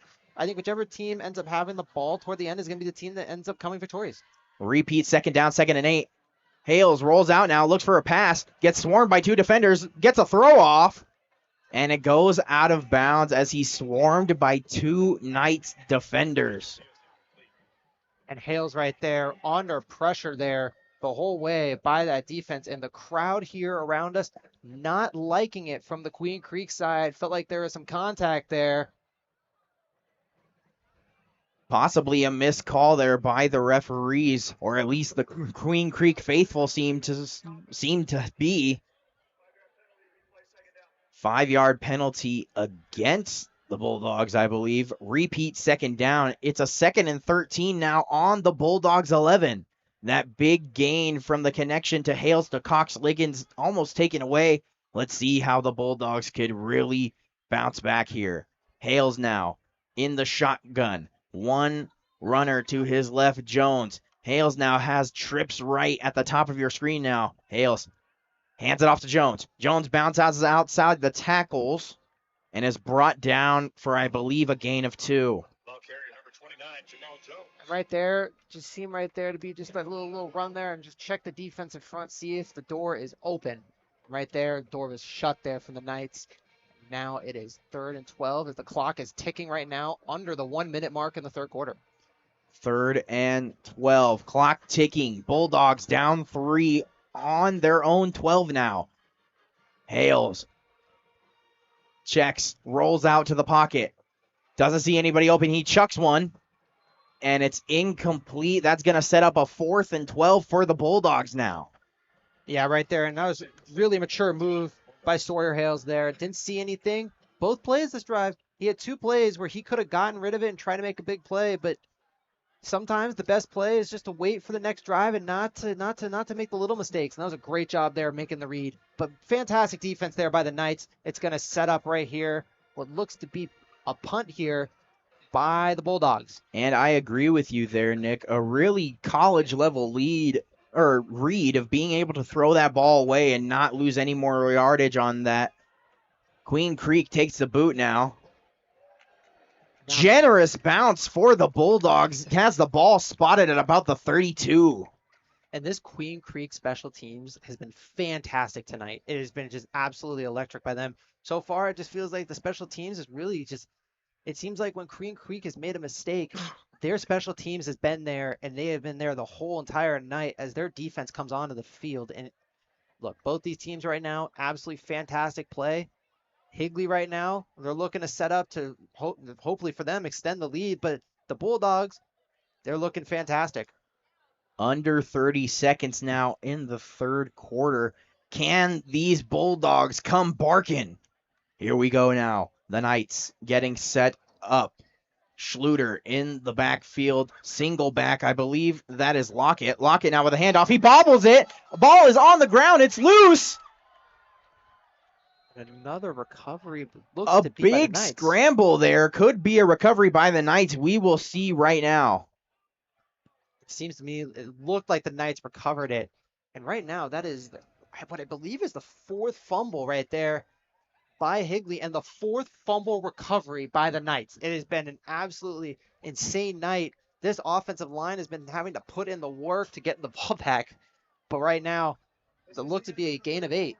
team ends up having the ball toward the end is going to be the team that ends up coming victorious. Repeat, 2nd down, 2nd and 8. Hales rolls out now, looks for a pass, gets swarmed by 2 defenders, gets a throw off, and it goes out of bounds as he's swarmed by 2 Knights defenders. And Hales right there under pressure there the whole way by that defense, and the crowd here around us not liking it from the Queen Creek side. Felt like there was some contact there. Possibly a missed call there by the referees, or at least the Queen Creek faithful seem to be. 5-yard penalty against the Bulldogs, I believe. Repeat, 2nd down. It's a 2nd and 13 now on the Bulldogs 11. That big gain from the connection to Hales to Cox Liggins almost taken away. Let's see how the Bulldogs could really bounce back here. Hales now in the shotgun. 1 runner to his left, Jones. Hales now has trips right at the top of your screen now. Hales hands it off to Jones. Jones bounces outside the tackles and is brought down for, I believe, a gain of 2. Right there, just seem right there to be just a little run there and just check the defensive front, see if the door is open. Right there, door was shut there from the Knights. Now it is 3rd and 12 as the clock is ticking right now under the 1 minute mark in the third quarter. 3rd and 12. Clock ticking. Bulldogs down 3 on their own 12 now. Hales checks, rolls out to the pocket. Doesn't see anybody open. He chucks one, and it's incomplete. That's going to set up a 4th and 12 for the Bulldogs now. Yeah, right there. And that was a really mature move by Sawyer Hales there. Didn't see anything. Both plays this drive, he had 2 plays where he could have gotten rid of it and tried to make a big play, but sometimes the best play is just to wait for the next drive and not to make the little mistakes. And that was a great job there making the read. But fantastic defense there by the Knights. It's going to set up right here what looks to be a punt here by the Bulldogs. And I agree with you there, Nick. A really college-level lead or read of being able to throw that ball away and not lose any more yardage on that. Queen Creek takes the boot now. Generous bounce for the Bulldogs. Has the ball spotted at about the 32. And this Queen Creek special teams has been fantastic tonight. It has been just absolutely electric by them. So far, it just feels like the special teams is really just, it seems like when Queen Creek has made a mistake, their special teams has been there, and they have been there the whole entire night as their defense comes onto the field. And look, both these teams right now, absolutely fantastic play. Higley right now, they're looking to set up to hopefully for them extend the lead, but the Bulldogs, they're looking fantastic. Under 30 seconds now in the third quarter. Can these Bulldogs come barking? Here we go now. The Knights getting set up. Schluter in the backfield. Single back, I believe that is Lockett. Lockett now with a handoff. He bobbles it. The ball is on the ground. It's loose. Another recovery looks A to be by the big Knights. scramble there. Could be a recovery by the Knights. We will see right now. It seems to me it looked like the Knights recovered it. And right now, that is what I believe is the 4th fumble right there by Higley and the 4th fumble recovery by the Knights. It has been an absolutely insane night. This offensive line has been having to put in the work to get the ball back. But right now, it looks to be a gain of 8.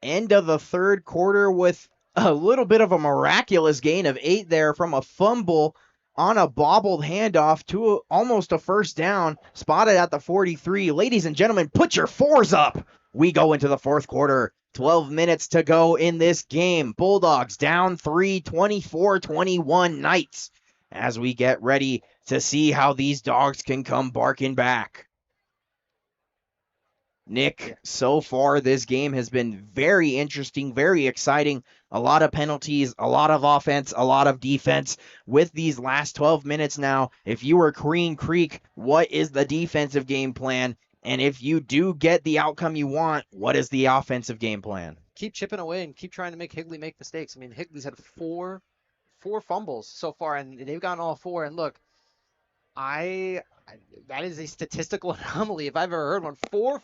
End of the third quarter with a little bit of a miraculous gain of 8 there from a fumble on a bobbled handoff to almost a first down, spotted at the 43. Ladies and gentlemen, put your 4s up. We go into the fourth quarter. 12 minutes to go in this game. Bulldogs down 3, 24-21 Knights as we get ready to see how these dogs can come barking back. Nick, so far this game has been very interesting, very exciting. A lot of penalties, a lot of offense, a lot of defense. With these last 12 minutes now, if you were Queen Creek, what is the defensive game plan? And if you do get the outcome you want, what is the offensive game plan? Keep chipping away and keep trying to make Higley make mistakes. I mean, Higley's had four fumbles so far, and they've gotten all 4. And look, that is a statistical anomaly if I've ever heard one. 4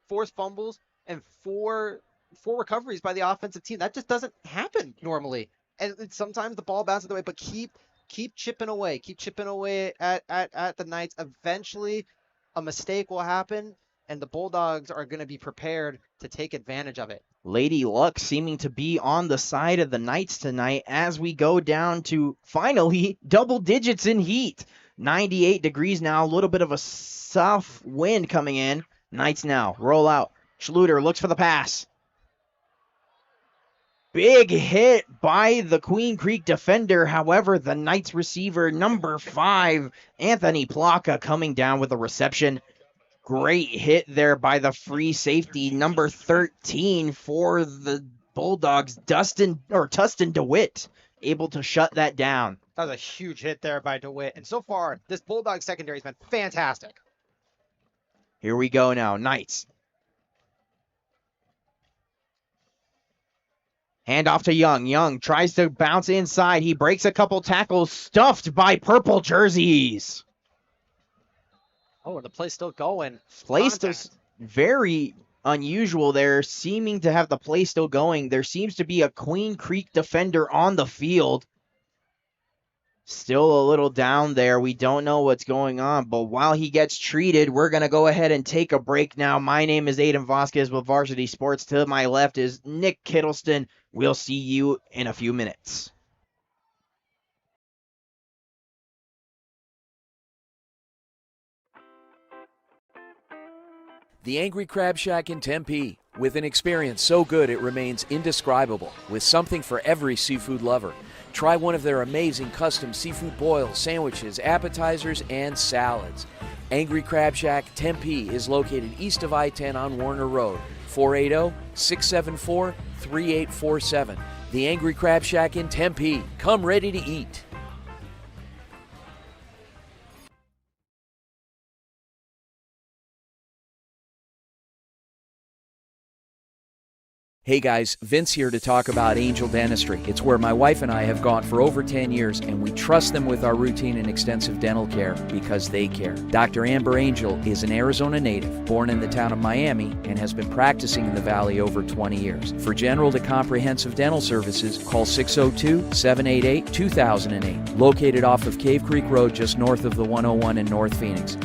forced fumbles and four recoveries by the offensive team. That just doesn't happen normally. And sometimes the ball bounces away, but keep chipping away. Keep chipping away at the Knights. Eventually, a mistake will happen, and the Bulldogs are going to be prepared to take advantage of it. Lady Luck seeming to be on the side of the Knights tonight as we go down to finally double digits in heat. 98 degrees now, a little bit of a soft wind coming in. Knights now roll out. Schluter looks for the pass. Big hit by the Queen Creek defender. However, the Knights receiver, number 5, Anthony Plaka, coming down with a reception. Great hit there by the free safety, number 13 for the Bulldogs, Tustin DeWitt, able to shut that down. That was a huge hit there by DeWitt. And so far, this Bulldog secondary has been fantastic. Here we go now. Knights. Hand off to Young. Young tries to bounce inside. He breaks a couple tackles, stuffed by purple jerseys. Oh, and the play's still going. Play still very unusual there, seeming to have the play still going. There seems to be a Queen Creek defender on the field. Still a little down there. We don't know what's going on, but while he gets treated, we're going to go ahead and take a break now. My name is Aiden Vasquez with Varsity Sports. To my left is Nick Kittleston. We'll see you in a few minutes. The Angry Crab Shack in Tempe, with an experience so good it remains indescribable, with something for every seafood lover. Try one of their amazing custom seafood boils, sandwiches, appetizers, and salads. Angry Crab Shack Tempe is located east of I-10 on Warner Road, 480-674-3847. The Angry Crab Shack in Tempe. Come ready to eat. Hey guys, Vince here to talk about Angel Dentistry. It's where my wife and I have gone for over 10 years, and we trust them with our routine and extensive dental care because they care. Dr. Amber Angel is an Arizona native, born in the town of Miami, and has been practicing in the Valley over 20 years. For general to comprehensive dental services, call 602-788-2008. Located off of Cave Creek Road just north of the 101 in North Phoenix.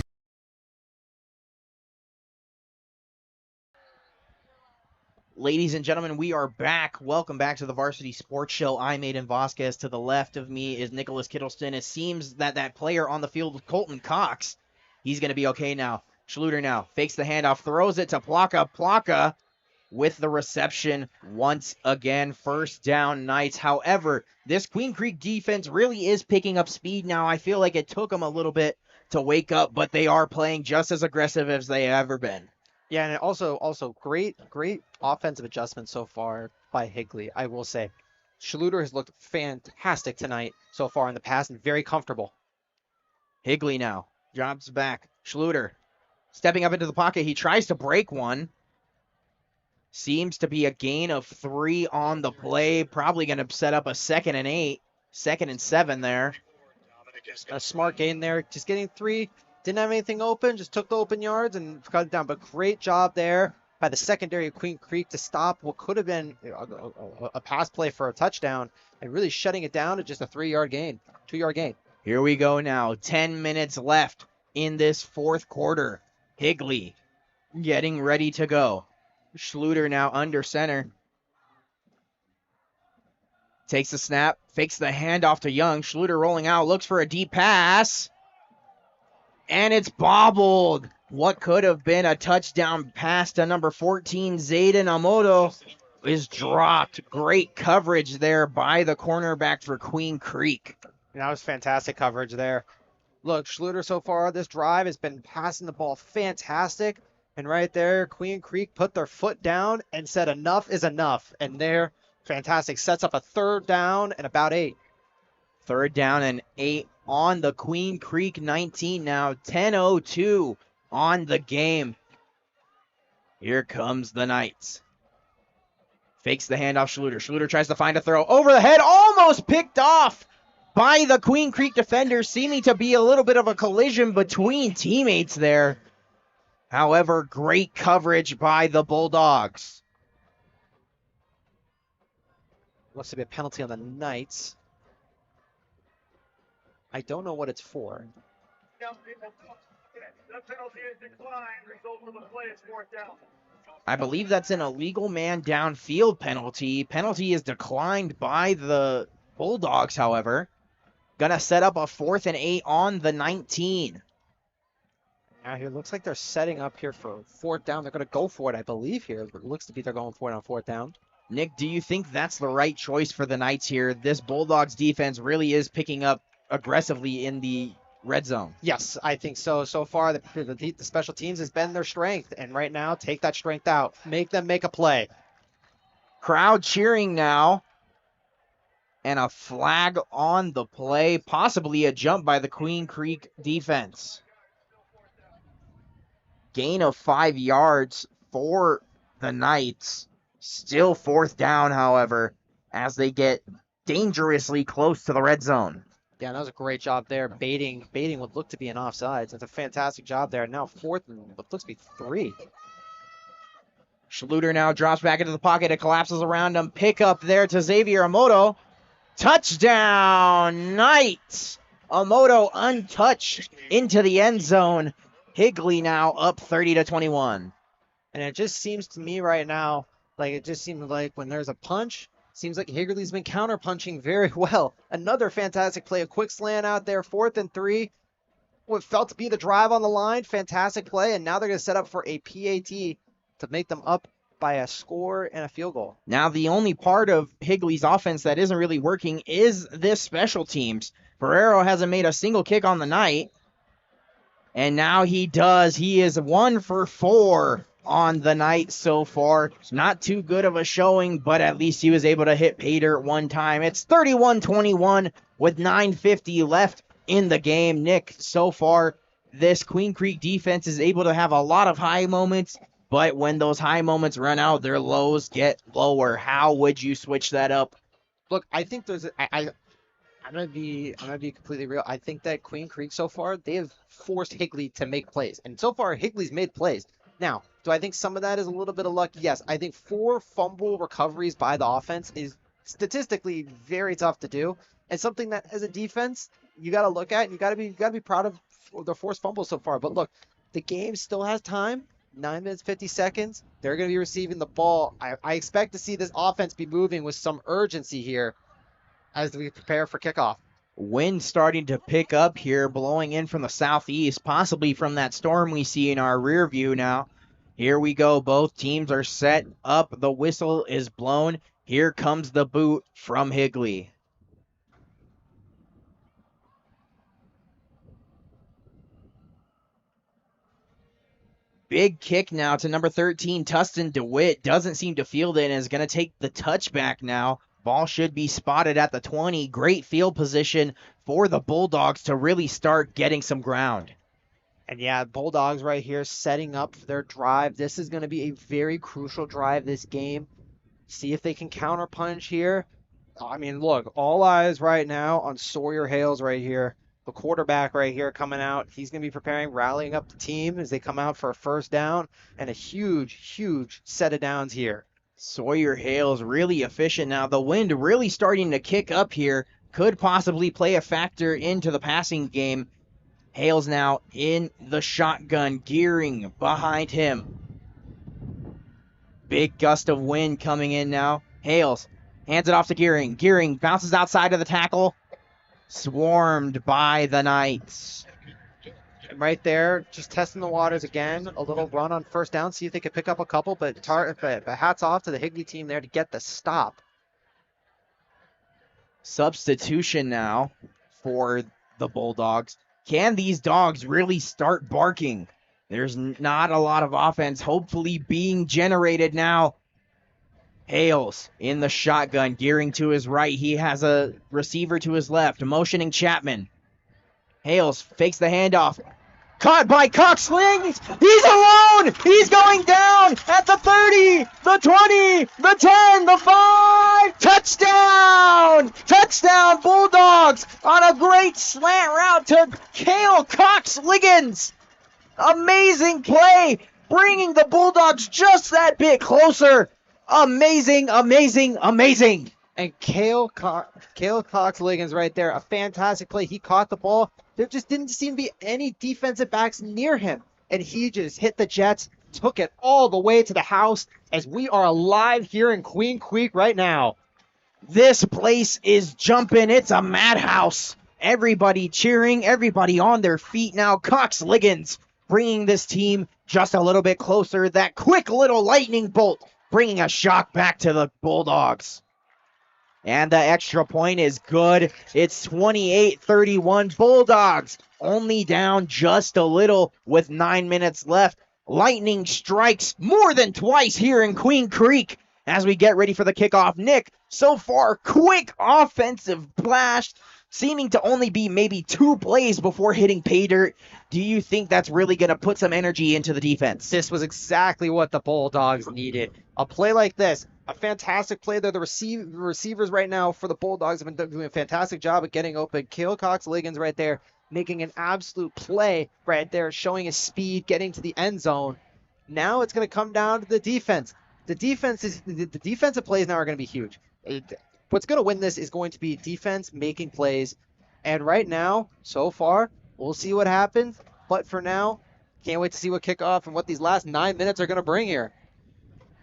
Ladies and gentlemen, we are back. Welcome back to the Varsity Sports Show. I'm Aiden Vasquez. To the left of me is Nicholas Kittleston. It seems that player on the field, Colton Cox, he's going to be okay now. Schluter now fakes the handoff, throws it to Plaka. Plaka with the reception once again. First down, Knights. However, this Queen Creek defense really is picking up speed now. I feel like it took them a little bit to wake up, but they are playing just as aggressive as they have ever been. Yeah, and also great offensive adjustments so far by Higley, I will say. Schluter has looked fantastic tonight so far in the pass and very comfortable. Higley now drops back. Schluter stepping up into the pocket. He tries to break one. Seems to be a gain of 3 on the play. Probably going to set up a 2nd and 8. 2nd and 7 there. A smart gain there. Just getting 3. Didn't have anything open. Just took the open yards and cut it down. But great job there by the secondary of Queen Creek to stop what could have been a pass play for a touchdown and really shutting it down to just a 3-yard gain, 2-yard gain. Here we go now. 10 minutes left in this fourth quarter. Higley getting ready to go. Schluter now under center. Takes the snap, fakes the handoff to Young. Schluter rolling out, looks for a deep pass. And it's bobbled. What could have been a touchdown pass to number 14, Zayden Amoto, is dropped. Great coverage there by the cornerback for Queen Creek. And that was fantastic coverage there. Look, Schluter so far this drive has been passing the ball fantastic. And right there, Queen Creek put their foot down and said enough is enough. And there, fantastic. Sets up a 3rd down and about 8. 3rd down and 8 on the Queen Creek 19 now. 10:02 on the game. Here comes the Knights. Fakes the handoff, Schluter. Schluter tries to find a throw. Over the head, almost picked off by the Queen Creek defender. Seeming to be a little bit of a collision between teammates there. However, great coverage by the Bulldogs. Looks to be a penalty on the Knights. I don't know what it's for. I believe that's an illegal man downfield penalty. Penalty is declined by the Bulldogs, however. Gonna set up a 4th and 8 on the 19. Now here, looks like they're setting up here for 4th down. They're going to go for it, I believe, here. It looks to be they're going for it on 4th down. Nick, do you think that's the right choice for the Knights here? This Bulldogs defense really is picking up aggressively in the red zone. Yes, I think so. So far, the special teams has been their strength. And right now, take that strength out. Make them make a play. Crowd cheering now. And a flag on the play. Possibly a jump by the Queen Creek defense. Gain of 5 yards for the Knights. Still 4th down, however, as they get dangerously close to the red zone. Yeah, that was a great job there, baiting what looked to be an offsides. That's a fantastic job there. Now 4th and what looks to be 3. Schluter now drops back into the pocket. It collapses around him. Pick up there to Xavier Amoto. Touchdown, Knights! Omoto untouched into the end zone. Higley now up 30-21. And it just seems to me right now, like it just seems like when there's a punch, seems like Higley's been counter-punching very well. Another fantastic play, a quick slant out there, 4th and 3. What felt to be the drive on the line, fantastic play, and now they're going to set up for a PAT to make them up by a score and a field goal. Now, the only part of Higley's offense that isn't really working is this special teams. Ferrero hasn't made a single kick on the night, and now he does. He is 1 for 4 on the night so far. Not too good of a showing, but at least he was able to hit pay dirt one time. It's 31-21 with 9:50 left in the game. Nick, so far, this Queen Creek defense is able to have a lot of high moments, but when those high moments run out, their lows get lower. How would you switch that up? Look, I think there's I'm gonna be completely real. I think that Queen Creek so far, they have forced Higley to make plays. And so far Higley's made plays. Now, do I think some of that is a little bit of luck? Yes. I think 4 fumble recoveries by the offense is statistically very tough to do. And something that as a defense, you gotta look at and you gotta be proud of the forced fumbles so far. But look, the game still has time. 9 minutes, 50 seconds. They're going to be receiving the ball. I expect to see this offense be moving with some urgency here as we prepare for kickoff. Wind starting to pick up here, blowing in from the southeast, possibly from that storm we see in our rear view now. Here we go. Both teams are set up. The whistle is blown. Here comes the boot from Higley. Big kick now to number 13, Tustin DeWitt. Doesn't seem to field it and is going to take the touchback now. Ball should be spotted at the 20. Great field position for the Bulldogs to really start getting some ground. And yeah, Bulldogs right here setting up their drive. This is going to be a very crucial drive this game. See if they can counterpunch here. I mean, look, all eyes right now on Sawyer Hales right here. The quarterback right here coming out. He's going to be preparing, rallying up the team as they come out for a first down and a huge, huge set of downs here. Sawyer Hales really efficient now. The wind really starting to kick up here. Could possibly play a factor into the passing game. Hales now in the shotgun, gearing behind him. Big gust of wind coming in now. Hales hands it off to Gearing. Gearing bounces outside of the tackle. Swarmed by the Knights. Right there, just testing the waters again. A little run on first down, see if they could pick up a couple, but hats off to the Higley team there to get the stop. Substitution now for the Bulldogs. Can these dogs really start barking? There's not a lot of offense hopefully being generated now. Hales in the shotgun, gearing to his right. He has a receiver to his left, motioning Chapman. Hales fakes the handoff. Caught by Cox Lings. He's alone. He's going down at the 30, the 20, the 10, the 5. Touchdown! Touchdown Bulldogs on a great slant route to Cale Cox Liggins. Amazing play, bringing the Bulldogs just that bit closer. Amazing, amazing, amazing. And Cale Cox Liggins right there, a fantastic play. He caught the ball. There just didn't seem to be any defensive backs near him. And he just hit the Jets, took it all the way to the house as we are alive here in Queen Creek right now. This place is jumping. It's a madhouse. Everybody cheering, everybody on their feet now. Cox Liggins bringing this team just a little bit closer. That quick little lightning bolt bringing a shock back to the Bulldogs. And the extra point is good. It's 28-31. Bulldogs only down just a little with 9 minutes left. Lightning strikes more than twice here in Queen Creek as we get ready for the kickoff. Nick, so far, quick offensive blast, seeming to only be maybe 2 plays before hitting pay dirt. Do you think that's really going to put some energy into the defense? This was exactly what the Bulldogs needed. A play like this, a fantastic play there. The receivers right now for the Bulldogs have been doing a fantastic job at getting open. Cale Cox Liggins right there, making an absolute play right there, showing his speed, getting to the end zone. Now it's going to come down to the defense. The defensive plays now are going to be huge. what's going to win this is going to be defense making plays. And right now, so far, we'll see what happens. But for now, can't wait to see what kickoff and what these last 9 minutes are going to bring here.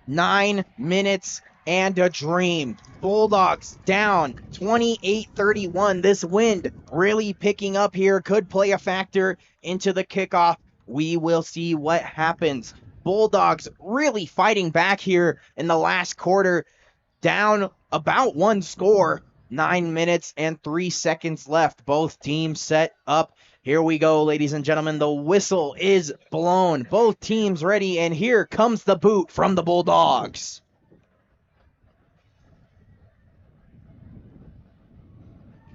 9 minutes and a dream. Bulldogs down 28-31. This wind really picking up here could play a factor into the kickoff. We will see what happens. Bulldogs really fighting back here in the last quarter, down about one score. 9 minutes and 3 seconds left. Both teams set up. Here we go, ladies and gentlemen. The whistle is blown. Both teams ready, and here comes the boot from the Bulldogs.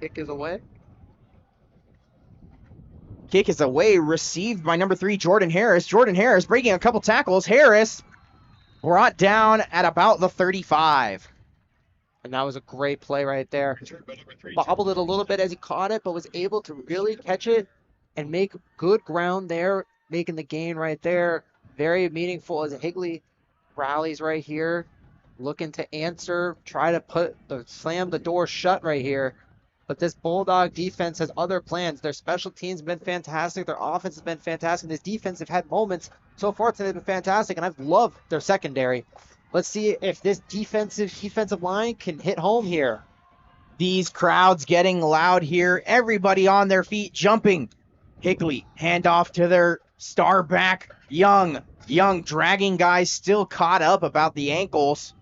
Kick is away. Kick is away, received by number 3, Jordan Harris. Jordan Harris breaking a couple tackles. Harris brought down at about the 35. And that was a great play right there. Bobbled it a little bit as he caught it, but was able to really catch it and make good ground there, making the gain right there. Very meaningful as Higley rallies right here, looking to answer, try to slam the door shut right here. But this Bulldog defense has other plans. Their special teams have been fantastic. Their offense has been fantastic. This defense have had moments so far today have been fantastic, and I've loved their secondary. Let's see if this defensive line can hit home here. These crowds getting loud here. Everybody on their feet jumping. Higley, handoff to their star back, Young. Young dragging guys still caught up about the ankles.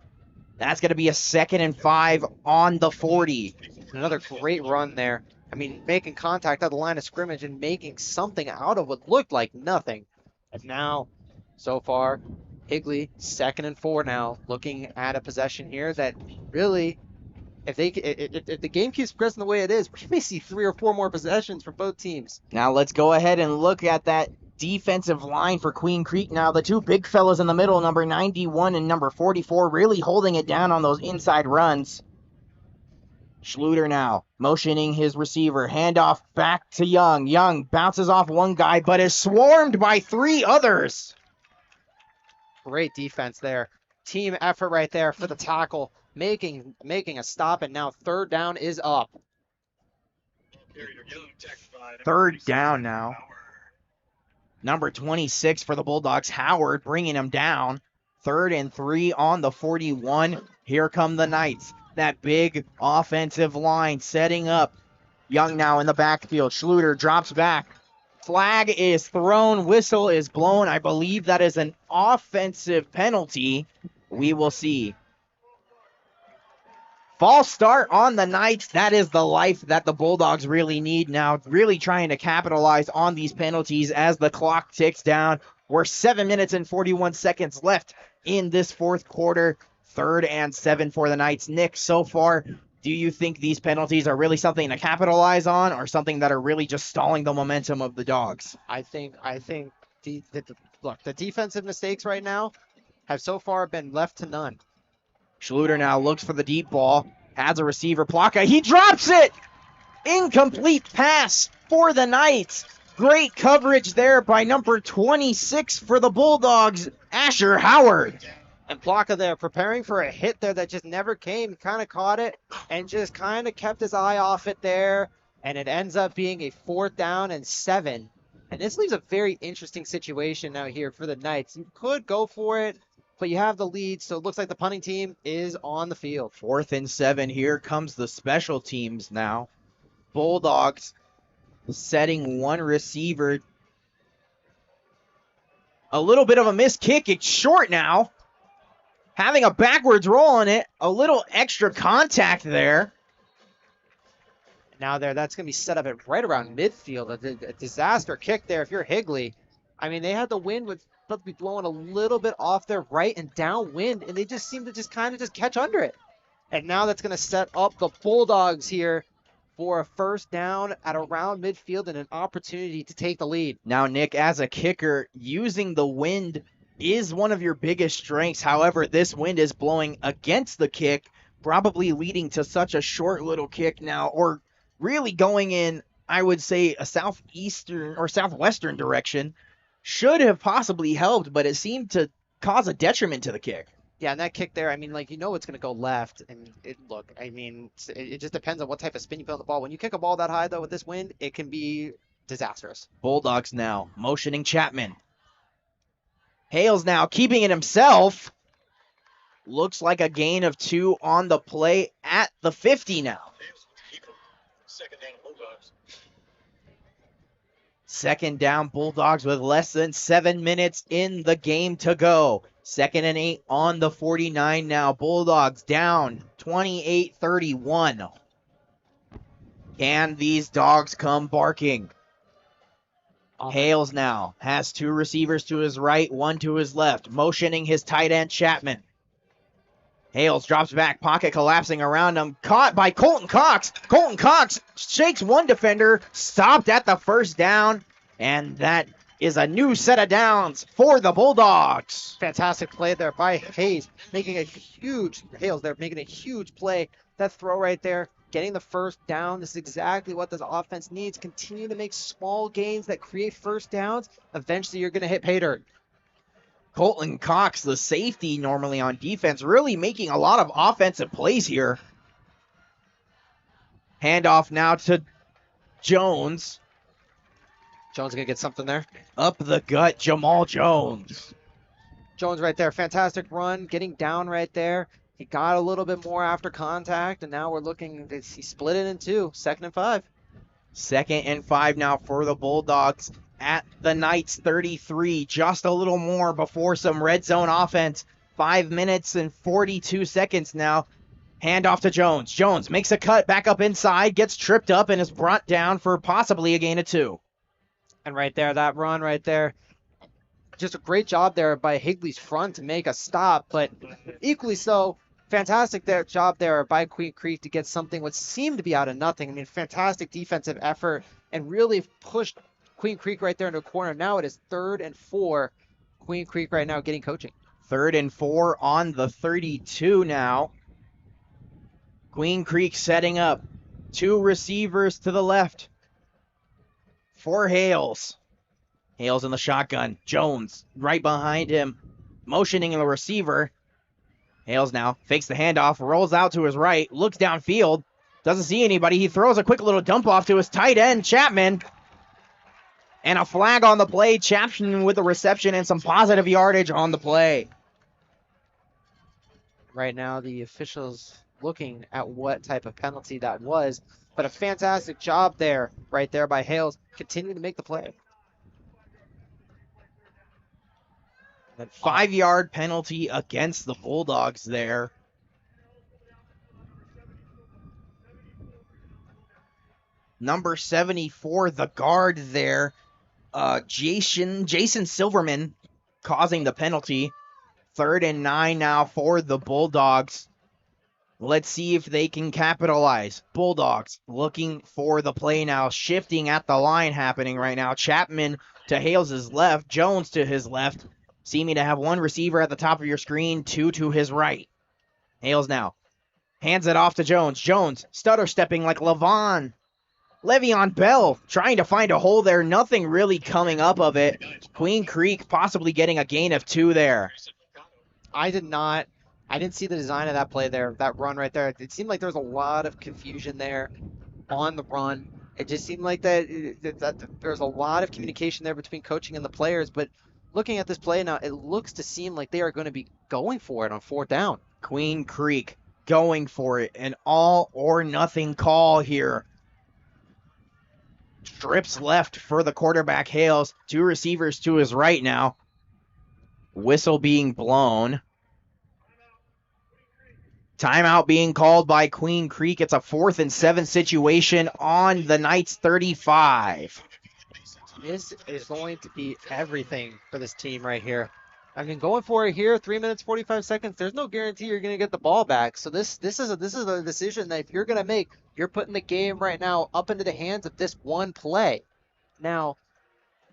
That's going to be a 2nd and 5 on the 40. Another great run there. I mean, making contact at the line of scrimmage and making something out of what looked like nothing. And now, so far, Higley, 2nd and 4 now, looking at a possession here that really, if the game keeps progressing the way it is, we may see 3 or 4 more possessions from both teams. Now let's go ahead and look at that defensive line for Queen Creek now. The two big fellas in the middle, number 91 and number 44, really holding it down on those inside runs. Schluter now motioning his receiver. Handoff back to Young. Young bounces off one guy, but is swarmed by 3 others. Great defense there. Team effort right there for the tackle. Making a stop, and now 3rd down is up. 3rd down now. Number 26 for the Bulldogs, Howard, bringing him down. 3rd and 3 on the 41. Here come the Knights. That big offensive line setting up. Young now in the backfield. Schluter drops back. Flag is thrown. Whistle is blown. I believe that is an offensive penalty. We will see. False start on the Knights. That is the life that the Bulldogs really need now. Really trying to capitalize on these penalties as the clock ticks down. We're 7 minutes and 41 seconds left in this 4th quarter. 3rd and 7 for the Knights. Nick, so far, do you think these penalties are really something to capitalize on, or something that are really just stalling the momentum of the Dogs? I think the defensive mistakes right now have so far been left to none. Schluter now looks for the deep ball. Has a receiver. Plaka. He drops it! Incomplete pass for the Knights. Great coverage there by number 26 for the Bulldogs, Asher Howard. And Plaka there preparing for a hit there that just never came. Kind of caught it and just kind of kept his eye off it there. And it ends up being a 4th down and 7. And this leaves a very interesting situation now here for the Knights. You could go for it, but you have the lead, so it looks like the punting team is on the field. 4th and 7. Here comes the special teams now. Bulldogs setting one receiver. A little bit of a missed kick. It's short now. Having a backwards roll on it. A little extra contact there. Now that's going to be set up at right around midfield. A disaster kick there if you're Higley. I mean, they had the wind with supposed to be blowing a little bit off their right and downwind, and they just seem to kind of catch under it. And now that's going to set up the Bulldogs here for a 1st down at around midfield and an opportunity to take the lead. Now, Nick, as a kicker, using the wind is one of your biggest strengths. However, this wind is blowing against the kick, probably leading to such a short little kick now, or really going in, I would say, a southeastern or southwestern direction. Should have possibly helped, but it seemed to cause a detriment to the kick. Yeah, and that kick there, I mean, like, it's going to go left. And look, I mean, it just depends on what type of spin you put on the ball. When you kick a ball that high, though, with this wind, it can be disastrous. Bulldogs now motioning Chapman. Hales now keeping it himself. Looks like a gain of 2 on the play at the 50 now. Second down, Bulldogs. Second down, Bulldogs with less than 7 minutes in the game to go. 2nd and 8 on the 49 now. Bulldogs down 28-31. Can these dogs come barking? Hales now has 2 receivers to his right, 1 to his left, motioning his tight end Chapman. Hales drops back, pocket collapsing around him, caught by Colton Cox. Colton Cox shakes one defender, stopped at the first down, and that is a new set of downs for the Bulldogs. Fantastic play there by Hales, making a huge play. That throw right there, getting the first down. This is exactly what this offense needs. Continue to make small gains that create first downs. Eventually, you're going to hit pay dirt. Colton Cox, the safety normally on defense, really making a lot of offensive plays here. Handoff now to Jones. Jones going to get something there. Up the gut, Jamal Jones. Jones right there. Fantastic run, getting down right there. He got a little bit more after contact, and now we're looking, he split it in 2, 2nd and 5. 2nd and 5 now for the Bulldogs at the Knights 33. Just a little more before some red zone offense. 5 minutes and 42 seconds now. Handoff to Jones. Jones makes a cut back up inside, gets tripped up, and is brought down for possibly a gain of 2. And right there, that run right there. Just a great job there by Higley's front to make a stop, but equally so, fantastic job there by Queen Creek to get something what seemed to be out of nothing. I mean, fantastic defensive effort and really pushed Queen Creek right there into a corner. Now it is 3rd and 4. Queen Creek right now getting coaching. 3rd and 4 on the 32 now. Queen Creek setting up. 2 receivers to the left for Hales. Hales in the shotgun. Jones right behind him, motioning the receiver. Hales now fakes the handoff, rolls out to his right, looks downfield, doesn't see anybody. He throws a quick little dump off to his tight end, Chapman. And a flag on the play. Chapman with the reception and some positive yardage on the play. Right now, the officials looking at what type of penalty that was, but a fantastic job there, right there by Hales, continuing to make the play. 5-yard penalty against the Bulldogs there. Number 74, the guard there, Jason Silverman causing the penalty. 3rd and 9 now for the Bulldogs. Let's see if they can capitalize. Bulldogs looking for the play now. Shifting at the line happening right now. Chapman to Hales' left. Jones to his left. Seeming to have 1 receiver at the top of your screen. 2 to his right. Hales now hands it off to Jones. Jones stutter stepping like Le'Veon Bell trying to find a hole there. Nothing really coming up of it. Queen Creek possibly getting a gain of 2 there. I didn't see the design of that play there, that run right there. It seemed like there was a lot of confusion there on the run. It just seemed like that there's a lot of communication there between coaching and the players. But looking at this play now, it looks to seem like they are going to be going for it on 4th down. Queen Creek going for it. An all or nothing call here. Strips left for the quarterback Hales. 2 receivers to his right now. Whistle being blown. Timeout being called by Queen Creek. It's a 4th and 7 situation on the Knights 35. This is going to be everything for this team right here. I mean, going for it here, 3 minutes, 45 seconds, there's no guarantee you're going to get the ball back. So this is a decision that if you're going to make, you're putting the game right now up into the hands of this one play. Now,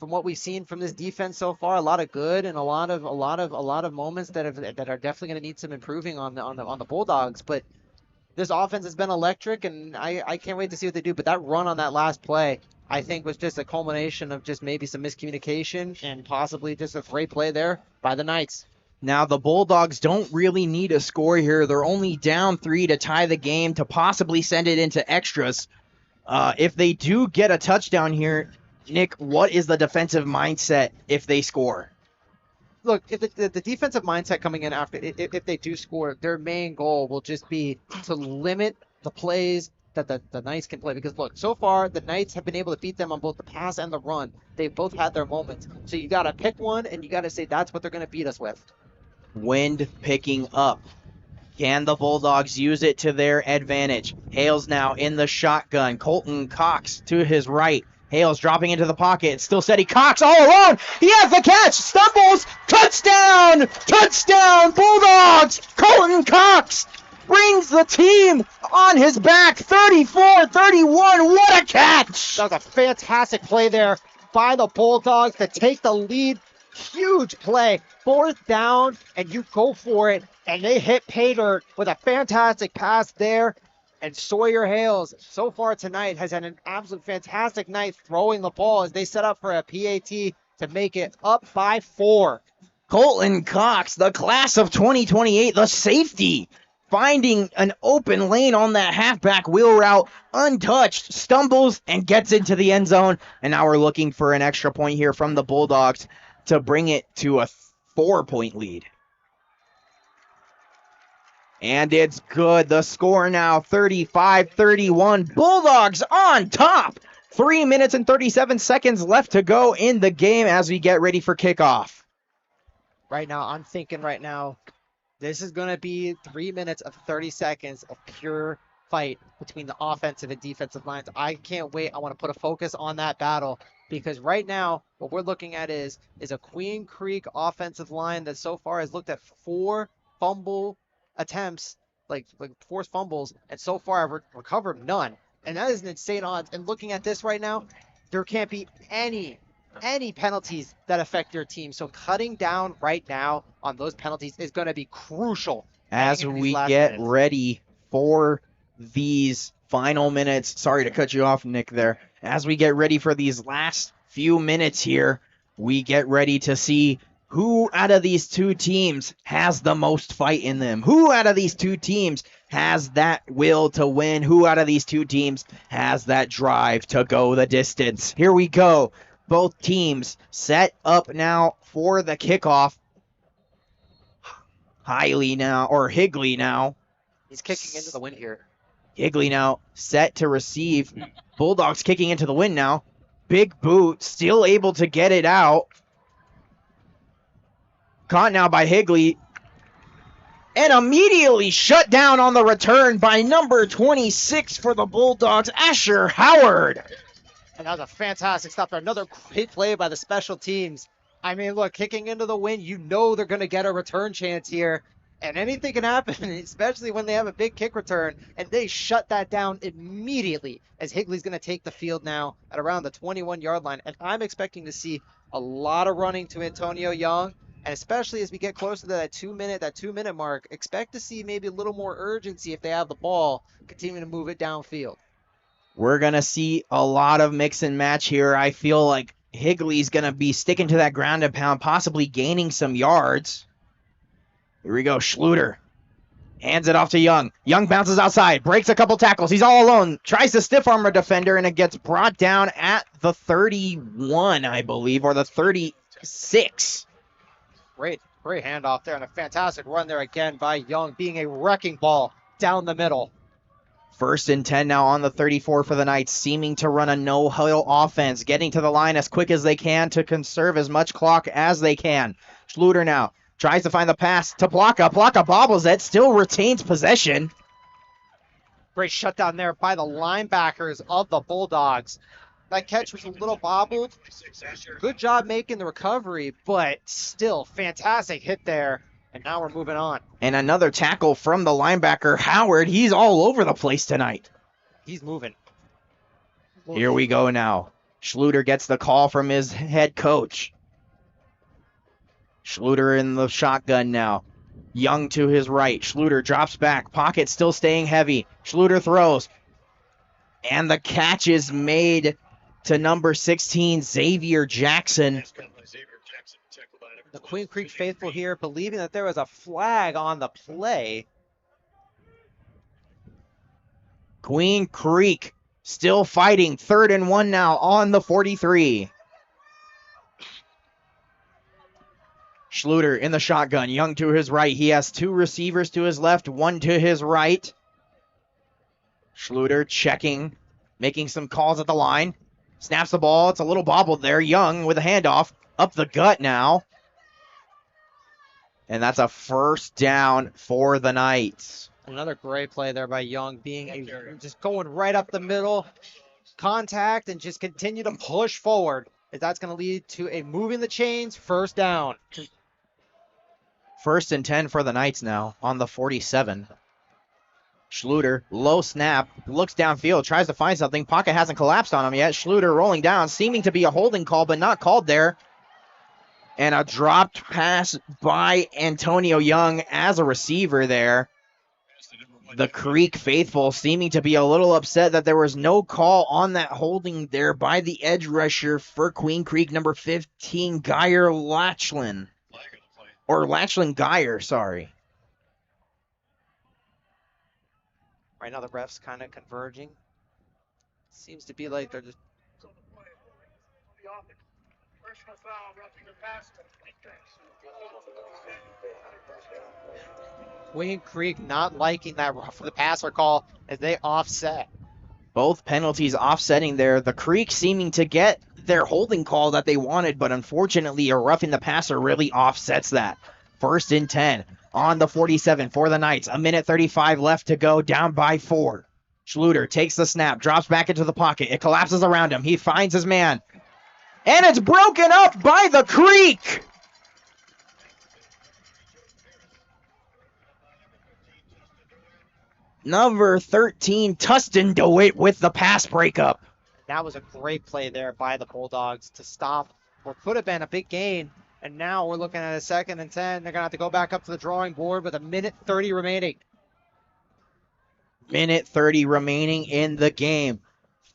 from what we've seen from this defense so far, a lot of good and a lot of moments that are definitely going to need some improving on the Bulldogs. But this offense has been electric, and I can't wait to see what they do. But that run on that last play, I think, was just a culmination of just maybe some miscommunication and possibly just a great play there by the Knights. Now, the Bulldogs don't really need a score here. They're only down 3 to tie the game, to possibly send it into extras. If they do get a touchdown here, Nick, what is the defensive mindset if they score? Look, if the defensive mindset coming in after, if they do score, their main goal will just be to limit the plays that the Knights can play. Because look, so far the Knights have been able to beat them on both the pass and the run. They've both had their moments. So you got to pick one, and you got to say that's what they're going to beat us with. Wind picking up. Can the Bulldogs use it to their advantage? Hales now in the shotgun. Colton Cox to his right. Hales dropping into the pocket. Still steady. Cox all alone. He has the catch. Stumbles. Touchdown. Touchdown. Bulldogs. Colton Cox brings the team on his back. 34-31. What a catch. That was a fantastic play there by the Bulldogs to take the lead. Huge play. 4th down, and you go for it. And they hit pay dirt with a fantastic pass there. And Sawyer Hales, so far tonight, has had an absolute fantastic night throwing the ball as they set up for a PAT to make it up by 4. Colton Cox, the class of 2028, the safety, finding an open lane on that halfback wheel route, untouched, stumbles, and gets into the end zone. And now we're looking for an extra point here from the Bulldogs to bring it to a 4-point lead. And it's good. The score now 35-31. Bulldogs on top. 3 minutes and 37 seconds left to go in the game as we get ready for kickoff. Right now, I'm thinking right now, this is going to be 3 minutes of 30 seconds of pure fight between the offensive and defensive lines. I can't wait. I want to put a focus on that battle because right now, what we're looking at is a Queen Creek offensive line that so far has looked at 4 fumble attempts, like forced fumbles, and so far I've recovered none. And that is an insane odds. And looking at this right now, there can't be any penalties that affect your team. So cutting down right now on those penalties is going to be crucial. As we get ready for these final minutes. Sorry to cut you off, Nick, there. As we get ready for these last few minutes here, we get ready to see who out of these two teams has the most fight in them. Who out of these two teams has that will to win? Who out of these two teams has that drive to go the distance? Here we go. Both teams set up now for the kickoff. Higley now. He's kicking into the wind here. Higley now set to receive. Bulldogs kicking into the wind now. Big boot, still able to get it out. Caught now by Higley. And immediately shut down on the return by number 26 for the Bulldogs, Asher Howard. And that was a fantastic stop there. Another great play by the special teams. I mean, look, kicking into the wind, you know they're going to get a return chance here. And anything can happen, especially when they have a big kick return. And they shut that down immediately as Higley's going to take the field now at around the 21-yard line. And I'm expecting to see a lot of running to Antonio Young. And especially as we get closer to that 2-minute mark, expect to see maybe a little more urgency if they have the ball, continuing to move it downfield. We're going to see a lot of mix and match here. I feel like Higley's going to be sticking to that ground and pound, possibly gaining some yards. Here we go, Schluter. Hands it off to Young. Young bounces outside, breaks a couple tackles. He's all alone, tries to stiff arm a defender, and it gets brought down at the 31, I believe, or the 36. Great handoff there and a fantastic run there again by Young, being a wrecking ball down the middle. 1st and 10 now on the 34 for the Knights, seeming to run a no-huddle offense, getting to the line as quick as they can to conserve as much clock as they can. Schluter now tries to find the pass to Plaka. Plaka bobbles it, still retains possession. Great shutdown there by the linebackers of the Bulldogs. That catch was a little bobbled. Good job making the recovery, but still fantastic hit there. And now we're moving on. And another tackle from the linebacker, Howard. He's all over the place tonight. He's moving. Here we go now. Schluter gets the call from his head coach. Schluter in the shotgun now. Young to his right. Schluter drops back. Pocket still staying heavy. Schluter throws. And the catch is made to number 16, Xavier Jackson. The Queen Creek faithful here believing that there was a flag on the play. Queen Creek still fighting. 3rd and 1 now on the 43. Schluter in the shotgun. Young to his right. He has 2 receivers to his left, 1 to his right. Schluter checking, making some calls at the line. Snaps the ball. It's a little bobbled there. Young with a handoff. Up the gut now. And that's a 1st down for the Knights. Another great play there by Young, just going right up the middle, contact, and just continue to push forward. That's going to lead to a moving the chains, 1st down. 1st and 10 for the Knights now on the 47. Schluter, low snap, looks downfield, tries to find something. Pocket hasn't collapsed on him yet. Schluter rolling down, seeming to be a holding call, but not called there. And a dropped pass by Antonio Young as a receiver there. The Creek faithful seeming to be a little upset that there was no call on that holding there by the edge rusher for Queen Creek, number 15, Geyer Latchlin. Or Latchlin Geyer, sorry. Right now the refs kind of converging. Seems to be like they're just... Queen Creek not liking that for the passer call as they offset. Both penalties offsetting there. The Creek seeming to get their holding call that they wanted, but unfortunately a roughing the passer really offsets that. 1st and 10 on the 47 for the Knights. 1:35 left to go, down by 4. Schluter takes the snap, drops back into the pocket. It collapses around him. He finds his man. And it's broken up by the Creek. Number 13, Tustin DeWitt with the pass breakup. That was a great play there by the Bulldogs to stop what could have been a big gain. And now we're looking at a 2nd and 10. They're going to have to go back up to the drawing board with 1:30 remaining. 1:30 remaining in the game.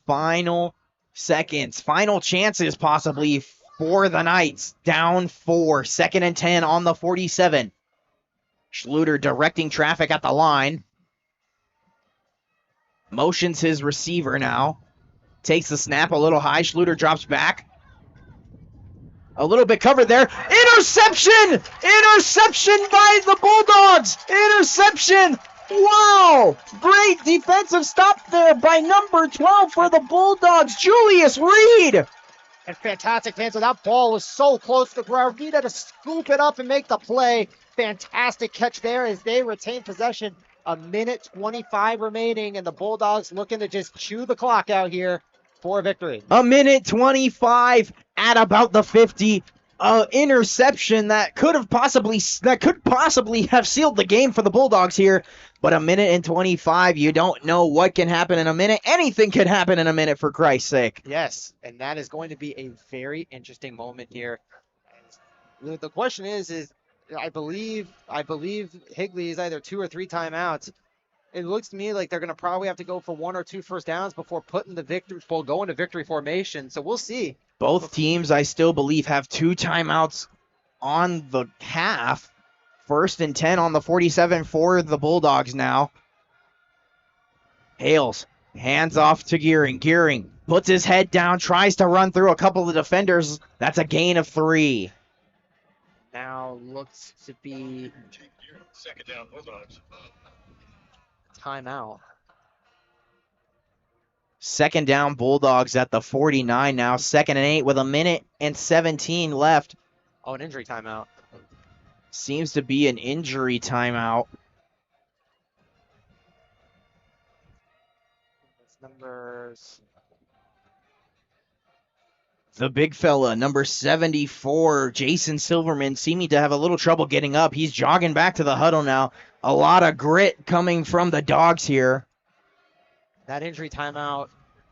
Final seconds, final chances possibly for the Knights. Down 4, 2nd and 10 on the 47. Schluter directing traffic at the line. Motions his receiver now. Takes the snap a little high. Schluter drops back. A little bit covered there. Interception! Interception by the Bulldogs! Interception! Wow! Great defensive stop there by number 12 for the Bulldogs, Julius Reed! And fantastic hands. That ball was so close to the ground. Reed had to scoop it up and make the play. Fantastic catch there as they retain possession. 1:25 remaining, and the Bulldogs looking to just chew the clock out here for a victory. 1:25 at about the 50. Interception that could possibly have sealed the game for the Bulldogs here. But 1:25, you don't know what can happen in a minute. Anything could happen in a minute, for Christ's sake. Yes, and that is going to be a very interesting moment here. The question is I believe Higley is either 2 or 3 timeouts. It looks to me like they're going to probably have to go for 1 or 2 first downs before going to victory formation. So we'll see. Both teams, I still believe, have 2 timeouts on the half. 1st and 10 on the 47 for the Bulldogs now. Hales, hands off to Gearing. Gearing puts his head down, tries to run through a couple of defenders. That's a gain of 3. Now looks to be 2nd down, Bulldogs. Timeout. 2nd down, Bulldogs at the 49 now. 2nd and 8 with 1:17 left. Oh, an injury timeout. Seems to be an injury timeout. It's numbers. The big fella, number 74, Jason Silverman, seeming to have a little trouble getting up. He's jogging back to the huddle now. A lot of grit coming from the Dogs here. That injury timeout,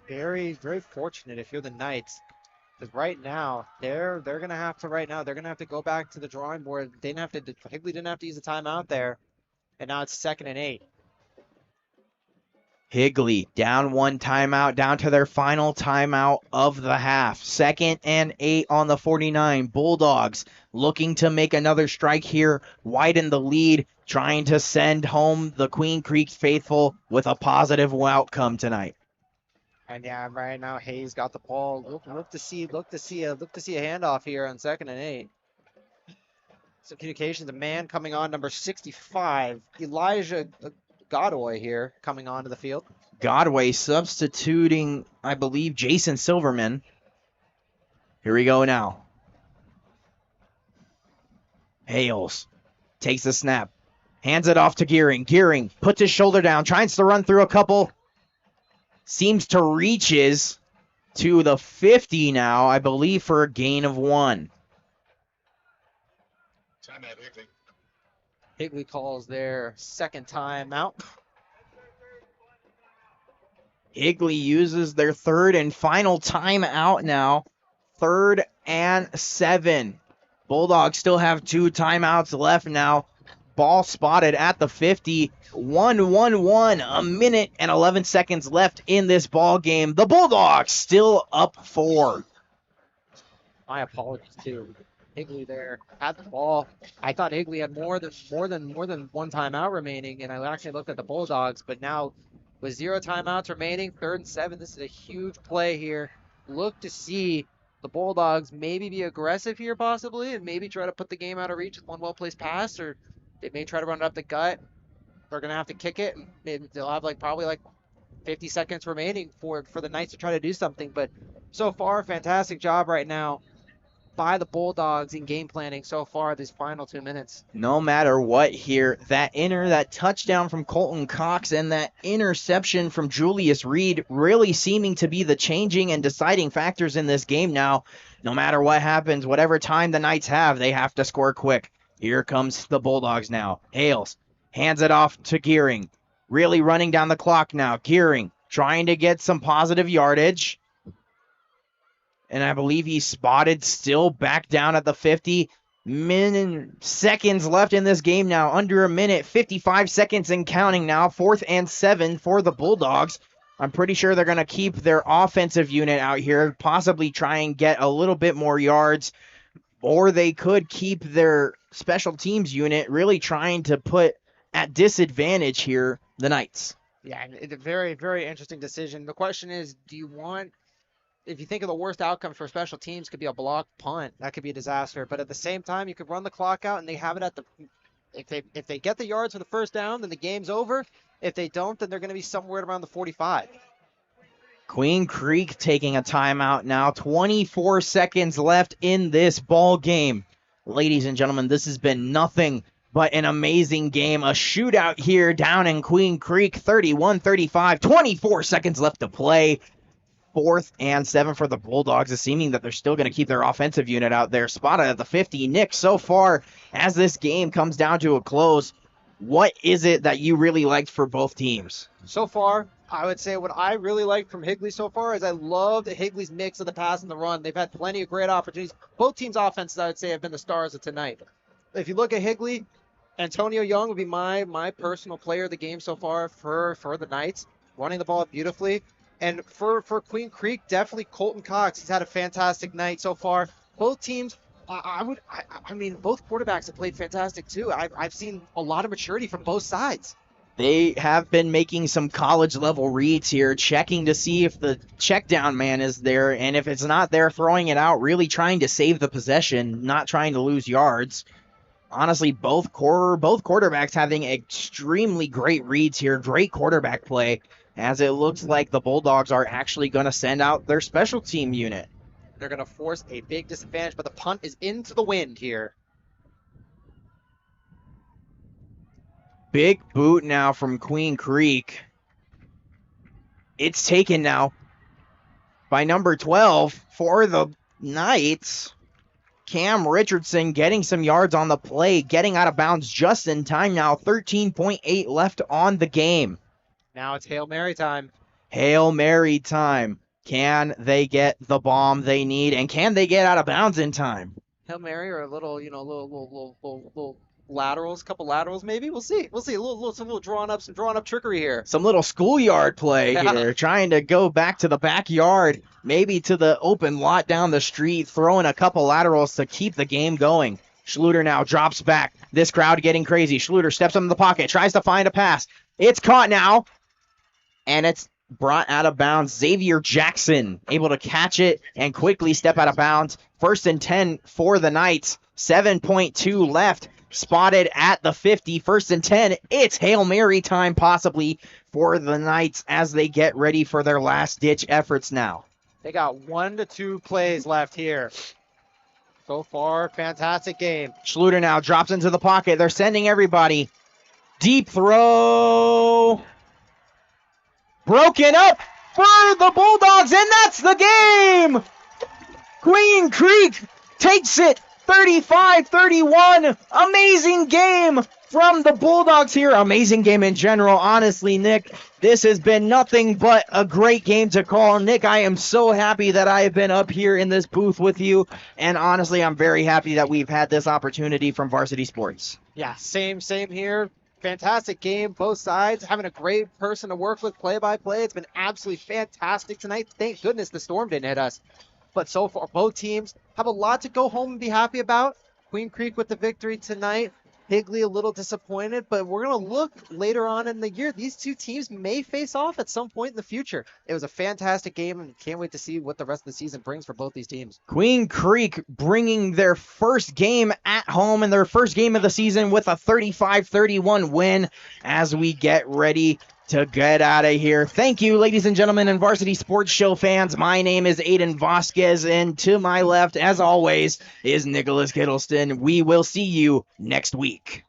very, very fortunate if you're the Knights. Because right now, they're gonna have to go back to the drawing board. Higley didn't have to use a timeout there. And now it's 2nd and 8. Higley down one timeout, down to their final timeout of the half. 2nd and 8 on the 49. Bulldogs looking to make another strike here, widen the lead, trying to send home the Queen Creek faithful with a positive outcome tonight. And yeah, right now Hayes got the ball. Look to see a handoff here on 2nd and 8. Some communication. The man coming on, number 65, Elijah Godoy here coming onto the field. Godway substituting, I believe, Jason Silverman. Here we go now. Hales takes the snap, hands it off to Gearing. Gearing puts his shoulder down, tries to run through a couple. Seems to reaches to the 50 now, I believe, for a gain of 1. Timeout, Higley. Higley calls their 2nd timeout. Higley uses their 3rd and final timeout now. 3rd and 7. Bulldogs still have 2 timeouts left now. Ball spotted at the 50. 1-1-1. A minute and 11 seconds left in this ball game. The Bulldogs still up 4. My apologies too. Higley there had the ball. I thought Higley had more than one timeout remaining, and I actually looked at the Bulldogs, but now with 0 timeouts remaining, 3rd and 7, this is a huge play here. Look to see the Bulldogs maybe be aggressive here possibly, and maybe try to put the game out of reach with one well-placed pass, or they may try to run it up the gut. They're gonna have to kick it, and maybe they'll have probably 50 seconds remaining for the Knights to try to do something. But so far, fantastic job right now by the Bulldogs in game planning so far these final 2 minutes. No matter what here, that touchdown from Colton Cox and that interception from Julius Reed really seeming to be the changing and deciding factors in this game now. No matter what happens, whatever time the Knights have, they have to score quick. Here comes the Bulldogs now. Hales hands it off to Gearing. Really running down the clock now. Gearing trying to get some positive yardage. And I believe he's spotted still back down at the 50. Seconds left in this game now. Under a minute, 55 seconds and counting now. 4th and 7 for the Bulldogs. I'm pretty sure they're going to keep their offensive unit out here, possibly try and get a little bit more yards. Or they could keep their special teams unit really trying to put at disadvantage here the Knights. Yeah, it's a very, very interesting decision. The question is, if you think of the worst outcomes for special teams, could be a blocked punt. That could be a disaster. But at the same time, you could run the clock out and they have it at the if they get the yards for the 1st down, then the game's over. If they don't, then they're going to be somewhere around the 45. Queen Creek taking a timeout now. 24 seconds left in this ball game. Ladies and gentlemen, this has been nothing but an amazing game. A shootout here down in Queen Creek. 31-35. 24 seconds left to play. 4th and 7 for the Bulldogs, assuming that they're still going to keep their offensive unit out there. Spotted at the 50. Nick, so far, as this game comes down to a close, what is it that you really liked for both teams? So far, I would say what I really liked from Higley so far is I loved Higley's mix of the pass and the run. They've had plenty of great opportunities. Both teams' offenses, I would say, have been the stars of tonight. If you look at Higley, Antonio Young would be my personal player of the game so far for the Knights, running the ball beautifully. And for Queen Creek, definitely Colton Cox. He's had a fantastic night so far. Both teams, I mean, both quarterbacks have played fantastic too. I've seen a lot of maturity from both sides. They have been making some college level reads here, checking to see if the check down man is there. And if it's not there, throwing it out, really trying to save the possession, not trying to lose yards. Honestly, both quarterbacks having extremely great reads here. Great quarterback play. As it looks like the Bulldogs are actually going to send out their special team unit. They're going to force a big disadvantage, but the punt is into the wind here. Big boot now from Queen Creek. It's taken now by number 12 for the Knights. Cam Richardson getting some yards on the play, getting out of bounds just in time now. 13.8 left on the game. Now it's Hail Mary time. Hail Mary time. Can they get the bomb they need, and can they get out of bounds in time? Hail Mary or a little laterals, couple laterals maybe. We'll see. Some little drawn up trickery here. Some little schoolyard play Yeah. here, trying to go back to the backyard, maybe to the open lot down the street, throwing a couple laterals to keep the game going. Schluter now drops back. This crowd getting crazy. Schluter steps into the pocket, tries to find a pass. It's caught now, and it's brought out of bounds. Xavier Jackson able to catch it and quickly step out of bounds. 1st and 10 for the Knights. 7.2 left. Spotted at the 50. 1st and 10. It's Hail Mary time possibly for the Knights as they get ready for their last-ditch efforts now. They got 1 to 2 plays left here. So far, fantastic game. Schluter now drops into the pocket. They're sending everybody. Deep throw. Broken up for the Bulldogs, and that's the game! Queen Creek takes it 35-31. Amazing game from the Bulldogs here. Amazing game in general. Honestly, Nick, this has been nothing but a great game to call. Nick, I am so happy that I have been up here in this booth with you, and honestly, I'm very happy that we've had this opportunity from Varsity Sports. Yeah, same here. Fantastic game, both sides. Having a great person to work with play-by-play. It's been absolutely fantastic tonight. Thank goodness the storm didn't hit us. But so far, both teams have a lot to go home and be happy about. Queen Creek with the victory tonight. Higley a little disappointed, but we're going to look later on in the year. These two teams may face off at some point in the future. It was a fantastic game, and can't wait to see what the rest of the season brings for both these teams. Queen Creek bringing their first game at home and their first game of the season with a 35-31 win as we get ready to get out of here. Thank you, ladies and gentlemen, and Varsity Sports Show fans. My name is Aiden Vasquez, and to my left, as always, is Nicholas Kittleston. We will see you next week.